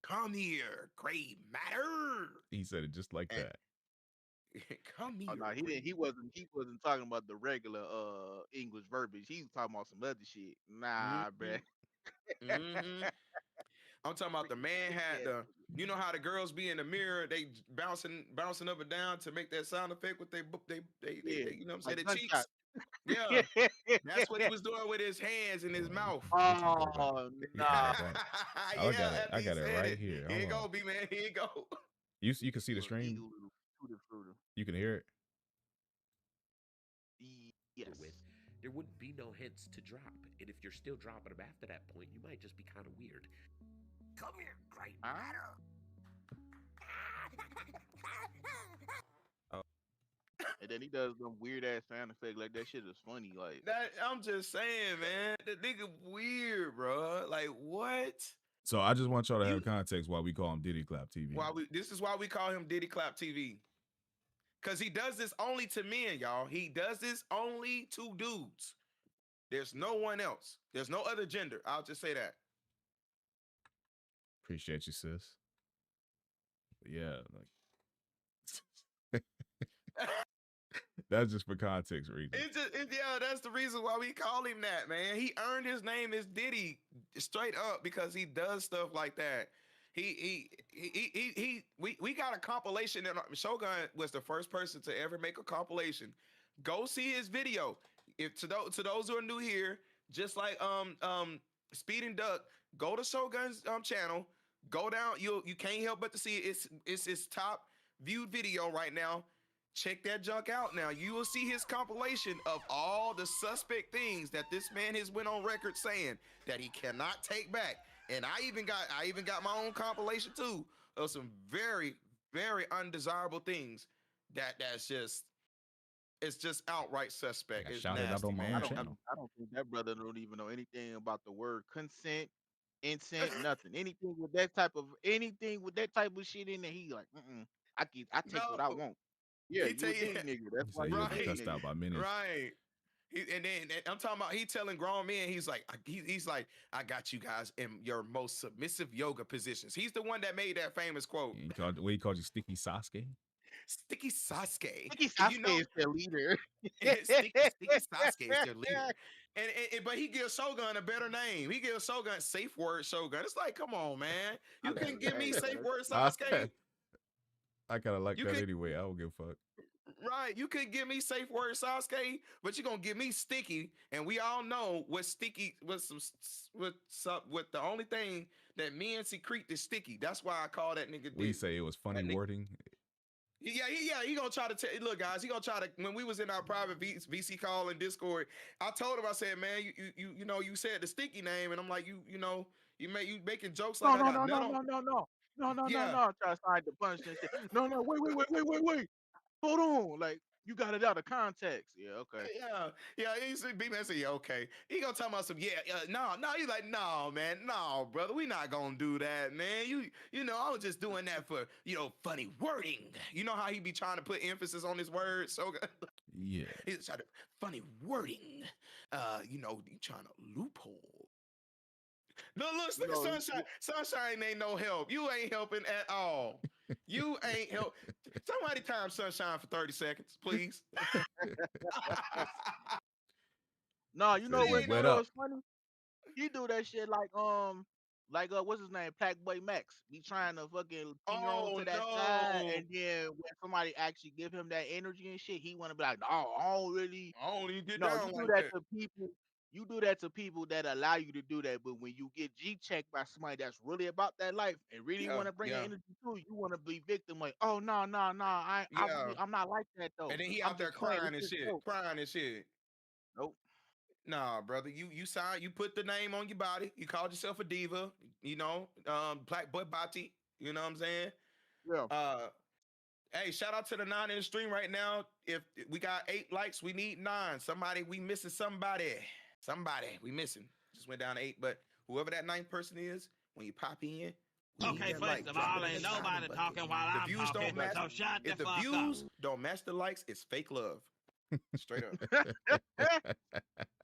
Come here, Gray Matter. He said it just like And- that. Come here. Oh no, he didn't. He wasn't talking about the regular English verbiage. He was talking about some other shit. Nah, bruh. Mm-hmm. I'm talking about the man had the. You know how the girls be in the mirror, they bouncing up and down to make that sound effect with they you know what I'm saying, Like the cheeks. gunshot. Yeah, that's what he was doing with his hands in his mouth. Oh nah. Oh, I got it right Here here. you Hold go, on. B man. Here you go. You can see the stream. You can hear it. Yes. With, there wouldn't be no hints to drop. And if you're still dropping them after that point, you might just be kind of weird. Come here, Great Matter. And then he does some weird ass sound effect like that shit is funny. Like That I'm just saying, man. The nigga weird, bro. Like what? So I just want y'all to have context why we call him Diddy Clap TV. This is why we call him Diddy Clap TV. Cause he does this only to men, y'all. He does this only to dudes. There's no one else. There's no other gender. I'll just say that. Appreciate you, sis. But yeah, like that's just for context reasons. Yeah, that's the reason why we call him that, man. He earned his name as Diddy straight up because he does stuff like that. We got a compilation that Shogun was the first person to ever make a compilation. Go see his video. If to those who are new here, just like Speed and Duck, go to Shogun's channel. Go down. You can't help but to see it. It's his top viewed video right now. Check that junk out now. You will see his compilation of all the suspect things that this man has went on record saying that he cannot take back. And I even got my own compilation too of some very, very undesirable things that's just it's just outright suspect. It's shouted out nasty, on my man. own I channel. don't think that brother don't even know anything about the word consent, incent, nothing. Anything with that type of shit in there, he like, I take what I No. want. Yeah, He you tell a you- Diddy nigga. That's He why said you you'll a be Diddy cussed out nigga. by many. Right. And I'm talking about he telling grown men, he's like, he's like, I got you guys in your most submissive yoga positions. He's the one that made that famous quote. He called you Sticky Sasuke. Sticky Sasuke. Sticky Sasuke is their leader. Sticky Sasuke is their leader. And but he gives Shogun a better name. He gives Shogun Safe Word Shogun. It's like, come on, man. You couldn't give me Safe Word Sasuke. I kind of like You that could- anyway. I don't give a fuck. Right, you could give me Safe Word Sasuke, but you're gonna give me Sticky, and we all know what Sticky with the only thing that me and Secrete is Sticky. That's why I call that nigga. We Dick. say it was funny That nigga- wording. Yeah, he gonna try to tell. Look, guys, he gonna try to. When we was in our private VC call in Discord, I told him, I said, man, you said the Sticky name, and I'm like, you making jokes like No. I got nut on. No. Try to sign the punch and shit. No. Wait. Hold on. Like you got it out of context. Yeah. Okay. Yeah. He said, B-Man said, yeah, okay. He gonna talk about some, no. He's like, no, man, no, brother, we not gonna do that, man. You know, I was just doing that for, funny wording. You know how he be trying to put emphasis on his words? So Yeah. he's trying to funny wording. you trying to loophole. No, look, You know, Sunshine ain't no help. You ain't helping at all. You ain't help. Somebody time Sunshine for 30 seconds, please. no, He you said know He just what? ain't You wet no. know up. what's funny? He do that shit like what's his name? Packboy Max. Be trying to fucking ping her on Oh to that side, no. and then when somebody actually give him that energy and shit, he wanna be like, no, I don't really. I don't even get No, you down do like that that. to people. You do that to people that allow you to do that, but when you get G checked by somebody that's really about that life and really Yeah, want to bring that yeah, energy to you, want to be victim like, oh no, no, no, yeah. I'm not like that though. And then he I'm out there just playing. It's crying and just shit, joke. crying and shit. Nope. Nah, brother, you signed, you put the name on your body. You called yourself a diva, Black Boy Bati. You know what I'm saying? Yeah. Uh, hey, shout out to the 9 in the stream right now. If we got 8 likes, we need 9. Somebody, we missing somebody. Somebody, we missing. Just went down to 8, but whoever that ninth person is, when you pop in, we need Okay, that first like. of Drop all, it in the ain't silent nobody bucket. talking while The I'm views talking, don't match. so shut the If the fuck up. views don't match the likes, it's fake love. Straight up.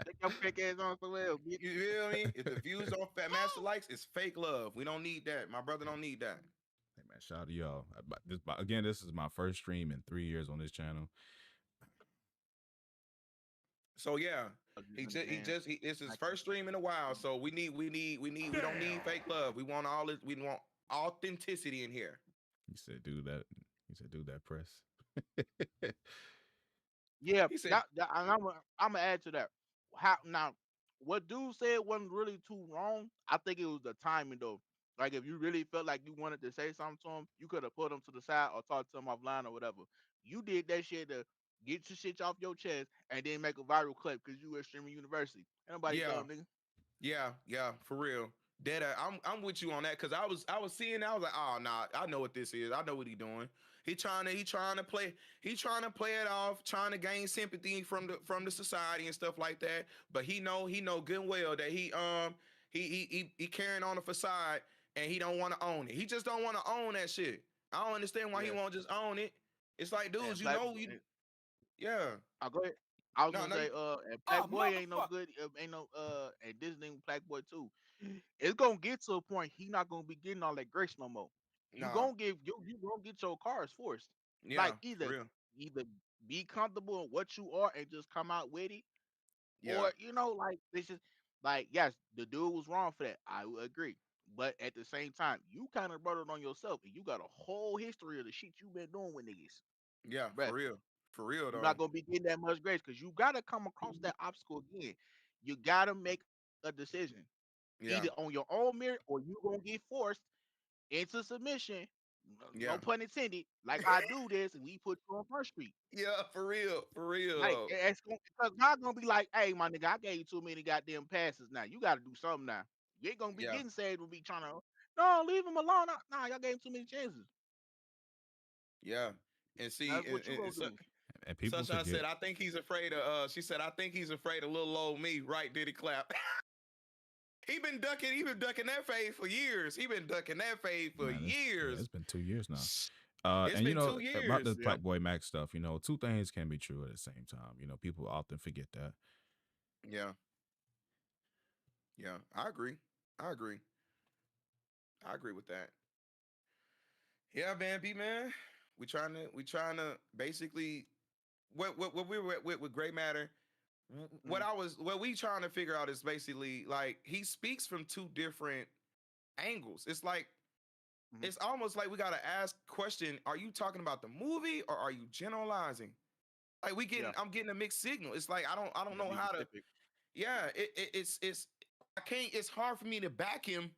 Take your fake ass on somewhere else, bitch. You feel me? If the views don't match the likes, it's fake love. We don't need that. My brother don't need that. Hey man, shout out to y'all. Again, this is my first stream in 3 years on this channel. So yeah, I just understand. it's his Like, first stream in a while. So we don't need fake love. We want all this. We want authenticity in here. He said, "Do that." He said, "Do that press." yeah, He said, and I'm gonna add to that. How now? What dude said wasn't really too wrong. I think it was the timing though. Like if you really felt like you wanted to say something to him, you could have put him to the side or talked to him offline or whatever. You did that shit to get your shit off your chest and then make a viral clip because you were streaming university. Ain't nobody yeah, dumb, nigga. yeah, for real. Dead. I'm with you on that because I was seeing. I was like, oh nah, I know what this is. I know what he doing. He trying to play it off, trying to gain sympathy from the society and stuff like that. But he know good and well that he carrying on a facade and he don't want to own it. He just don't want to own that shit. I don't understand why he Yeah. won't just own it. It's like, dudes, And Black yeah. I'll go ahead. I was No, gonna no, say, and Black Boy ain't no good, ain't no and this nigga Black Boy too. It's gonna get to a point he not gonna be getting all that grace no more. You no, gonna give you gonna get your cars forced. yeah, Like for real, either be comfortable in what you are and just come out with it, yeah, or like this is like yes, the dude was wrong for that. I would agree. But at the same time, you kind of brought it on yourself, and you got a whole history of the shit you've been doing with niggas, yeah, bruh. for real You're though, not gonna be getting that much grace because you gotta come across that obstacle again. You gotta make a decision, either yeah, on your own merit or you gonna get forced into submission. No yeah. pun intended. Like I do this, and we put you on First Street. Yeah, for real Like though. it's because God gonna be like, "Hey, my nigga, I gave you too many goddamn passes. Now you got to do something now. You ain't gonna be Yeah, getting saved. Will be trying to, no, leave him alone. Nah, y'all gave him too many chances. yeah. And see, That's what you gonna do. And people Sunshine forget. said, I think he's afraid of she said, I think he's afraid of little old me. Right, did he clap? He been ducking that fade for years. He been ducking that fade for Man, it's years. been 2 years now. It's And been two about years. the Yeah. Black Boy Max stuff, two things can be true at the same time. People often forget that. Yeah, yeah. I agree. I agree. I agree with that. Yeah, man, B man. We trying to basically what we were with Gray Matter. Mm, What we trying to figure out is basically like he speaks from two different angles. It's like mhm. it's almost like we gotta ask question: are you talking about the movie or are you generalizing? Like Yeah. I'm getting a mixed signal. It's like I don't You gotta know be how to. specific. Yeah, it's I can't. It's hard for me to back him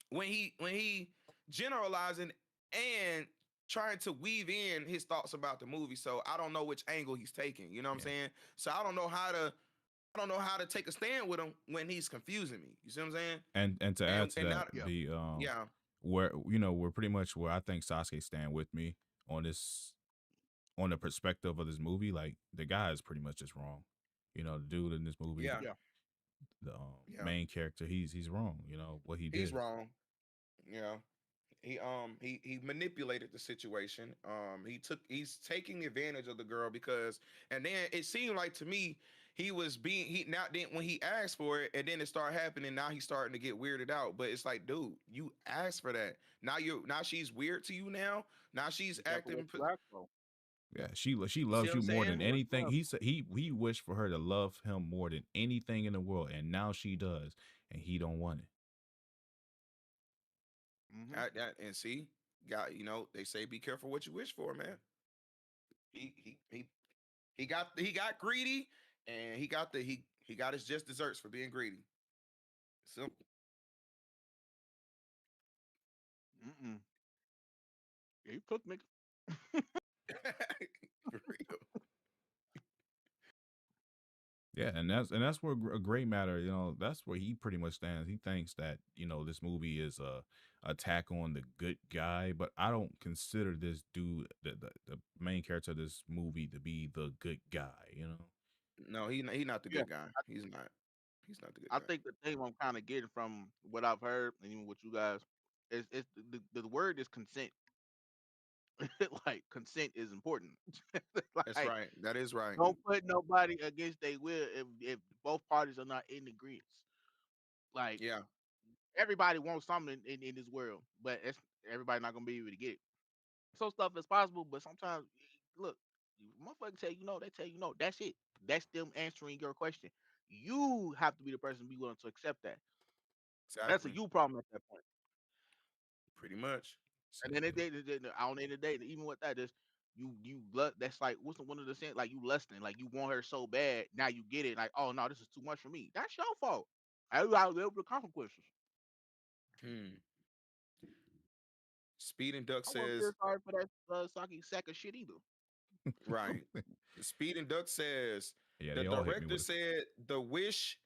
when he generalizing and trying to weave in his thoughts about the movie. So I don't know which angle he's taking. You know what I'm Yeah. saying? So I don't know how to take a stand with him when he's confusing me. You see what I'm saying? And to add And to and that, not Yeah. the yeah, where we're pretty much where I think Sasuke stand with me on this on the perspective of this movie. Like the guy is pretty much just wrong. The dude in this movie, yeah, Yeah. the yeah. main character, he's wrong. What he He's did. wrong. Yeah. He manipulated the situation. He's taking advantage of the girl because and then it seemed like to me he was being he now then when he asked for it and then it started happening, now he's starting to get weirded out. But it's like, dude, you asked for that. Now she's weird to you now. Now she's Be careful what acting. you ask for. Yeah, she See loves what I'm you more saying? than Careful what you anything. ask He said he wished for her to love him more than anything in the world, and now she does, and he don't want it. for. Mm-hmm. And see, got they say be careful what you wish for, man. He he he he got greedy, and he got his just desserts for being greedy. Simple. Mm-mm. Yeah, you cook, nigga. For real. Yeah, and that's where a gray matter, that's where he pretty much stands. He thinks that this movie is a attack on the good guy, but I don't consider this dude, the main character of this movie, to be the good guy. No, he not the Yeah, good guy. He's not. He's not the good I guy. think the thing I'm kind of getting from what I've heard and even with you guys is the word is consent. Like consent is important. That's Like right. That is right. don't put nobody against their will if both parties are not in agreement. Like Yeah, everybody wants something in this world, but it's everybody not gonna be able to get it. So stuff is possible, but sometimes look, motherfuckers tell you no, they tell you no. That's it. That's them answering your question. You have to be the person to be willing to accept that. That's a exactly. you problem at that point. Pretty much. And See, then on the end of the day, even with that, is that's like what's one of the things like you lusting, like you want her so bad, now you get it, like oh no, this is too much for me. That's your fault. I gotta live with the consequences. Hmm. Speed and Duck I won't feel says, sorry for that Saki sack of shit either. right. Speed and Duck says, yeah, the they all hit me director with it. said the wish.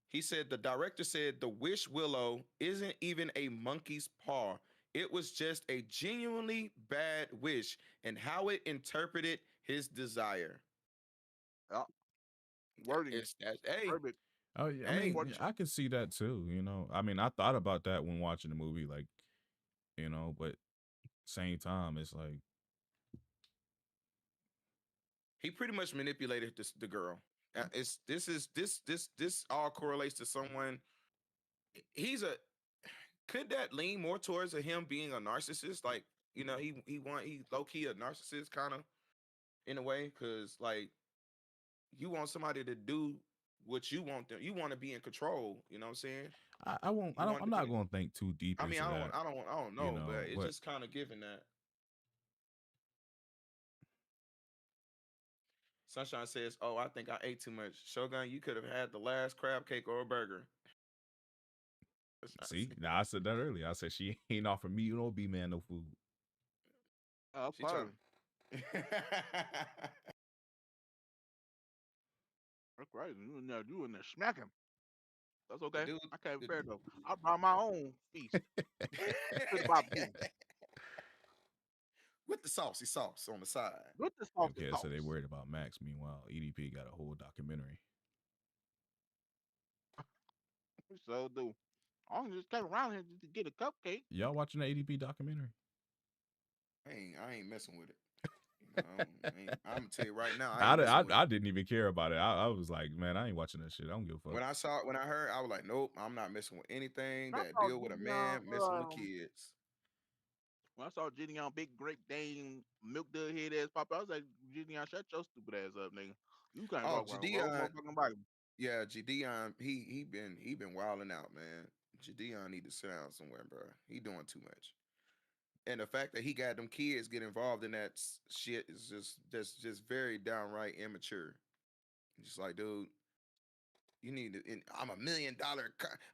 He said the director said the wish willow isn't even a monkey's paw. It was just a genuinely bad wish and how it interpreted his desire. Yeah, wording, It's that. Hey, verbiage, Oh, yeah, I hey. mean, important yeah, shit. I can see that too. I mean, I thought about that when watching the movie, like, but same time, it's like, He pretty much manipulated the girl. It's this all correlates to someone. He's a could that lean more towards a him being a narcissist? Like he low key a narcissist kind of in a way because like you want somebody to do what you want them. You want to be in control. You know what I'm saying? I won't, You want I'm to not be. going to think too deep I mean, into that, I don't know, but it's but just kind of given that. Sunshine says, "Oh, I think I ate too much. Shogun, you could have had the last crab cake or a burger." Sunshine see, now I said that earlier. I said she ain't offering me no B man no food. Oh, she trying. fine. That's right. You in there smacking. That's the okay. dude, I can't the, fair though. I brought my own feast to the barbecue with the saucy sauce on the side. with the salty Okay, so they sauce. worried about Max. Meanwhile, EDP got a whole documentary. So do. I just came around here just to get a cupcake. Y'all watching the EDP documentary? I ain't messing with it. I'm gonna tell you right now, I I, ain't di- messing I, with it. I didn't even care about it. I was like, man, I ain't watching that shit. I don't give a fuck. When I heard, I was like, nope, I'm not messing with anything I that saw deal with a Gideon, man messing with kids. when I saw Gideon Big Great Dane Milk Dud head ass pop, I was like, Gideon, shut your stupid ass up, nigga. You can't Oh, walk around with a whole Jadion, motherfucking body. yeah, Jadion, he been wilding out, man. Jadion need to sit down somewhere, bro. He doing too much. And the fact that he got them kids get involved in that shit is just very downright immature. Just like, dude, you need to. I'm $1 million.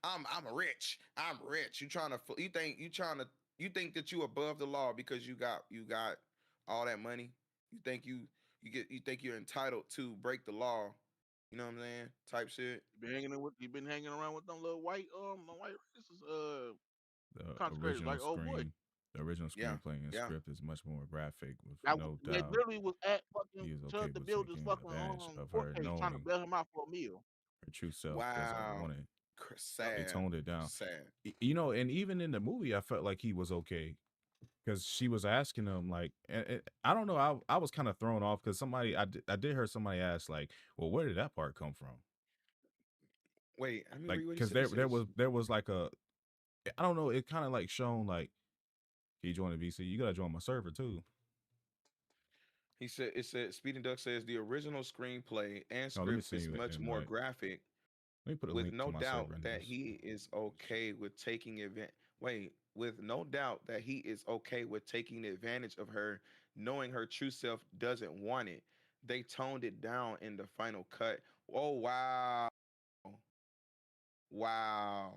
I'm rich. I'm rich. You think that you above the law because you got all that money. You think you think you're entitled to break the law. You know what I'm saying? Type shit. You been hanging around with them little white the white racists The consecrators like oh boy. the original Yeah, screenplay and yeah. script is much more graphic. With I no they doubt, literally was at fucking he is okay Chud the with Builder's taking fucking advantage of court her, case trying to knowing bail him out for a meal. her true self doesn't Wow. want it. Yep. They Sad. toned it down. Sad. And even in the movie, I felt like he was okay. because she was asking him like, I don't know, I was kind of thrown off because I did hear somebody ask like, well, where did that part come from? Wait, let me Like, read what he because said. He says there was like a, I don't know, it kind of like shown like, can you join the VC? You gotta join my server too. it said Speeding Duck says the original screenplay and No, let me script see is you much in more like, graphic, let me put a with link to no my doubt server in that this. he is okay with taking event. Wait, with no doubt that he is okay with taking advantage of her, knowing her true self doesn't want it. They toned it down in the final cut. Oh wow, wow.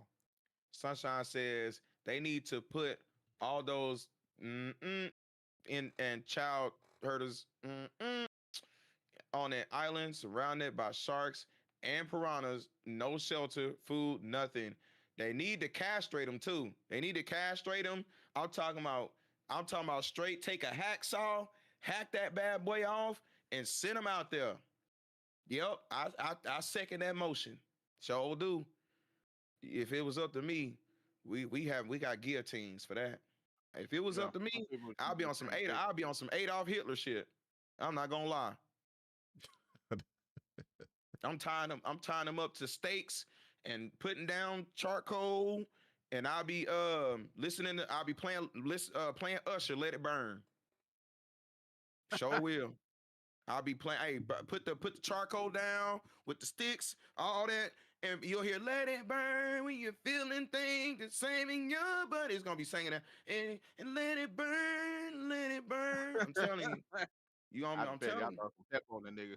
Sunshine says they need to put all those in and child herders on an island surrounded by sharks and piranhas, no shelter, food, nothing. They need to castrate them too. They need to castrate them. I'm talking about. I'm talking about straight. Take a hacksaw, hack that bad boy off, and send them out there. Yep, I second that motion. So do. If it was up to me, we got guillotines for that. If it was Yeah, up to some me, people I'll should be be on some pretty sick. I'll be on some Adolf Hitler shit. I'm not gonna lie. I'm tying them up to stakes and putting down charcoal, and I'll be listening to I'll be playing Usher, Let It Burn. Sure will. I'll be playing. Hey, put the charcoal down with the sticks, all that, and you'll hear "Let It Burn" when you're feeling things the same in your body. It's gonna be singing that and let it burn. I'm telling you, I I'm bet y'all telling you. throw some pep on the nigga.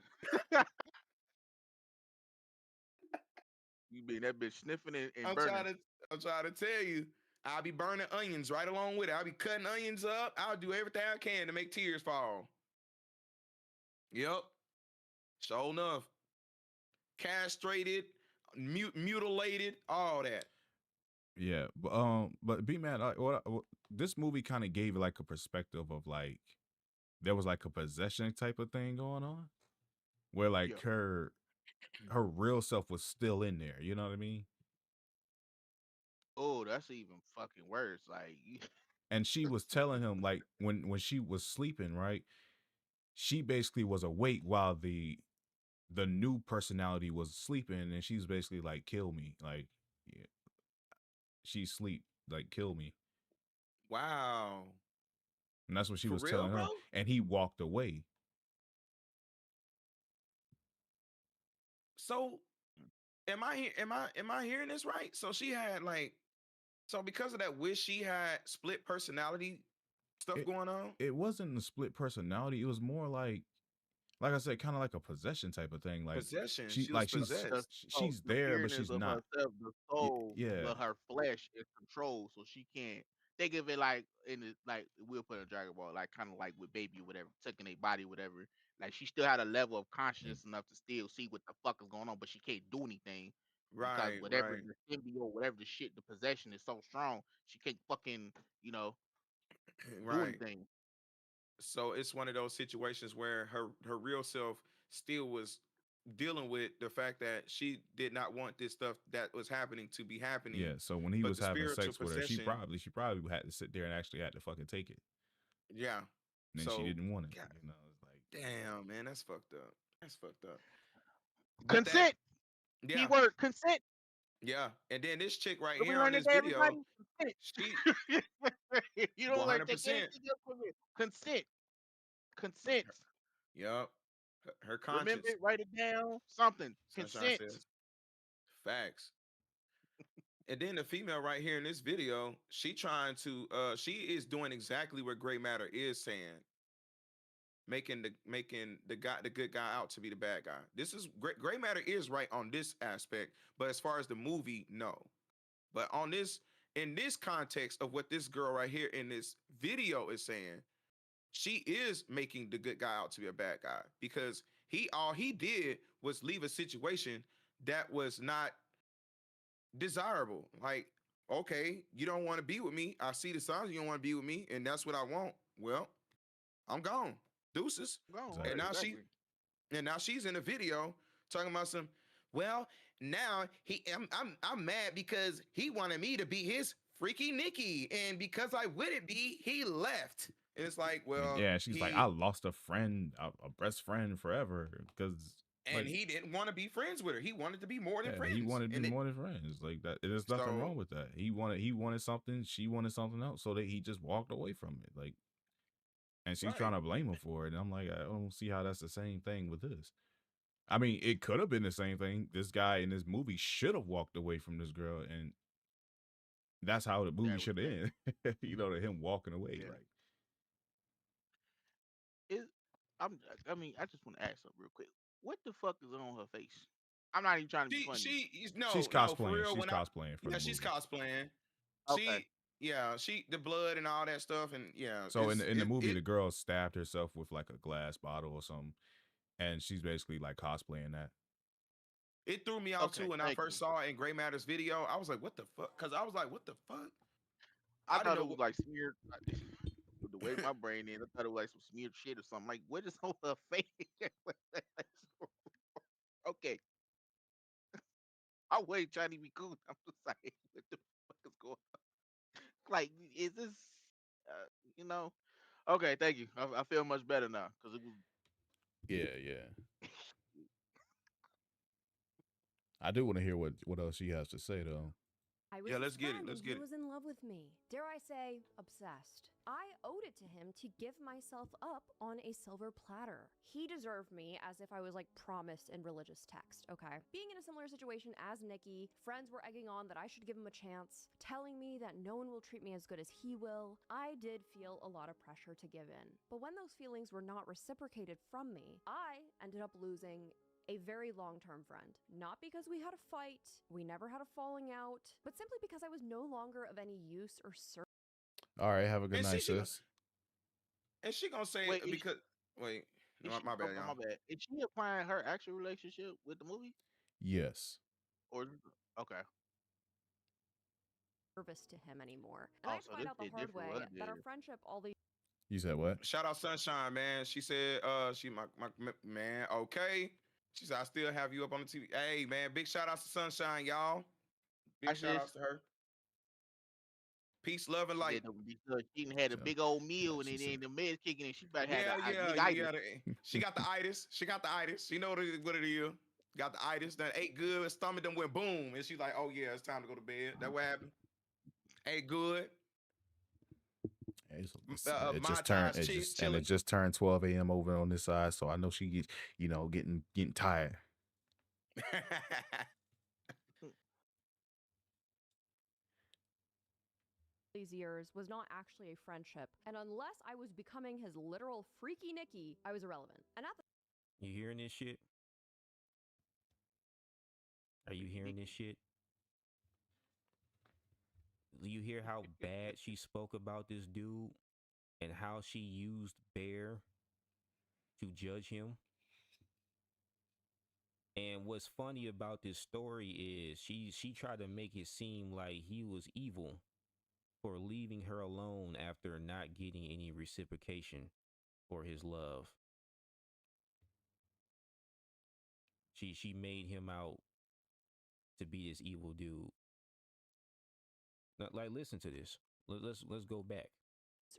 You be that bitch sniffing and I'm burning. trying to I'm trying to tell you. I'll be burning onions right along with it. I'll be cutting onions up. I'll do everything I can to make tears fall. Yep. Sure enough. Castrated, mutilated, all that. Yeah, but be man, this movie kind of gave like a perspective of like there was like a possession type of thing going on, where Yeah. like her real self was still in there. You know what I mean? Oh, that's even fucking worse. Like, And she was telling him like when she was sleeping, right? She basically was awake while the new personality was sleeping, and she's basically like, "Kill me!" Like, yeah, she sleep, like, "Kill me," Wow. and that's what she For was real, telling bro? him. And he walked away. So am I hearing this right? So she had like so because of that wish she had split personality stuff It going on? it wasn't a split personality. It was more like I said, kind of like a possession type of thing. Like Possession. she She was like the possessed. soul, she's the there, but pureness she's of not. herself, the soul, Yeah, but her flesh is controlled, so she can't. Think of it like in the, like we'll put a Dragon Ball, like kind of like with baby or whatever, taking a body, whatever. Like she still had a level of yeah, consciousness enough to still see what the fuck is going on, but she can't do anything because Right, whatever right, the symbiote, whatever the shit, the possession is so strong, she can't fucking you know do right. anything. So it's one of those situations where her real self still was dealing with the fact that she did not want this stuff that was happening to be yeah. happening, So when he but was the having spiritual sex with her, possession, she probably had to sit there and actually had to fucking take it, yeah. and then she So, didn't want it. God, You know, it's like damn, man, that's fucked up. That's fucked up. But that, Consent. yeah, Keyword consent. yeah. And then this chick right What we here on learned this today, video, everybody? Consent. she You don't like take 100%. anything else from it. Consent. Consent. Yep. Her Remember conscience. it, write it down. Something. Sunshine Consent. says facts. And then the female right here in this video, she is doing exactly what gray matter is saying, making the good guy out to be the bad guy. This is gray matter is right on this aspect, but as far as the movie, no. But on this in this context of what this girl right here in this video is saying, she is making the good guy out to be a bad guy because he all he did was leave a situation that was not desirable. Like, okay, you don't want to be with me. I see the signs you don't want to be with me, and that's what I want. Well, I'm gone. Deuces. Go on. And exactly. now Exactly. she's in a video talking about well, now I'm mad because he wanted me to be his Freaky Nikki, and because I wouldn't be, he left. And it's like, And well, yeah, she's like, I lost a friend, a best friend forever, because like, he didn't want to be friends with her. He wanted to be more than yeah, friends. he wanted to and be it, more than friends. Like that, there's nothing so wrong with that. He wanted something, she wanted something else, so that he just walked away from it. Like, and she's trying right. to blame him for it. And I'm like, I don't see how that's the same thing with this. I mean, it could have been the same thing. This guy in this movie should have walked away from this girl, and that's how the movie That was should have ended. You know, to him walking away. yeah. Like, Is I'm I mean, I just want to ask something real quick. What the fuck is on her face? I'm not even trying to be funny. she's no for cosplaying. real. She's When I cosplaying for Yeah, the she's movie. cosplaying. Okay. She the blood and all that stuff, and yeah, So in the movie, it the girl stabbed herself with like a glass bottle or something, and she's basically like cosplaying that. it threw me off Okay. too when I Thank first you. saw it in Gray Matter's video. I was like, what the fuck? Because I was like, what the fuck? I I didn't thought know it was what. like smeared. With the way my brain is, I thought it was like some smeared shit or something. Like, what is on her face? Okay. I wasn't trying to be cool. I'm just like, what the fuck is going on? Like, is this, uh, you know? Okay, thank you. I feel much better now because it was. Yeah, yeah. I do want to hear what else she has to say though. I was Yeah, his let's get it. friend Let's and he get it. was in love with me. Dare I say, obsessed. I owed it to him to give myself up on a silver platter. He deserved me as if I was like promised in religious text, okay? Being in a similar situation as Nikki, friends were egging on that I should give him a chance, telling me that no one will treat me as good as he will. I did feel a lot of pressure to give in. But when those feelings were not reciprocated from me, I ended up losing a very long term friend. Not because we had a fight, we never had a falling out, but simply because I was no longer of any use or service. All right, have a good And night, she sis. and she gonna say Wait, because wait, no, is she? my Oh, bad, my y'all. bad. Is she applying her actual relationship with the movie, Yes. or okay? To him anymore. And I Oh, had to so find this out the did hard different. What way it that our did? friendship all these You said what? Shout out Sunshine, man. She said, she man, okay. She said, I still have you up on the TV. Hey, man, big shout outs to Sunshine, y'all. I Big shout just outs to her. Peace, love, and she light. said because she done had a So, big old yeah, meal and she said. then the meds kicking in. She about had Yeah, a yeah, nigga yeah, itis. yeah. She got the itis. She got the itis. She know what it is. Got the itis. That ate good. Stomach done went boom. And she's like, oh, yeah, it's time to go to bed. That what happened. Ate good. It My just turned ties it chilling. just turned 12 a.m. over on this side, so I know she gets, getting tired. years was not actually a friendship. And unless I was becoming his literal freaky Nikki, I was irrelevant. And at the You hearing this shit? Are you hearing this shit? You hear how bad she spoke about this dude and how she used Bear to judge him? And what's funny about this story is she tried to make it seem like he was evil for leaving her alone after not getting any reciprocation for his love. She made him out to be this evil dude. Now, like, listen to this. Let's go back.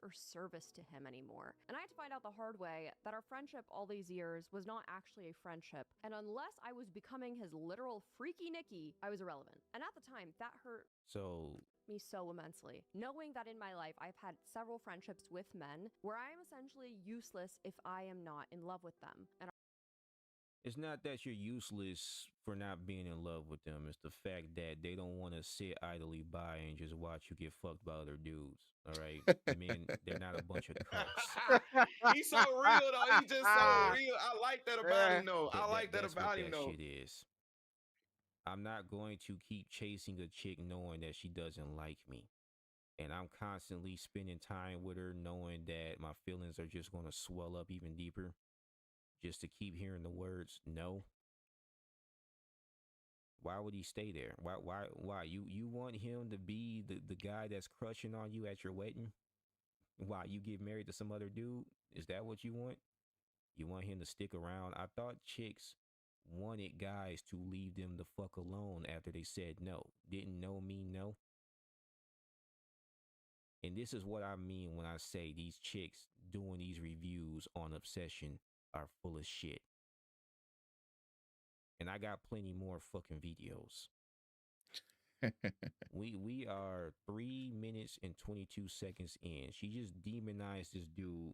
or service to him anymore. And I had to find out the hard way that our friendship all these years was not actually a friendship. And unless I was becoming his literal freaky Nikki, I was irrelevant. And at the time, that hurt So me so immensely. Knowing that in my life, I've had several friendships with men where I am essentially useless if I am not in love with them. And it's not that you're useless for not being in love with them. It's the fact that they don't want to sit idly by and just watch you get fucked by other dudes. All right, men, they're not a bunch of cucks. He's so real though. He's just so real. I like that about him though. I like that That's what about him that though. shit is. I'm not going to keep chasing a chick knowing that she doesn't like me. And I'm constantly spending time with her knowing that my feelings are just going to swell up even deeper just to keep hearing the words no. Why would he stay there? Why you want him to be the guy that's crushing on you at your wedding? Why you get married to some other dude? Is that what you want? You want him to stick around? I thought chicks wanted guys to leave them the fuck alone after they said no. Didn't no mean no? And this is what I mean when I say these chicks doing these reviews on Obsession are full of shit. And I got plenty more fucking videos. We are 3 minutes and 22 seconds in. She just demonized this dude.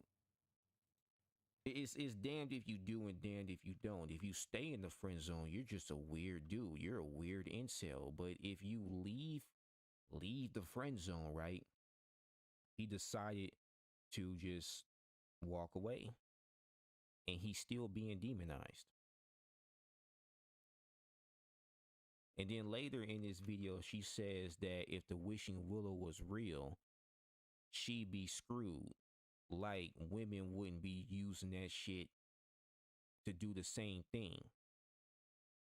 It's damned if you do and damned if you don't. If you stay in the friend zone, you're just a weird dude. You're a weird incel. But if you leave the friend zone, right? He decided to just walk away. And he's still being demonized. And then later in this video, she says that if the wishing willow was real, she'd be screwed. Like women wouldn't be using that shit to do the same thing.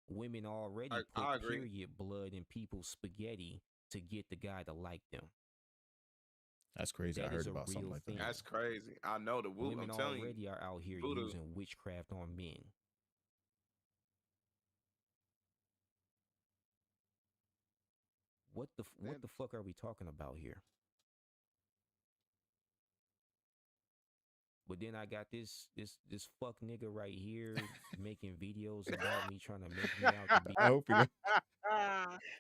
Women already put I agree. period blood in people's spaghetti to get the guy to like them. That's crazy. I That is heard a about something real like thing. that. That's crazy. I know the woo. Women I'm telling you, already are out here voodoo. using witchcraft on men. What the fuck are we talking about here? But then I got this fuck nigga right here making videos about me, trying to make me out to be. I hope you know.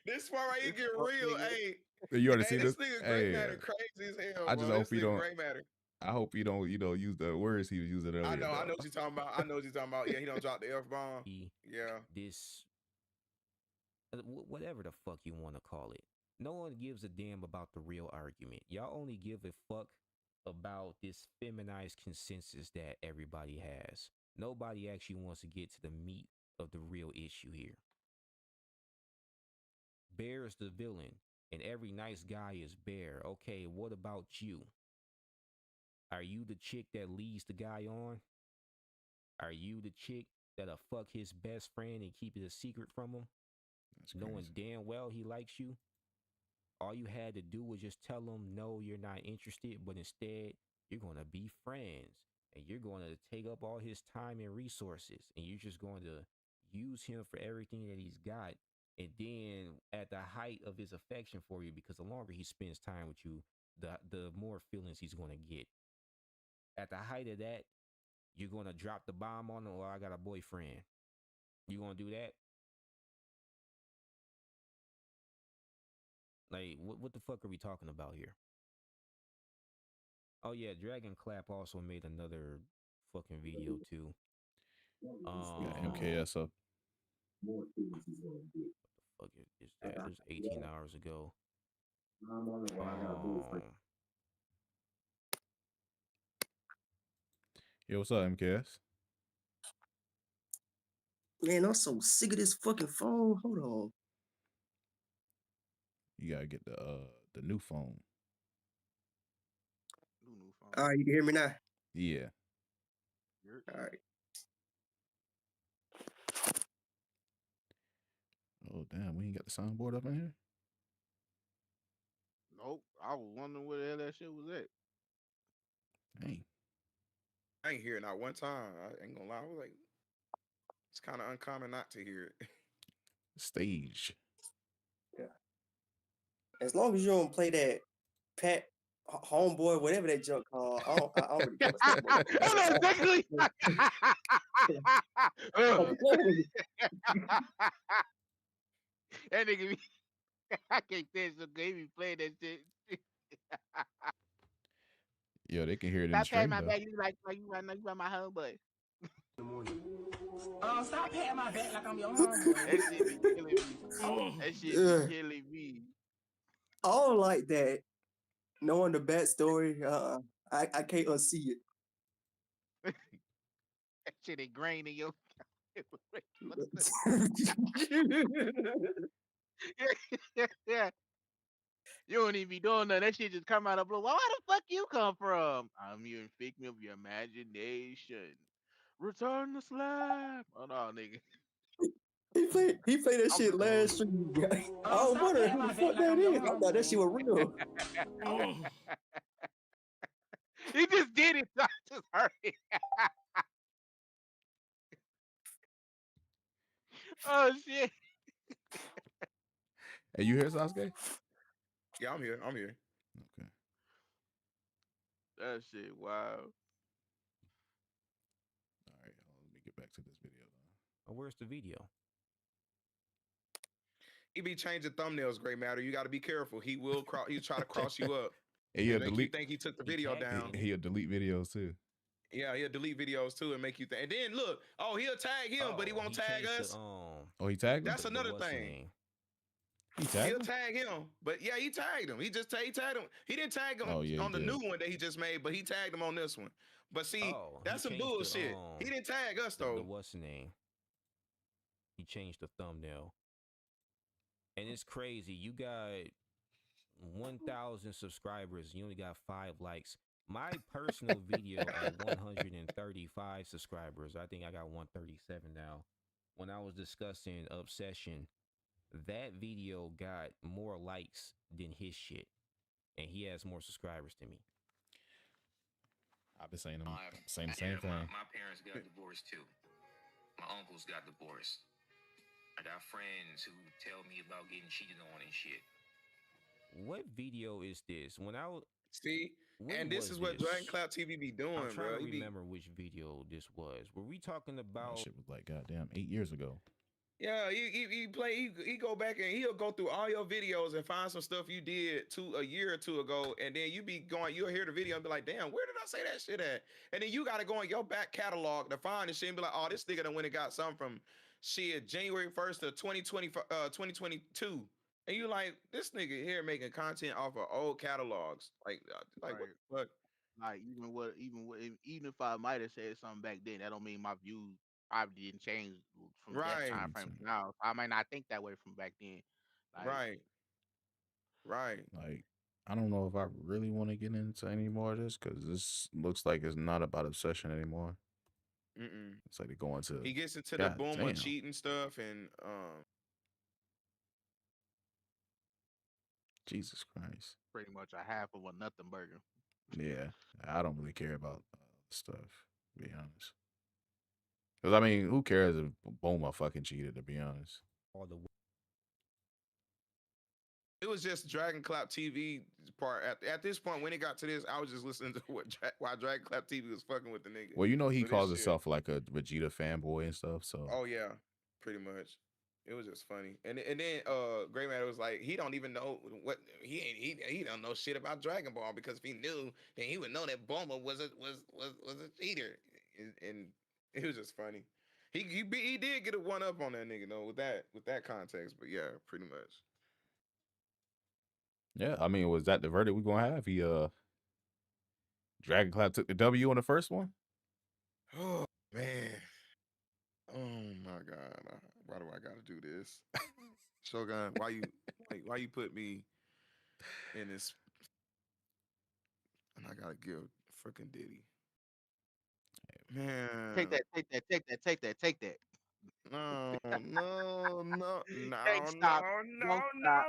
This part right here This get fuck real. nigga. Hey, You already hey, see this this? nigga gray Hey, matter crazy as hell, I just bro. hope This you nigga don't. gray matter. I hope you don't. Use the words he was using earlier. I know though. what you're talking about. I know what you're talking about. Yeah, he don't drop the F bomb. Yeah. This whatever the fuck you want to call it. No one gives a damn about the real argument. Y'all only give a fuck about this feminized consensus that everybody has. Nobody actually wants to get to the meat of the real issue here. Bear is the villain, and every nice guy is Bear. Okay, what about you? Are you the chick that leads the guy on? Are you the chick that'll fuck his best friend and keep it a secret from him? That's Knowing crazy. damn well he likes you? All you had to do was just tell him, no, you're not interested, but instead, you're going to be friends. And you're going to take up all his time and resources. And you're just going to use him for everything that he's got. And then at the height of his affection for you, because the longer he spends time with you, the more feelings he's going to get. At the height of that, you're going to drop the bomb on him, or I got a boyfriend. You going to do that? Like, what the fuck are we talking about here? Oh yeah, Dragon Clap also made another fucking video too. Got MKS up. Fuck is that? It was 18 hours ago. Yo, what's up, MKS? Man, I'm so sick of this fucking phone. Hold on. You gotta get the new phone. New phone. All right, you can hear me now. Yeah. All right. Oh damn, we ain't got the soundboard up in here. Nope. I was wondering where the hell that shit was at. Dang. I ain't hear it not one time. I ain't gonna lie. I was like, it's kind of uncommon not to hear it. Stage. Yeah. As long as you don't play that Pat Homeboy, whatever that junk called, I don't really give a fuck. I know exactly. That nigga, I can't stand so good. He be playing that shit. Yo, they can hear it in the Stop patting stream my though. back. You like you are my homeboy. Stop patting my back like I'm your homeboy. That shit be killing me. That shit be killing me. I don't like that. Knowing the backstory, I can't unsee it. That shit ingrained in your. Yeah. You don't even be doing nothing. That shit just come out of blue. Well, where the fuck you come from? I'm your figment of your imagination. Return the slab. Oh no, nigga. He played that I'm shit last stream. I was wondering who the fuck that is. I thought that shit was real. He just did it. So I just heard it. Oh shit. Hey, you hear Sasuke? Yeah, I'm here. I'm here. Okay. That shit, wow. All right, let me get back to this video. Where's the video? He be changing thumbnails, Gray Matter. You got to be careful. He will cross. He try to cross you up And and he'll make you delete. think he took the He video tagged down. me. He'll delete videos too. Yeah, he'll delete videos too and make you think. And then look, oh, he'll tag him, but he won't tag changed us. Oh, he tagged him. That's another what's the thing. name? He tagged He'll him. tag him, but yeah, he tagged him. He just he tagged him. He didn't tag him Oh, yeah, he on the did. new one that he just made, but he tagged him on this one. But see, Oh, that's he some changed the, bullshit. He didn't tag us The though. what's the name? He changed the thumbnail. And it's crazy. You got 1,000 subscribers. You only got 5 likes. My personal video at 135 subscribers. I think I got 137 now. When I was discussing Obsession, that video got more likes than his shit. And he has more subscribers than me. I've been saying the same thing. My parents got divorced too. My uncles got divorced. I got friends who tell me about getting cheated on and shit. What video is this? When I see, when and this was is what this? Dragon Cloud TV be doing, I'm trying bro. to He be, remember which video this was. Were we talking That about? shit was like goddamn 8 years ago. yeah, he play. He go back and he'll go through all your videos and find some stuff you did a year or two ago, and then you be going. You'll hear the video and be like, "Damn, where did I say that shit at?" And then you got to go in your back catalog to find the shit and be like, "Oh, this nigga done went and got something from shit January 1st of 2022." And you like, this nigga here making content off of old catalogs. Like what Right. the fuck? Like even if I might have said something back then, that don't mean my views probably didn't change from that Right, time frame to now. I might not think that way from back then. Like, right, right. Like, I don't know if I really want to get into any more of this because this looks like it's not about obsession anymore. Mm-mm. It's like they're going to. He gets into the God boom damn. of cheating stuff and Jesus Christ. pretty much a half of a nothing burger. Yeah, I don't really care about stuff. To be honest. Because I mean, who cares if Boma fucking cheated? To be honest. All the it was just Dragon Clap TV part. At this point, when it got to this, I was just listening to why Dragon Clap TV was fucking with the nigga. Well, you know he With his calls shit. himself like a Vegeta fanboy and stuff. So Oh yeah, pretty much. It was just funny. And then Gray Matter was like, he don't even know what he don't know shit about Dragon Ball, because if he knew, then he would know that Bulma was a cheater. And it was just funny. He did get a one up on that nigga though with that context. But yeah, pretty much. yeah, I mean, was that the verdict we gonna have? He Dragon Clap took the W on the first one. Oh man. Oh my god. Why do I gotta do this? Shogun, why you put me in this, and I gotta give freaking Diddy. Man. Take that, take that, take that, take that, take that. No. Can't stop, won't stop,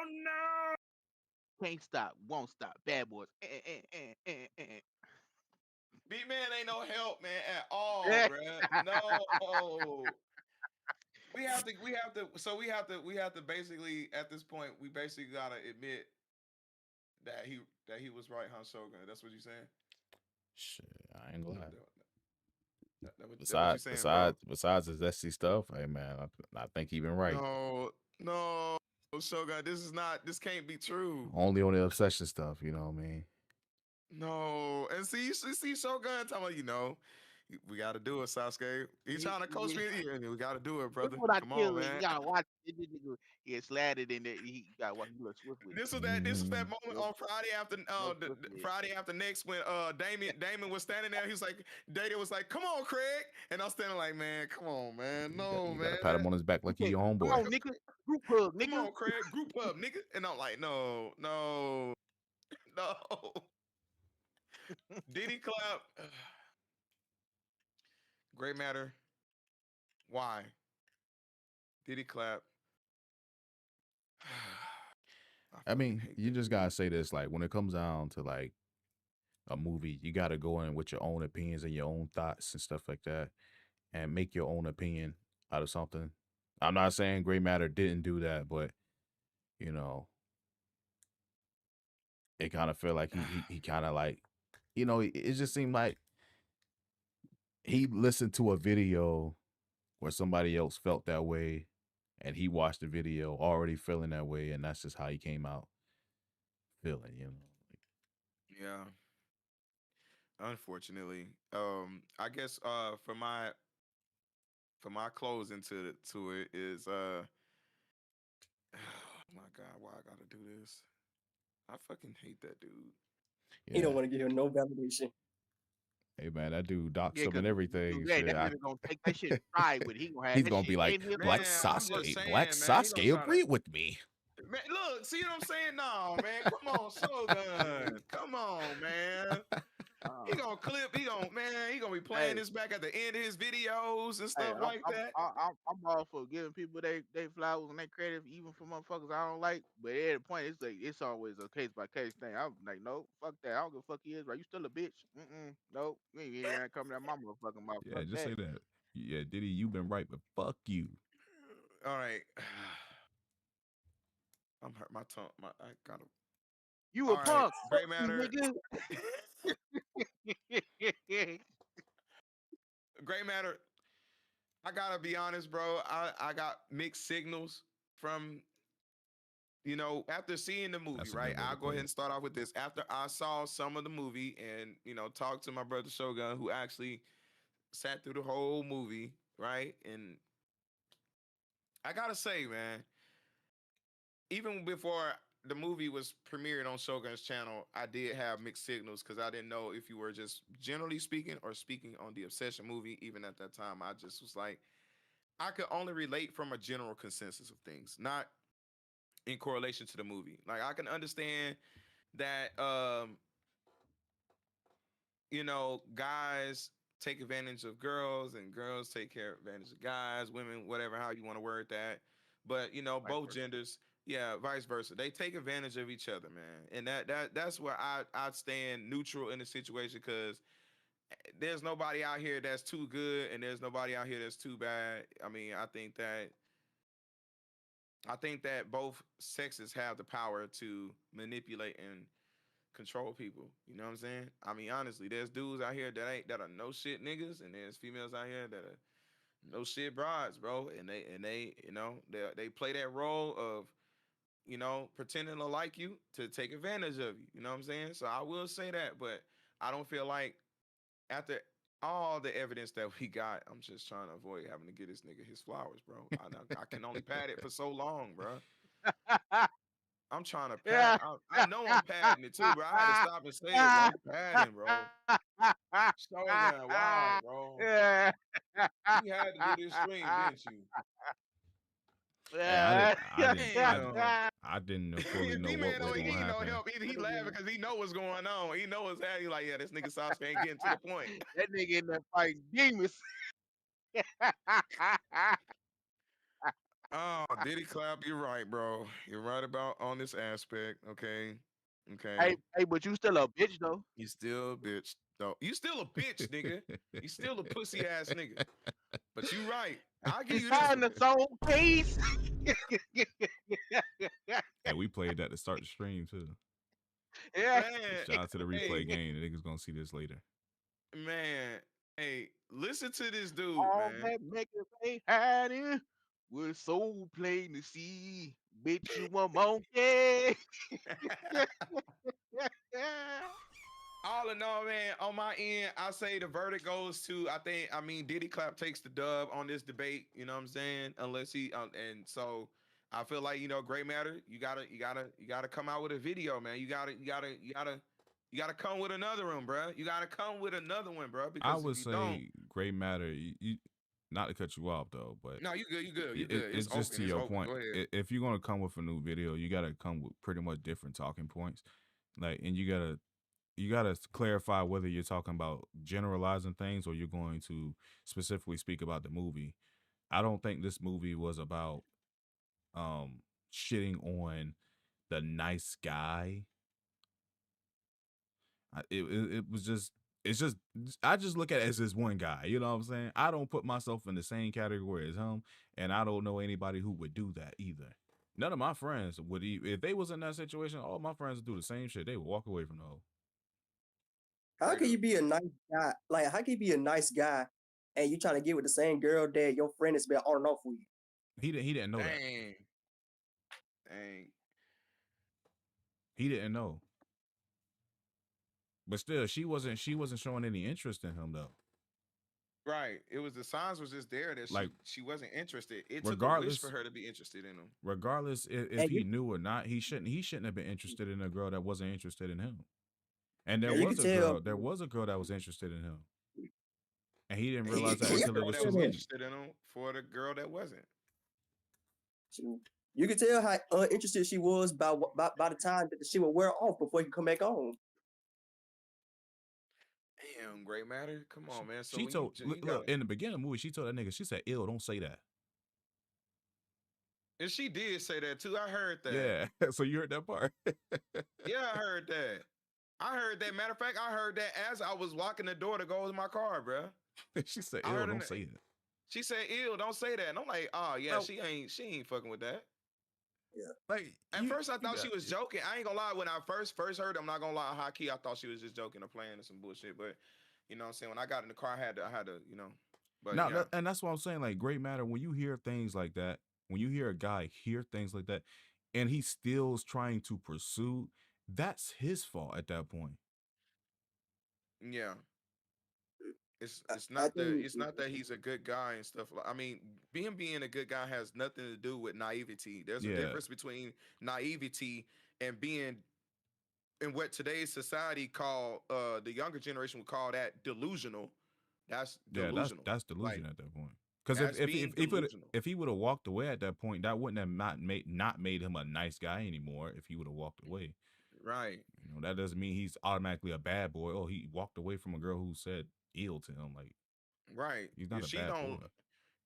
can't stop, won't stop. Bad boys. Beat man ain't no help, man, at all, bruh. No. We have to basically, at this point, we basically gotta admit that he was right, huh, Shogun? That's what you saying? Shit, I ain't gonna lie. Besides, Besides his SC stuff, hey man, I think he been right. No, Shogun, this can't be true. Only on the obsession stuff, you know what I mean? No, and see Shogun talking about, we got to do it, Sasuke. He's trying to coach me. Yeah, we got to do it, brother. Come on, man. You gotta watch it. He had slatted in there. He got what he looked swift with. This was that moment on Friday after Friday after next when Damon was standing there. He was like, Data was like, "Come on, Craig," and I'm standing like, "Man, come on, man, no, you man." gotta pat him on his back like he your homeboy. Come on, nigga. Group hug, nigga. Come on, Craig. Group hug, nigga. And I'm like, no. Diddy clap. Gray Matter. Why? Diddy clap. I mean, you just gotta say this, like when it comes down to like a movie, you gotta go in with your own opinions and your own thoughts and stuff like that, and make your own opinion out of something. I'm not saying Gray Matter didn't do that, but you know, it kind of feel like he kind of like it just seemed like he listened to a video where somebody else felt that way, and he watched the video already feeling that way, and that's just how he came out feeling. Yeah. Unfortunately, I guess for my closing to it is oh my god, why I gotta do this? I fucking hate that dude. He don't Yeah. want to give him no validation. Hey man, that dude doxed Yeah, him cause and everything. hey, Shit, that nigga gonna take that shit and ride with it. He gonna have he's that gonna be shit like in his Black Man, I'm motherfucking just Sasuke. face. Black saying, man, he gonna Sasuke try to agreed with me. man, look, see what I'm saying? No, man, come on, Shogun. Come on, man. He Uh, gonna clip, he gonna be playing hey, this back at the end of his videos and hey, stuff like that. I'm all for giving people they flowers and they credit, even for motherfuckers I don't like. But at the point, it's like it's always a case by case thing. I'm like, no, fuck that. I don't give a fuck he is. Right? You still a bitch? No, you ain't getting that coming out my motherfucking mouth. Yeah, Fuck just that. say that. Yeah, Diddy, you've been right, but fuck you. All right. I'm hurt my tongue. I gotta You a all right, punk, fuck Gray you, Matter. nigga. Gray Matter. I gotta be honest, bro. I got mixed signals from after seeing the movie, That's a right? good way to I'll go put ahead it. and start off with this. After I saw some of the movie and talked to my brother Shogun, who actually sat through the whole movie, right? And I gotta say, man, even before the movie was premiered on Shogun's channel, I did have mixed signals because I didn't know if you were just generally speaking or speaking on the Obsession movie. Even at that time, I just was like, I could only relate from a general consensus of things, not in correlation to the movie. Like I can understand that guys take advantage of girls and girls take care advantage of guys, women, whatever, how you want to word that. But Vice both versa. genders, yeah, vice versa. They take advantage of each other, man. And that's where I'd stand neutral in the situation because there's nobody out here that's too good and there's nobody out here that's too bad. I mean, I think that both sexes have the power to manipulate and control people. You know what I'm saying? I mean, honestly, there's dudes out here that are no shit niggas, and there's females out here that are no shit brides, bro. And they they play that role of pretending to like you to take advantage of you. You know what I'm saying? So I will say that, but I don't feel like after all the evidence that we got, I'm just trying to avoid having to get this nigga his flowers, bro. I can only pad it for so long, bro. I'm trying to pad. Yeah. I know I'm padding it too, bro. I had to stop and say it, bro. I'm padding, bro. Shogun, why, bro? Yeah. You had to do this stream, didn't you? Hey, I did. Yeah. I didn't. Damn. I didn't fully know D what man, was he going to ain't no happen. help either. He laughing because he know what's going on. He know what's happening. He like, yeah, this nigga Sasuke ain't getting to the point. That nigga in there fighting demons. Oh, Diddy clap, you're right, bro. You're right about on this aspect. Okay. Hey, Okay. hey, but you still a bitch though. You still a bitch, though. You still a bitch, nigga. You still a pussy ass nigga. But you right. I'll give you this Behind one. the soul case. And we played that to start the stream too. Yeah. Man, Shout out to the replay hey, game. The niggas gonna see this later. man. Hey, listen to this dude, All man. that making they hiding was so plain to see. Bitch, you a monkey. All in all, man, on my end, I say the verdict goes to I mean Diddy Clap takes the dub on this debate, you know what I'm saying? Unless he and so I feel like, Gray Matter, you gotta come out with a video, man. You gotta come with another one, bro. You gotta come with another one, bro. I Because if would you don't, say Gray Matter. Not to cut you off though, but no, you good, you good. it's just to It's your open. point. Go ahead. If you're gonna come with a new video, you gotta come with pretty much different talking points. Like, and you gotta clarify whether you're talking about generalizing things or you're going to specifically speak about the movie. I don't think this movie was about shitting on the nice guy. It was just it's just I just look at it as this one guy. You know what I'm saying? I don't put myself in the same category as him, and I don't know anybody who would do that either. None of my friends would if they was in that situation. All my friends would do the same shit. They would walk away from the hoe. How Straight can you up. be a nice guy? Like, how can you be a nice guy and you trying to get with the same girl that your friend has been on and off with you? He didn't know that. Dang. Dang. He didn't know. But still, she wasn't showing any interest in him though. Right. It was the signs was just there that Like, she wasn't interested. It took a wish for regardless, her to be interested in him. regardless if And he you, knew or not, he shouldn't have been interested in a girl that wasn't interested in him. And there and you can was a tell. girl that was interested in him, and he didn't It realize was that a You until it girl was that too was late. interested in him for the girl that wasn't. you can tell how uninterested she was by the time that she would wear off before you come back on. Damn, Gray Matter. Come on, man. So She when you told you look gotta, in the beginning of the movie, she told that nigga, she said, "Ill, don't say that." and she did say that too. I heard that. Yeah. So you heard that part. Yeah, I heard that. I heard that. Matter of fact, I heard that as I was walking the door to go to my car, bruh. She said, I "Ill, heard her. don't say that." She said, "Ew, don't say that." And I'm like, "Oh yeah, Bro, she ain't fucking with that." like At first, I you thought she got was joking. I ain't gonna lie. When I first heard, I'm not gonna lie, high key, I thought she was just joking or playing or some bullshit. But you know what I'm saying? When I got in the car, I had to, you know. But now, yeah, and that's what I'm saying. Like, great matter when you hear things like that, when you hear a guy hear things like that, and he still's trying to pursue, that's his fault at that point. yeah. I, It's I not think that he's a good guy and stuff. I mean, being a good guy has nothing to do with naivety. There's a Yeah, difference between naivety and being in what today's society call the younger generation would call that delusional. That's yeah, delusional. that's Like delusion at that point. Because that's being delusional. if he would have walked away at that point, that wouldn't have not made him a nice guy anymore. If he would have walked away, Right. you know, that doesn't mean he's automatically a bad boy. Oh, he walked away from a girl who said ill to him. Like, Right. he's not If a she bad don't boy.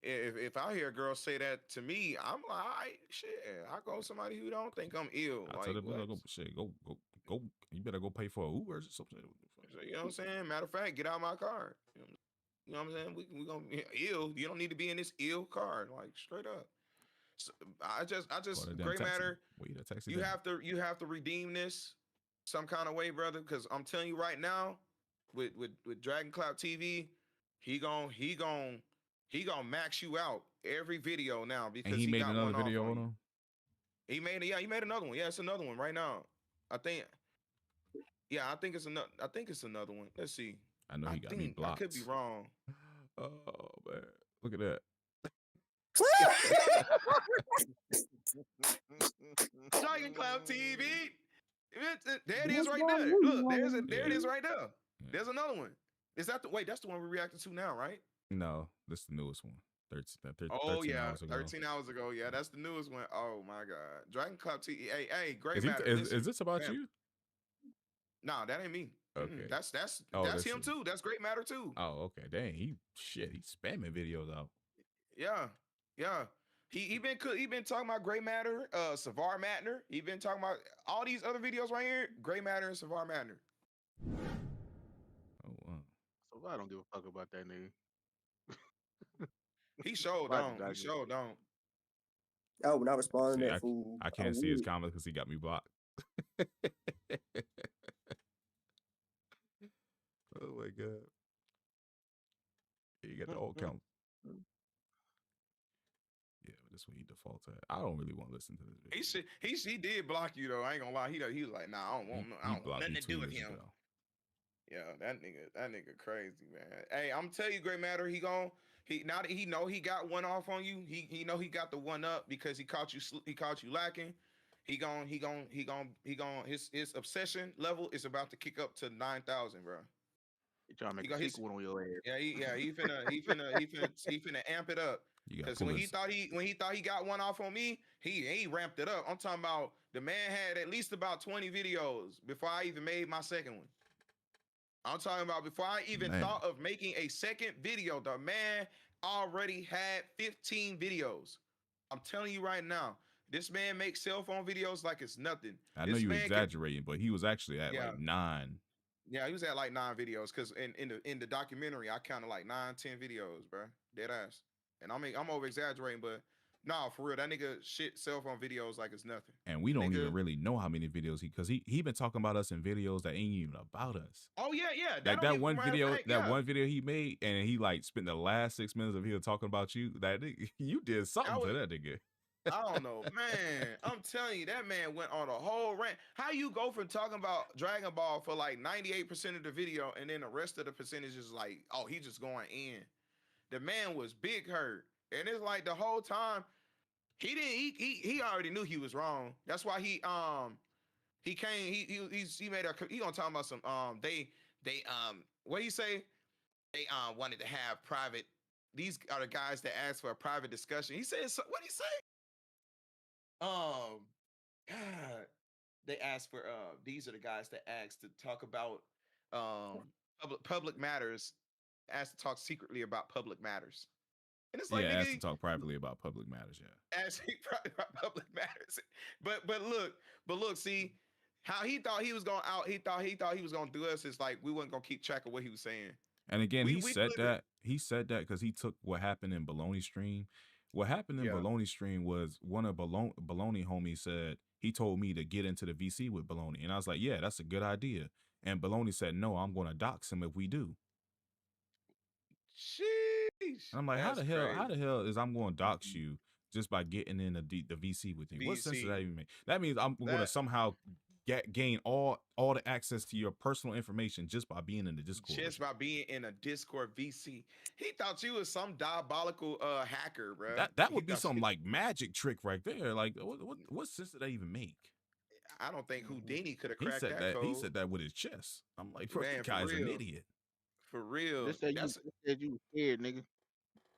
if I hear a girl say that to me, I'm like, all right, shit. I go with somebody who don't think I'm ill. I tell Like the bitch, what? go shit, go. You better go pay for a Uber or something. So, you know what I'm saying? Matter of fact, get out my car. You know what I'm saying? We gonna be ill. You don't need to be in this ill car. Like straight up. So, I Call just that damn Gray taxi. Matter. Wait, that taxi You down. have to redeem this some kind of way, brother. Because I'm telling you right now, with Dragon Cloud TV, he gon' max you out every video now And because he he made got another one off video on on you. him. He made another one. Yeah, it's another one right now. I think. Yeah, I think it's another. I think it's another one. Let's see. I know he got me I could be blocked. wrong. Oh man, look at that. Dragon Cloud TV. There it is that's right why there. we Look, there it Yeah, is right there. yeah. There's another one. Is that the wait? That's the one we're reacting to now, right? No, this is the newest one. 13 Oh yeah, hours ago. 13 hours ago. Yeah, that's the newest one. Oh my God, Dragon Cloud TV. Hey, Gray Is he? Matter. Listen, Is this about fam. you? Nah, that ain't me. Okay. Oh, That's that's him too. That's Great Matter too. Oh, okay. Dang, he's spamming videos out. Yeah, yeah. He been talking about Gray Matter, Savar Matner. He been talking about all these other videos right here. Gray Matter and Savar Matner. Oh wow. So I don't give a fuck about that nigga. He showed About the don't. He Dragon. showed don't. I would not respond See, to that fool. I can't see his comments because he got me blocked. Oh my god. You got the old count. Yeah, but this one he defaults at. I don't really want to listen to this video. He did block you though. I ain't gonna lie. He was like, nah, I don't want He blocked nothing me to 2 do with years him. ago. Yeah, that nigga crazy, man. Hey, I'm telling you, Gray Matter, now that he know he got one off on you, he know he got the one up because he caught you lacking. His obsession level is about to kick up to 9,000, bro. He trying to make He a got his sequel on your ass. yeah, he finna amp it up. You got Because pull when his, he thought he got one off on me, he ramped it up. I'm talking about the man had at least about 20 videos before I even made my second one. I'm talking about before I even Man. thought of making a second video, the man already had 15 videos. I'm telling you right now, this man makes cell phone videos like it's nothing. I know This you man exaggerating, but he was actually at Yeah. like 9. Yeah, he was at like 9 videos because in the documentary I counted like 9, 10 videos, bro. Dead ass. And I'm over exaggerating, but Nah, for real, that nigga shit cell phone videos like it's nothing. And we don't Nigga. even really know how many videos because he been talking about us in videos that ain't even about us. Oh yeah. Like don't that even- one matter of video, fact, yeah. one video he made, and he like spent the last 6 minutes of him talking about you. That nigga, you did something to that nigga. I don't know, man. I'm telling you, that man went on a whole rant. How you go from talking about Dragon Ball for like 98% of the video, and then the rest of the percentage is like, oh, he just going in. The man was big hurt, and it's like the whole time he didn't. He already knew he was wrong. That's why he came. He made a. He gonna talk about some they what do you say? They wanted to have private. These are the guys that asked for a private discussion. He said, so, what did he say? God, they asked for these are the guys that asked to talk about public matters, asked to talk secretly about public matters. And it's like, Yeah, nigga, asked to talk privately about public matters. Yeah, actually about public matters. But look, see how he thought he was going out. He thought he was going to do us. It's like we weren't going to keep track of what he was saying. and again, We he said literally- that because he took what happened in Baloney Stream. What happened in Yeah. Baloney Stream was one of Baloney homies said he told me to get into the VC with Baloney, and I was like, yeah, that's a good idea. And Baloney said, no, I'm going to dox him if we do. Sheesh. And I'm like, how That's the hell is I'm going to dox you just by getting in the VC with you? What sense does VC. that even make? That means I'm going to That- somehow gain all the access to your personal information just by being in the Discord. Just by being in a Discord VC. He thought you was some diabolical hacker, bro. That He would be thought some you- like magic trick right there. Like what sense did that even make? I don't think Houdini could have He cracked said that. code. He said that with his chest. I'm like, bro, Man, this for guy's an real. idiot. For real. They said you was scared, nigga.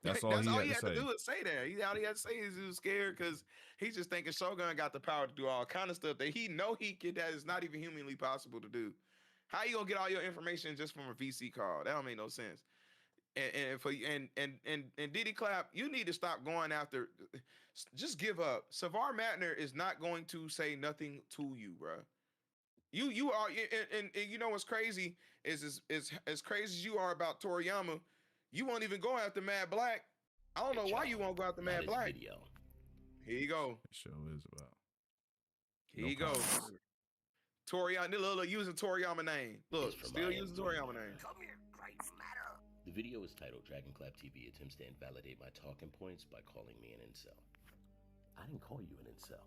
That's all he had to say. do is say that. All he had to say is he was scared because he's just thinking Shogun got the power to do all kind of stuff that he know he can. That is not even humanly possible to do. How you gonna get all your information just from a VC call? That don't make no sense. And Diddy Clap, you need to stop going after. Just give up. Savar Matner is not going to say nothing to you, bro. You are, and you know what's crazy is as crazy as you are about Toriyama, you won't even go after Mad Black. I don't know why you won't go after Mad Black. Video. Here you go. The show is about. Here No you go. comments. Toriyama, look, using Toriyama name. Look, It's from still my using end. Toriyama name. Come here, Christ matter. The video is titled Dragon Clap TV attempts to invalidate my talking points by calling me an incel. I didn't call you an incel.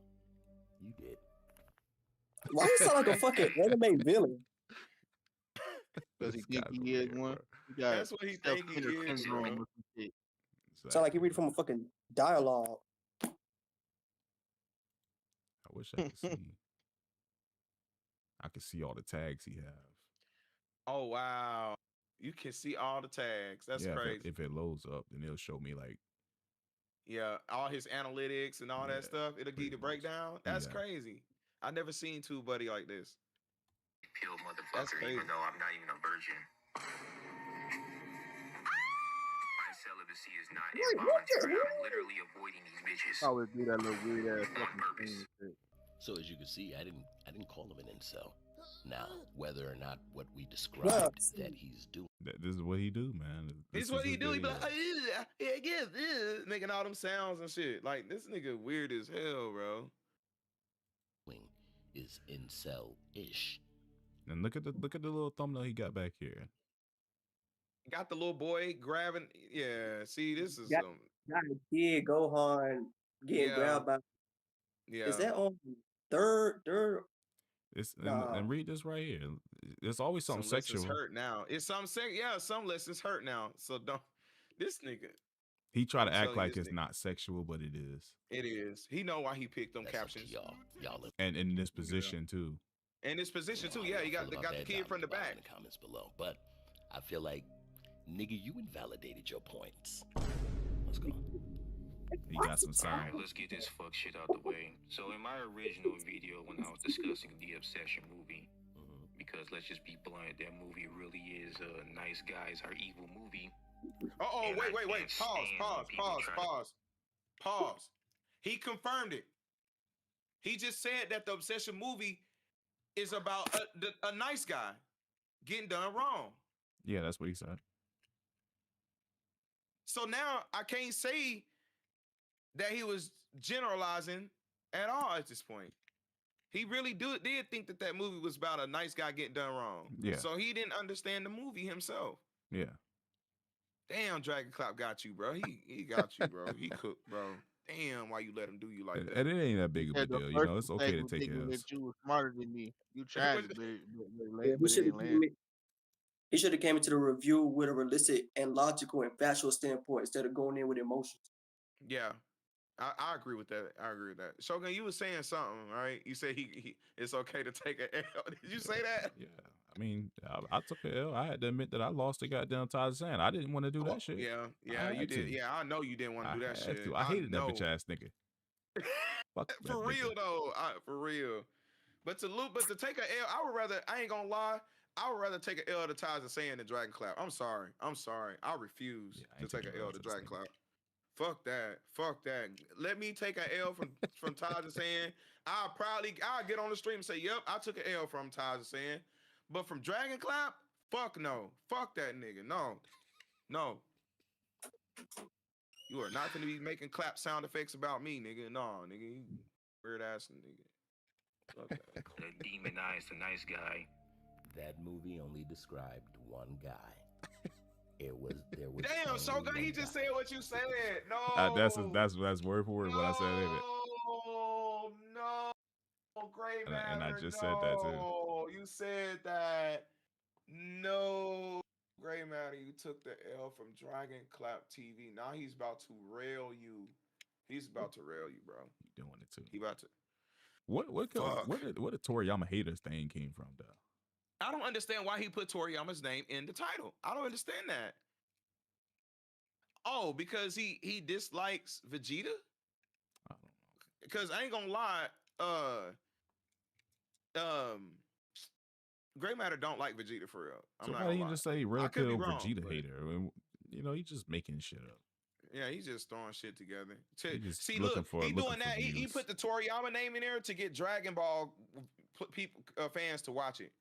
You did. Why you sound like a fucking anime villain? Because he This think guy's he is weird, one. bro. He got That's what he think he self-centered is, syndrome bro. or some shit. Sound like you read from a fucking dialogue. I wish I could see. I could see all the tags he have. Oh wow, you can see all the tags. That's yeah, crazy. If it loads up, then it'll show me like Yeah, all his analytics and all Yeah, that stuff. It'll give you the pretty much. breakdown. That's Yeah. crazy. I never seen TubeBuddy like this. Pure That's motherfucker, crazy. even though I'm not even a virgin. My celibacy is not Wait, what the involuntary. hell? I'm literally avoiding these bitches. I always do that little weird ass On fucking purpose. thing and shit. So as you can see, I didn't call him an incel. Now, whether or not what we Well, described that he's doing this is what he do, man. This is what he his do. He be video. like, yeah, I guess, making all them sounds and shit. Like this nigga weird as hell, bro. is incel-ish. And look at the little thumbnail he got back here. Got the little boy grabbing. Yeah, see, this is Got- Got a kid Gohan getting Yeah. grabbed by. yeah. Is that on third? It's Nah. and read this right here. There's always something some lessons sexual. hurt now? It's some some lessons hurt now. So don't. This nigga, He try to I'm act telling you, like this it's nigga- not sexual, but it is. it is. He know why he picked them That's up to captions. y'all. Let And in this position too. And his position too. know how Yeah, y'all he got feel the about got the that kid down from at the bottom back. in the comments below. But I feel like, nigga, you invalidated your points. Let's go. He got some Alright, sound. let's get this fuck shit out the way. So in my original video when I was discussing the Obsession movie, because let's just be blunt, that movie really is Nice Guys Are Evil movie. Oh, And I wait. can't stand when people try to- Pause. He confirmed it. He just said that the Obsession movie is about a nice guy getting done wrong. Yeah, that's what he said. So now I can't say that he was generalizing at all at this point. He really did think that that movie was about a nice guy getting done wrong. Yeah. So he didn't understand the movie himself. Yeah. Damn, Dragon Clap got you, bro. He got you, bro. He cooked, bro. Damn, why you let him do you like that? And it ain't that big of a Said the deal. You first know, it's okay mistake to was take thinking L's. that you were smarter than me. You tried it, but Yeah, but it didn't land. he should have came into the review with a realistic and logical and factual standpoint instead of going in with emotions. Yeah, I agree with that. I agree with that. Shogun, you was saying something, right? You said he it's okay to take a L. Did you say that? Yeah. I mean, I took an L. I had to admit that I lost the goddamn Tarzan. I didn't want to do that shit. Yeah, I you had did. to. Yeah, I know you didn't want to do that had shit. to. I hated that know. bitch ass nigga. Fuck that For real nigga. though, for real. But to take a L, I would rather. I ain't gonna lie. I would rather take a L to Tarzan saying than Dragon Clap. I'm sorry. I refuse Yeah, I to ain't take taking a L L's to to this Dragon nigga. Clap. Fuck that. Fuck that. Let me take a L from Tarzan saying. I'll get on the stream and say, yep, I took an L from Tarzan saying. But from Dragon Clap, fuck no. Fuck that nigga. No. No. You are not gonna be making clap sound effects about me, nigga. No, nigga. You weird ass nigga. Fuck that. Demonized a nice guy. That movie only described one guy. There was Damn, only Shogun, he one just guy. said what you said. No. That's word for word what I said, ain't it? No. Gray And I matter. just said that too. No. You said that. No. Gray matter. You took the L from Dragon Clap TV. Now he's about to rail you. He's about to rail you, bro. You doing it too. He about to. Where Fuck. did Toriyama haters thing came from though? I don't understand why he put Toriyama's name in the title. I don't understand that. Oh, because he dislikes Vegeta? I don't know. Because I ain't gonna lie, Gray Matter don't like Vegeta for real. I'm So not why gonna didn't lie. you just say I Red could be Pill wrong, Vegeta but- hater? I mean, you know, he's just making shit up. Yeah, he's just throwing shit together. He just See, looking look, for- he looking doing for that. He views. put the Toriyama name in there to get Dragon Ball people fans to watch it.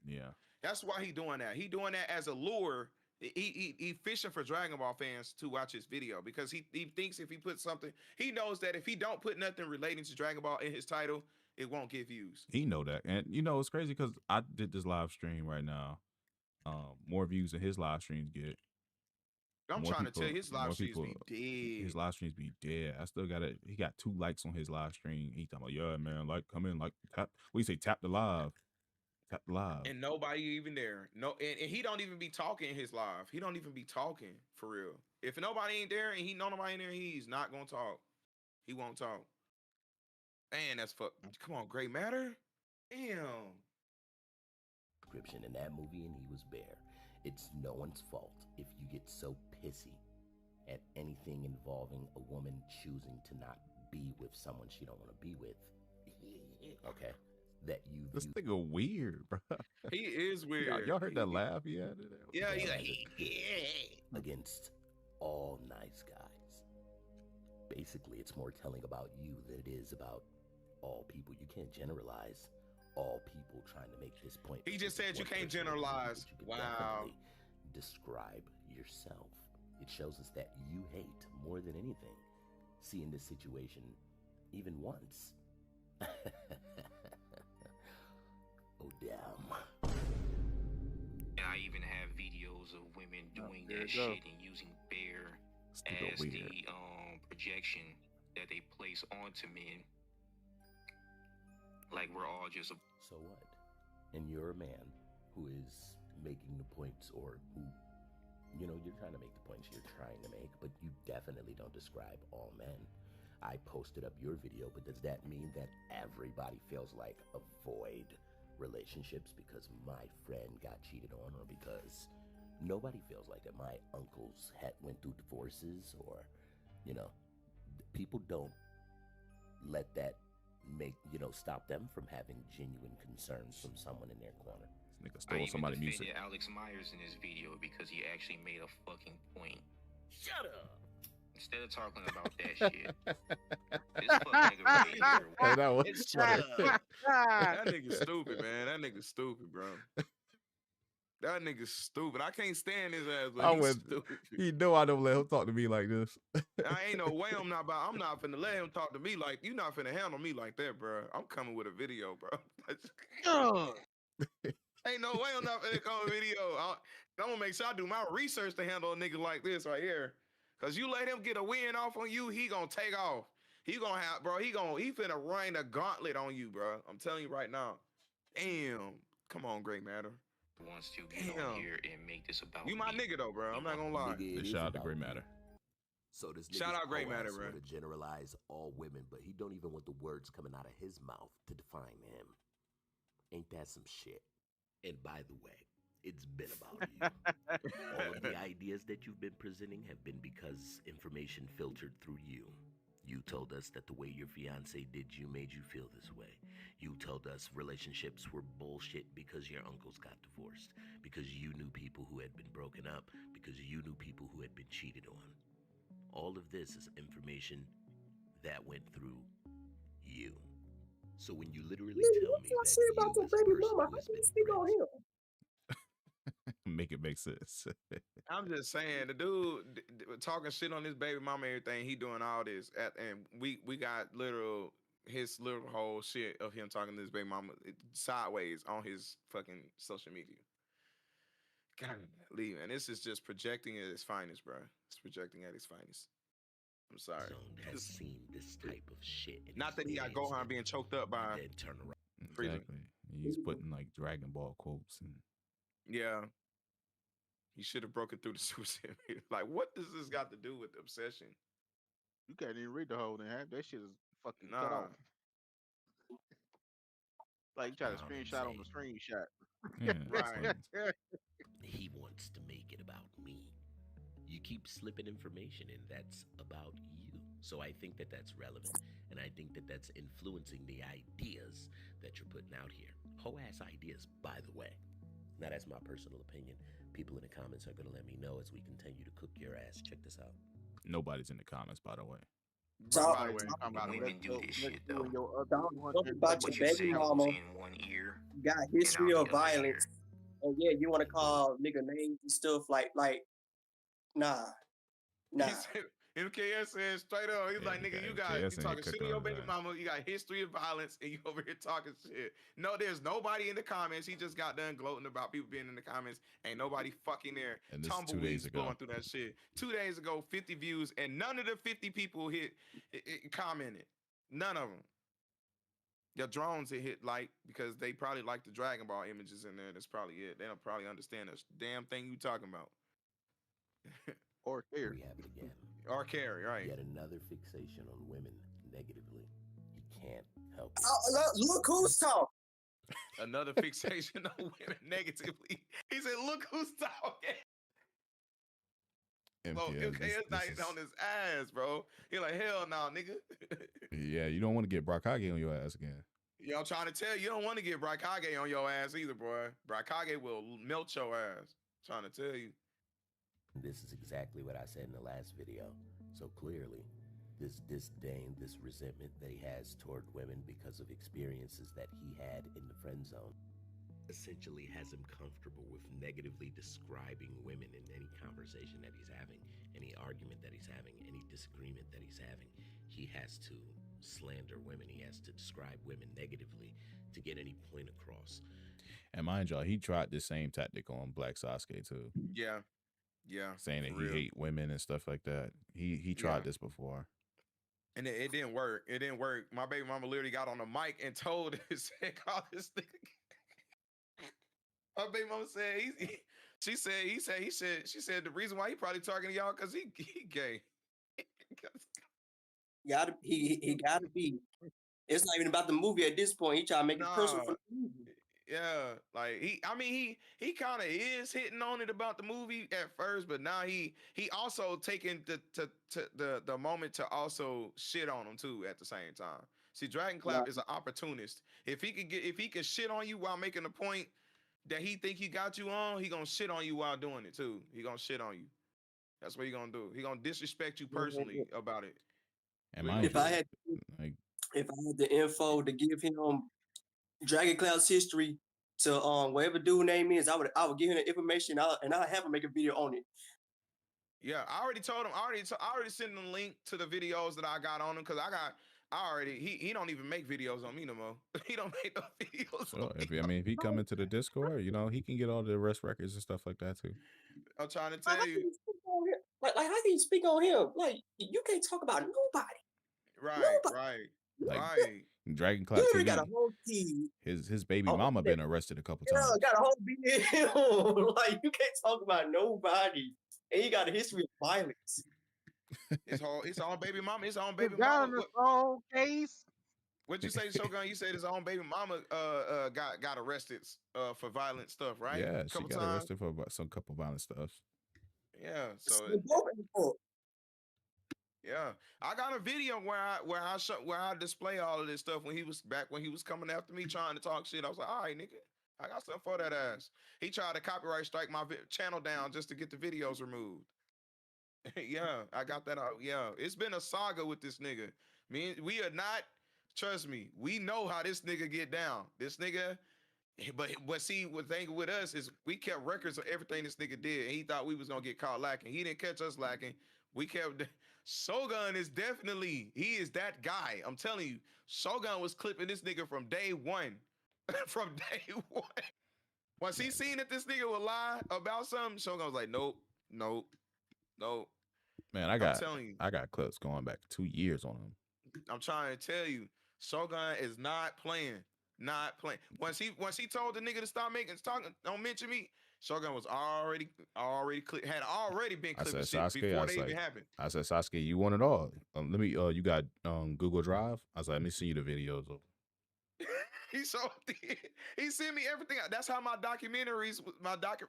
Yeah. That's why he doing that. He doing that as a lure. He fishing for Dragon Ball fans to watch his video because he thinks if he puts something, he knows that if he don't put nothing relating to Dragon Ball in his title, it won't get views. He know that. And you know, it's crazy because I did this live stream right now. More views than his live streams get. I'm More trying to tell you, his live more streams people- be dead. His live streams be dead. I still got it. He got 2 likes on his live stream. He talking about, yeah, man, like, come in, like, tap. What you say, tap the live. Tap the live. And nobody even there. No, and he don't even be talking in his live. He don't even be talking for real. If nobody ain't there and he know nobody in there, he's not gonna talk. He won't talk. Man, that's fuck. Come on, Gray Matter. Damn. Description in that movie, and he was bare. It's no one's fault if you get so pissy at anything involving a woman choosing to not be with someone she don't want to be with. Okay, that you This view nigga weird, bro. He is weird. Y'all heard that laugh he had in there? Yeah, that he's as like, a against all nice guys. Basically, it's more telling about you than it is about all people. You can't generalize all people trying to make this point. He just said you One can't person will do it, generalize. but you can Wow. definitely describe yourself. It shows us that you hate more than anything. See, in this situation, even once. Oh, damn. And I even have videos of women doing there that you go. shit and using bear This nigga as weird. the projection that they place onto men. Like we're all just a So what? And you're a man who is making the points, or who, you know, you're trying to make the points you're trying to make, but you definitely don't describe all men. I posted up your video, but does that mean that everybody feels like avoid relationships because my friend got cheated on, or because nobody feels like that? My uncles went through divorces, or, you know, people don't let that stop them from having genuine concerns from someone in their corner. This nigga I stole even somebody's defended music. Alex Myers in this video because he actually made a fucking point. Shut up. Instead of talking about that shit, this fuck nigga right here. Hey, that was It's funny. That nigga stupid, man. That nigga stupid, bro. That nigga's stupid. I can't stand his ass, but I he's went. stupid. He know I don't let him talk to me like this. I ain't no way I'm not finna let him talk to me like you not finna handle me like that, bro. I'm coming with a video, bro. Ain't no way I'm not finna come with a video. I'm gonna make sure I do my research to handle a nigga like this right here. Cause you let him get a win off on you, he gonna take off. He gonna have, bro. He finna run a gauntlet on you, bro. I'm telling you right now. Damn. Come on, Great Matter. Wants to get on here and make this about you my me. nigga though, bro. I'm not gonna lie. Nigga, it is Shout out to about Great you. Matter. So this Shout out Great Matter, bro. want to generalize all women, but he don't even want the words coming out of his mouth to define him. Ain't that some shit? And by the way, it's been about you. All of the ideas that you've been presenting have been because information filtered through you. You told us that the way your fiance did you made you feel this way. You told us relationships were bullshit because your uncles got divorced, because you knew people who had been broken up, because you knew people who had been cheated on. All of this is information that went through you. So when you literally tell me that you, as a person who has been friends, Make it make sense. I'm just saying, the dude talking shit on his baby mama, and everything. He doing all this, and we got his little whole shit of him talking to his baby mama sideways on his fucking social media. God, leave, and this is just projecting at its finest, bro. It's projecting at its finest. I'm sorry. has seen this type of shit. Not that he got Gohan being choked up by then turn around. Exactly. He's putting like Dragon Ball quotes and yeah. He should have broken through the Super Saiyan. Like, what does this got to do with obsession? You can't even read the whole thing. Half that shit is fucking cut Nah. off. Like you try to Down screenshot on the insane. screenshot. yeah, Right. He wants to make it about me. You keep slipping information in that's about you. So I think that that's relevant, and I think that that's influencing the ideas that you're putting out here. Whole ass ideas, by the way. Now that's my personal opinion. People in the comments are gonna let me know as we continue to cook your ass. Check this out. Nobody's in the comments, by the way. By the way, Women do this shit though. Talk about What your you baby say mama. goes in one ear. You got and history out of the other violence. ear. And yeah, you want to call nigga names and stuff like nah. he said, MKS said straight up, he's Yeah, like, you nigga, got you MKS in here talking shit cooking to your on baby his ass. mama, you got history of violence, and you over here talking shit. No, there's nobody in the comments. He just got done gloating about people being in the comments. Ain't nobody fucking there. And this is 2 days Tumbleweeds ago. blowing through that shit. 2 days ago, 50 views, and none of the 50 people commented. None of them. Your drones hit like because they probably like the Dragon Ball images in there. That's probably it. They don't probably understand the damn thing you talking about. Or care. We have it again. Or carry, right? Yet another fixation on women negatively. You can't help it. Look who's talking. Another fixation on women negatively. He said, "Look who's talking." Bro, MKS, MKS not on his ass, bro. He like, hell no, nigga. yeah, you don't want to get Brakage on your ass again. Yo, I'm trying to tell you, you don't want to get Brakage on your ass either, boy. Brakage will melt your ass. I'm trying to tell you. This is exactly what I said in the last video. So clearly, this disdain, this resentment that he has toward women because of experiences that he had in the friend zone essentially has him comfortable with negatively describing women in any conversation that he's having, any argument that he's having, any disagreement that he's having. He has to slander women. He has to describe women negatively to get any point across. And mind y'all, he tried the same tactic on Black Sasuke too. Yeah. Yeah. Saying that he real. hate women and stuff like that. He tried this before. And it didn't work. It didn't work. My baby mama literally got on the mic and told us, call this nigga. My baby mama said she said the reason why he probably talking to y'all because he gay. He gotta be. It's not even about the movie at this point. He trying to make it personal for the movie. Yeah, like he kind of is hitting on it about the movie at first, but now he also taking the moment to also shit on him too at the same time. See, Dragon Clap is an opportunist. If he could shit on you while making a point that he think he got you on, he gonna shit on you while doing it too. He gonna shit on you. That's what he gonna do. He gonna disrespect you personally about it. And if I had the info to give him Dragon Cloud's history, to whatever dude name is. I would give him the information. And I'll have him make a video on it. Yeah, I already told him. I already sent him the link to the videos that I got on him because he don't even make videos on me no more. He don't make no videos. So on me. if he come into the Discord, you know, he can get all the arrest records and stuff like that too. I'm trying to Like, tell you. like how can you speak on him? Like you can't talk about nobody. Right, Nobody. Like right. Dragon Clap You TV. got a whole team. His baby Oh, mama been arrested a couple Yeah, times. got a whole BM. Like you can't talk about nobody, and he got a history of violence. It's on baby mama. It's on It's baby got mama. on the whole case. What you say, Shogun? You said his own baby mama got arrested for violent stuff, right? Yeah, A she couple got times. arrested for some couple violent stuff. Yeah, so So, yeah, I got a video where I display all of this stuff when he was coming after me trying to talk shit. I was like, all right, nigga, I got something for that ass. He tried to copyright strike my channel down just to get the videos removed. Yeah, I got that out. Yeah, it's been a saga with this nigga. We are not. Trust me, we know how this nigga get down. This nigga. But see, what thing with us is we kept records of everything this nigga did, and he thought we was gonna get caught lacking. He didn't catch us lacking. We kept. Shogun is he is that guy. I'm telling you, Shogun was clipping this nigga from day one. From day one. Once he seen that this nigga would lie about something, Shogun was like, nope. Man, I'm telling you. I got clips going back 2 years on him. I'm trying to tell you, Shogun is not playing. Not playing. Once he told the nigga to stop talking, don't mention me. Shogun was already had already been I clipping said, shit Sasuke, before they even happened. I said, Sasuke, you want it all? Let me. You got Google Drive? I was like, let me see you the videos of. He so did. He sent me everything. That's how my documentaries,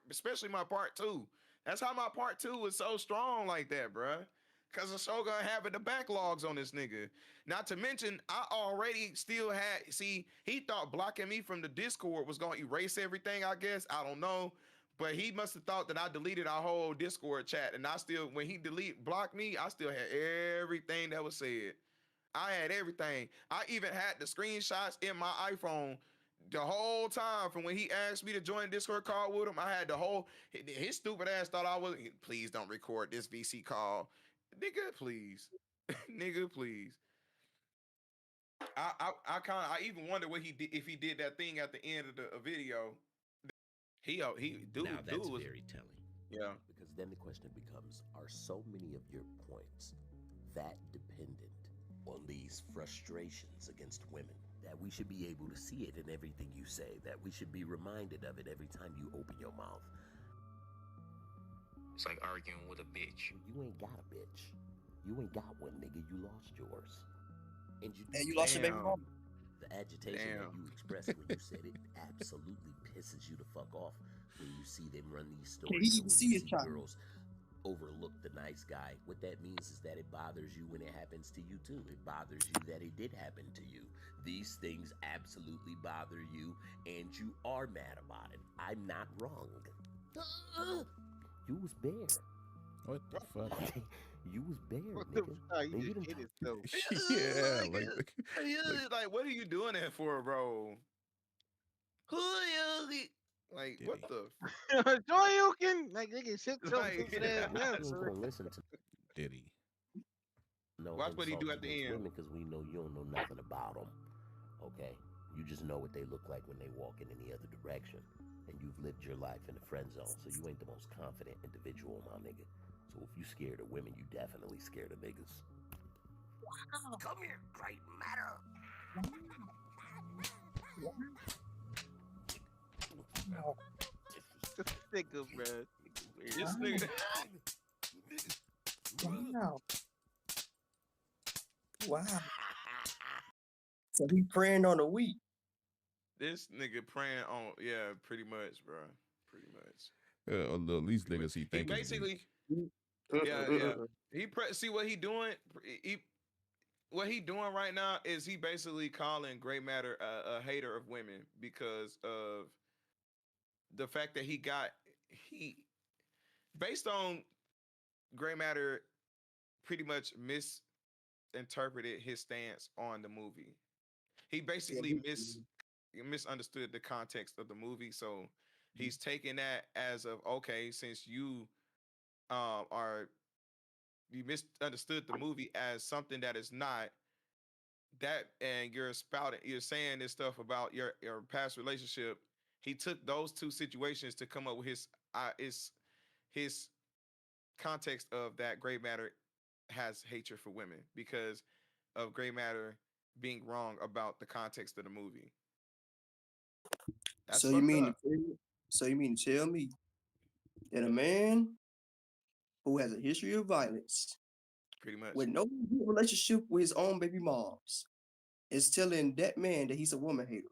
especially my part 2. That's how my part 2 was so strong like that, bruh. Because of Shogun having the backlogs on this nigga. Not to mention, I already still had, he thought blocking me from the Discord was going to erase everything, I guess. I don't know. But he must have thought that I deleted our whole Discord chat. And when he blocked me, I still had everything that was said. I had everything. I even had the screenshots in my iPhone the whole time from when he asked me to join Discord call with him. I had his stupid ass thought I was, please don't record this VC call. Nigga, please. Nigga, please. I even wonder what he did, if he did that thing at the end of the video. Now that's very telling. Yeah. Because then the question becomes, are so many of your points that dependent on these frustrations against women that we should be able to see it in everything you say, that we should be reminded of it every time you open your mouth? It's like arguing with a bitch. You ain't got a bitch. You ain't got one, nigga. You lost yours. And you lost your baby mama. The agitation that you expressed when you said it absolutely pisses you the fuck off when you see them run these stories. He even see his child. Girls overlook the nice guy. What that means is that it bothers you when it happens to you too. It bothers you that it did happen to you. These things absolutely bother you, and you are mad about it. I'm not wrong. You was bare. What the fuck? You was bare, What nigga. the fuck? And You you just done hit it though. Yeah, like, what are you doing that for, bro? Like, Did what he? the? Joyukin, like they can shit so Like, stupid ass You mess. ain't gonna listen to Did he? no Watch what he do insult at the against end. women because we know you don't know nothing about them. Okay, you just know what they look like when they walk in any other direction, and you've lived your life in the friend zone, so you ain't the most confident individual, my nigga. So if you scared of women, you definitely scared of niggas. Wow. Come here, great matter. Nigga, bro. This nigga. Wow. Wow. So he praying on the week. This nigga praying on, yeah, pretty much, bro. Pretty much. At least niggas he He think is basically, weak. yeah. See what he doing? What he doing right now is he basically calling Grey Matter a hater of women because of the fact that he based on Grey Matter pretty much misinterpreted his stance on the movie. He basically misunderstood the context of the movie. So Mhm. he's taking that as of okay, since are you misunderstood the movie as something that is not that, and you're saying this stuff about your past relationship. He took those two situations to come up with his context of that gray matter has hatred for women because of gray matter being wrong about the context of the movie. That's So you fucked mean to up. tell, so you mean to tell me that a man who has a history of violence Pretty much. with no good relationship with his own baby moms is telling that man that he's a woman hater?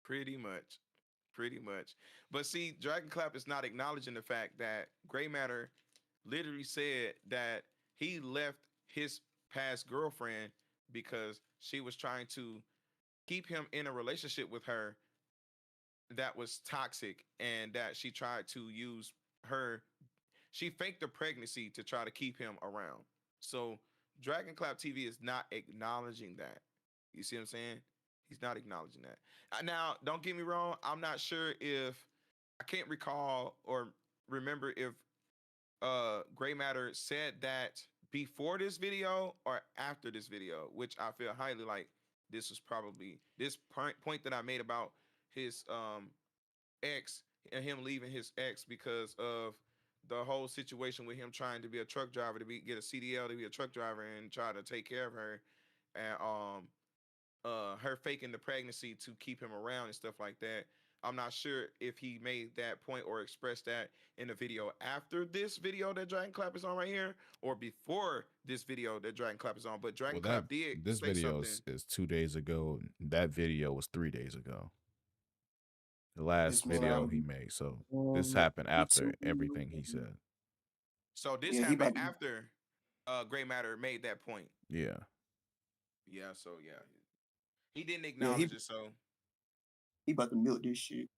Pretty much. Pretty much. But see, Dragon Clap is not acknowledging the fact that Gray Matter literally said that he left his past girlfriend because she was trying to keep him in a relationship with her that was toxic, and that she tried to use her she faked the pregnancy to try to keep him around. So Dragon Clap TV is not acknowledging that. You see what I'm saying? He's not acknowledging that. Now, don't get me wrong. I'm not sure if I can't recall or remember if Gray Matter said that before this video or after this video, which I feel highly like this was probably this point that I made about his ex and him leaving his ex because of the whole situation with him trying to be a truck driver get a CDL to be a truck driver and try to take care of her, and her faking the pregnancy to keep him around and stuff like that. I'm not sure if he made that point or expressed that in the video after this video that Dragon Clap is on right here, or before this video that Dragon Clap is on. But Well, Dragon that Clap did this say video something. is 2 days ago. That video was 3 days ago. The This last man, I video he made. So this um, happened he after too, everything he said. So this yeah, he happened about to, after Gray Matter made that point. Yeah. Yeah, so yeah, he didn't yeah, acknowledge it. So he about to milk this shit.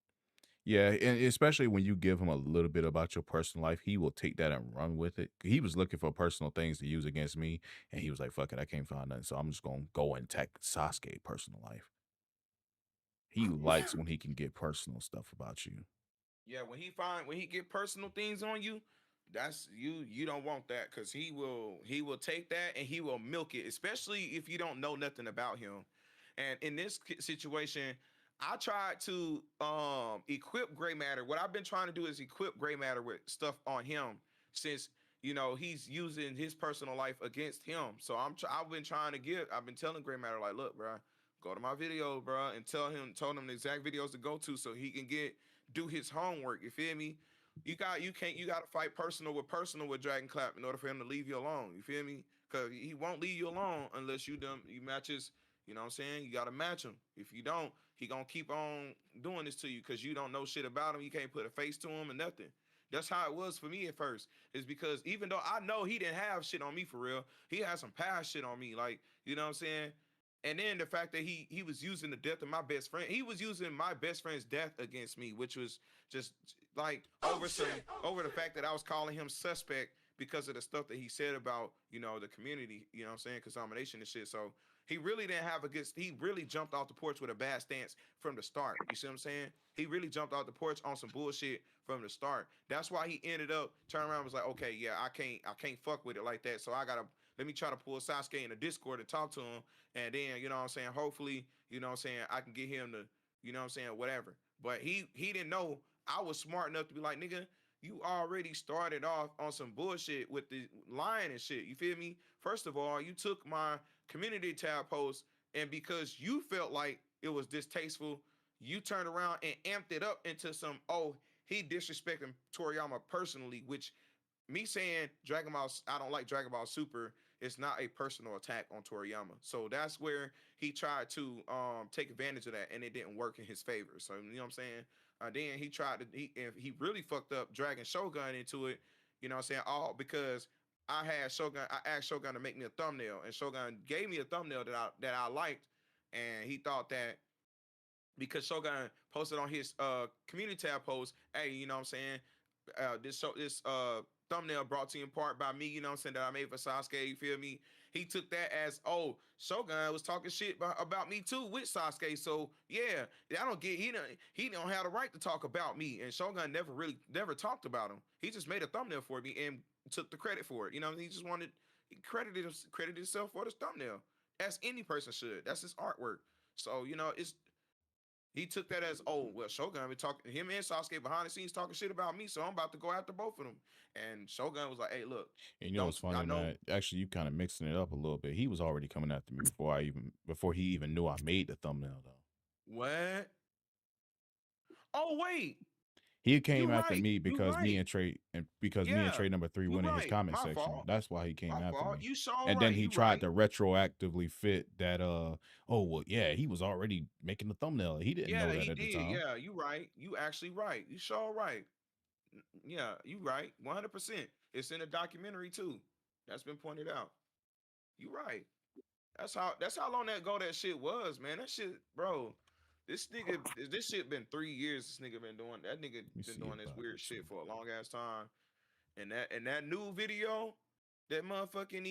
Yeah, and especially when you give him a little bit about your personal life, he will take that and run with it. He was looking for personal things to use against me, and he was like, "Fuck it, I can't find nothing, so I'm just gonna go and attack Sasuke personal life." He likes when he can get personal stuff about you. yeah, when he get personal things on you, that's you don't want that because he will take that and he will milk it, especially if you don't know nothing about him. And in this situation, I tried to equip Gray Matter. What I've been trying to do is equip Gray Matter with stuff on him since he's using his personal life against him. So I've been trying to I've been telling Gray Matter like, look, bro, go to my video, bro, and told him the exact videos to go to so he can do his homework. You feel me? You got to fight personal with Dragon Clap in order for him to leave you alone. You feel me? Because he won't leave you alone unless you match his. You know what I'm saying? You got to match him. If you don't, he gonna keep on doing this to you because you don't know shit about him. You can't put a face to him and nothing. That's how it was for me at first. Is because even though I know he didn't have shit on me for real, he had some past shit on me. Like, you know what I'm saying? And then the fact that he was using the death of my best friend, he was using my best friend's death against me, which was just like over the fact that I was calling him suspect because of the stuff that he said about the community, you know what I'm saying, contamination and shit. So he really didn't have a good. He really jumped off the porch with a bad stance from the start. You see what I'm saying? He really jumped off the porch on some bullshit from the start. That's why he ended up turning around and was like, okay, yeah, I can't fuck with it like that. So I gotta let me try to pull Sasuke in the Discord and talk to him, and then what I'm saying, hopefully, what I'm saying, I can get him to, what I'm saying, whatever. But he didn't know I was smart enough to be like, nigga, you already started off on some bullshit with the lying and shit. You feel me? First of all, you took my community tab post, and because you felt like it was distasteful, you turned around and amped it up into some, oh, he disrespecting Toriyama personally, which me saying Dragon Ball, I don't like Dragon Ball Super. It's not a personal attack on Toriyama. So that's where he tried to take advantage of that, and it didn't work in his favor. So you know what I'm saying. Then he tried to he really fucked up Dragon Shogun into it. You know what I'm saying? All because I had Shogun. I asked Shogun to make me a thumbnail, and Shogun gave me a thumbnail that I liked, and he thought that because Shogun posted on his community tab post, hey, you know what I'm saying? This thumbnail brought to you in part by me, you know what I'm saying, that I made for Sasuke, you feel me? He took that as, oh, Shogun was talking shit about me too with Sasuke. So yeah, I don't get he don't have the right to talk about me. And Shogun never talked about him. He just made a thumbnail for me and took the credit for it. You know, he just wanted he credited himself for this thumbnail. As any person should. That's his artwork. So, you know, he took that as, oh, well, Shogun been talking, him and Sasuke behind the scenes talking shit about me, so I'm about to go after both of them. And Shogun was like, hey, look, And you know what's funny, I know man? Actually, you kind of mixing it up a little bit. He was already coming after me before he even knew I made the thumbnail, though. what? Oh, wait. He You came after right. me You because me right. and Trey Yeah. number 3 You went in his right. comment My section. fault. That's why he came My after fault. me. You sure And right. then he You tried right. to retroactively fit that oh well yeah, he was already making the thumbnail. He didn't know Yeah, that he at the did. time. Yeah, you right. You actually right. You sure right. Yeah, you right. 100%. It's in a documentary too. That's been pointed out. You right. That's how long that ago that shit was, man. That shit, bro. This shit been 3 years. This nigga been doing that. Nigga Let me been see doing this about weird it. shit for a long ass time. And that new video, that motherfucking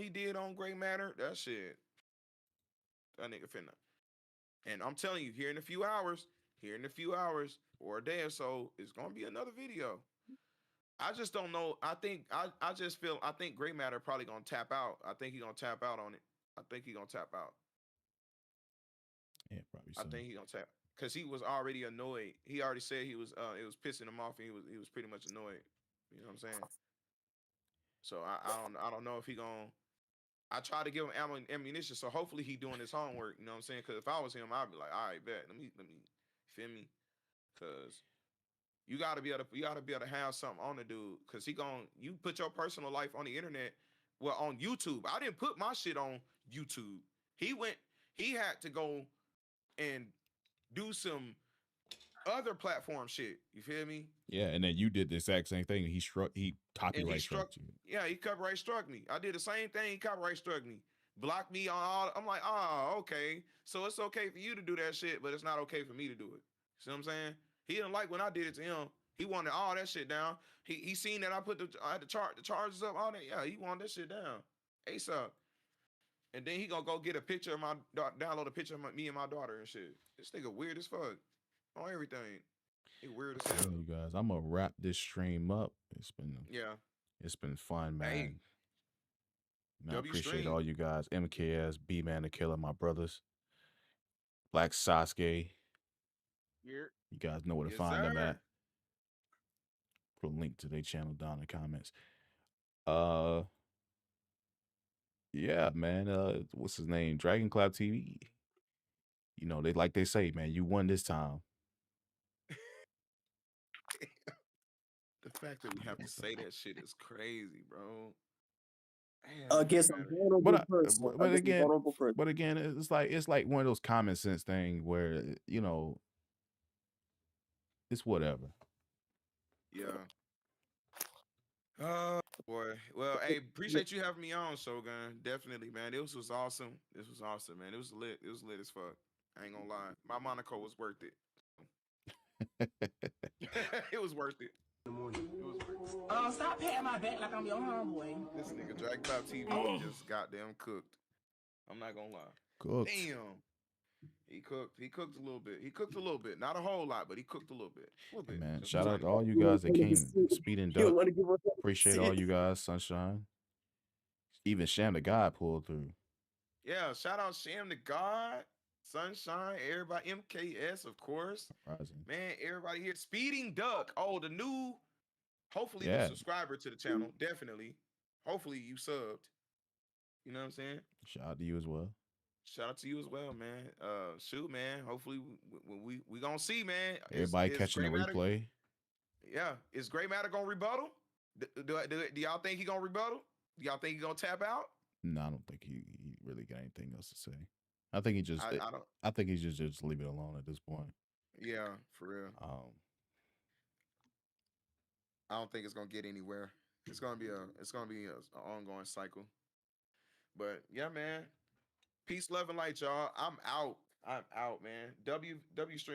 he did on Grey Matter, that shit, that nigga finna. And I'm telling you, here in a few hours or a day or so, it's gonna be another video. I just don't know. I just feel I think Grey Matter probably gonna tap out. I think he gonna tap out on it. I think he gonna tap out. Yeah, probably I so. think he gonna tap because he was already annoyed. He already said he was it was pissing him off and he was pretty much annoyed. You know what I'm saying? So I don't know if he gonna. I try to give him ammunition, so hopefully he doing his homework. You know what I'm saying? Because if I was him, I'd be like, all right, bet. Let me feel me, because you gotta be able to have something on the dude, because you put your personal life on the internet, well, on YouTube. I didn't put my shit on YouTube. He had to go and do some other platform shit. You feel me? Yeah, and then you did the exact same thing. He And copyright struck you. yeah, he copyright struck me. I did the same thing. He copyright struck me. Blocked me on all. I'm like, oh, okay. So it's okay for you to do that shit, but it's not okay for me to do it. See what I'm saying? He didn't like when I did it to him. He wanted all that shit down. He seen that I had the charges up, all that. Yeah, he wanted that shit down. ASAP. And then he gonna go get a picture of download a picture of me and my daughter and shit. This nigga weird as fuck on everything. He weird as hell. You guys, I'm gonna wrap this stream up. Yeah. It's been fun, man. Hey, Man, I W appreciate stream. all you guys. MKS, B Man the Killer, my brothers. Black Sasuke. Here. You guys know where to Yes, find them sir. at. Put a link to their channel down in the comments. Uh yeah, man. What's his name? Dragon Cloud TV. You know, they say, man, you won this time. The fact that we have to say that shit is crazy, bro. Against a Man. vulnerable person. But Against a again, vulnerable person. it's like one of those common sense things where, you know, it's whatever. Yeah. Oh boy. Well, hey, appreciate you having me on, Shogun. Definitely, man. This was awesome. This was awesome, man. It was lit. It was lit as fuck. I ain't gonna lie. My Monaco was worth it. It was worth it. It was worth it. Stop patting my back like I'm your homeboy. This nigga Dragon Cloud TV just goddamn cooked. I'm not gonna lie. Cooked. Damn. He cooked. He cooked a little bit. He cooked a little bit. Not a whole lot, but he cooked a little bit. Hey, man, Just shout out tiny to all bit. you guys that came. Speed and You don't Duck. want to give us Appreciate all you guys. Sunshine. Even Sham the God pulled through. Yeah, shout out Sham the God, Sunshine, everybody, MKS, of course. Rising. Man, everybody here. Speeding Duck. Oh, the new, hopefully new Yeah. subscriber to the channel. Definitely. Hopefully you subbed. You know what I'm saying? Shout out to you as well. Shout out to you as well, man. Shoot, man. Hopefully we gonna see, man. Everybody Is catching the Grey Matter, replay. yeah, is Grey Matter gonna rebuttal? Do y'all think he gonna rebuttal? Do y'all think he gonna tap out? No, I don't think he really got anything else to say. I think he just I don't. I think he's just leave it alone at this point. Yeah, for real. I don't think it's gonna get anywhere. It's gonna be an ongoing cycle. But yeah, man. Peace, love, and light, y'all. I'm out, man. W stream.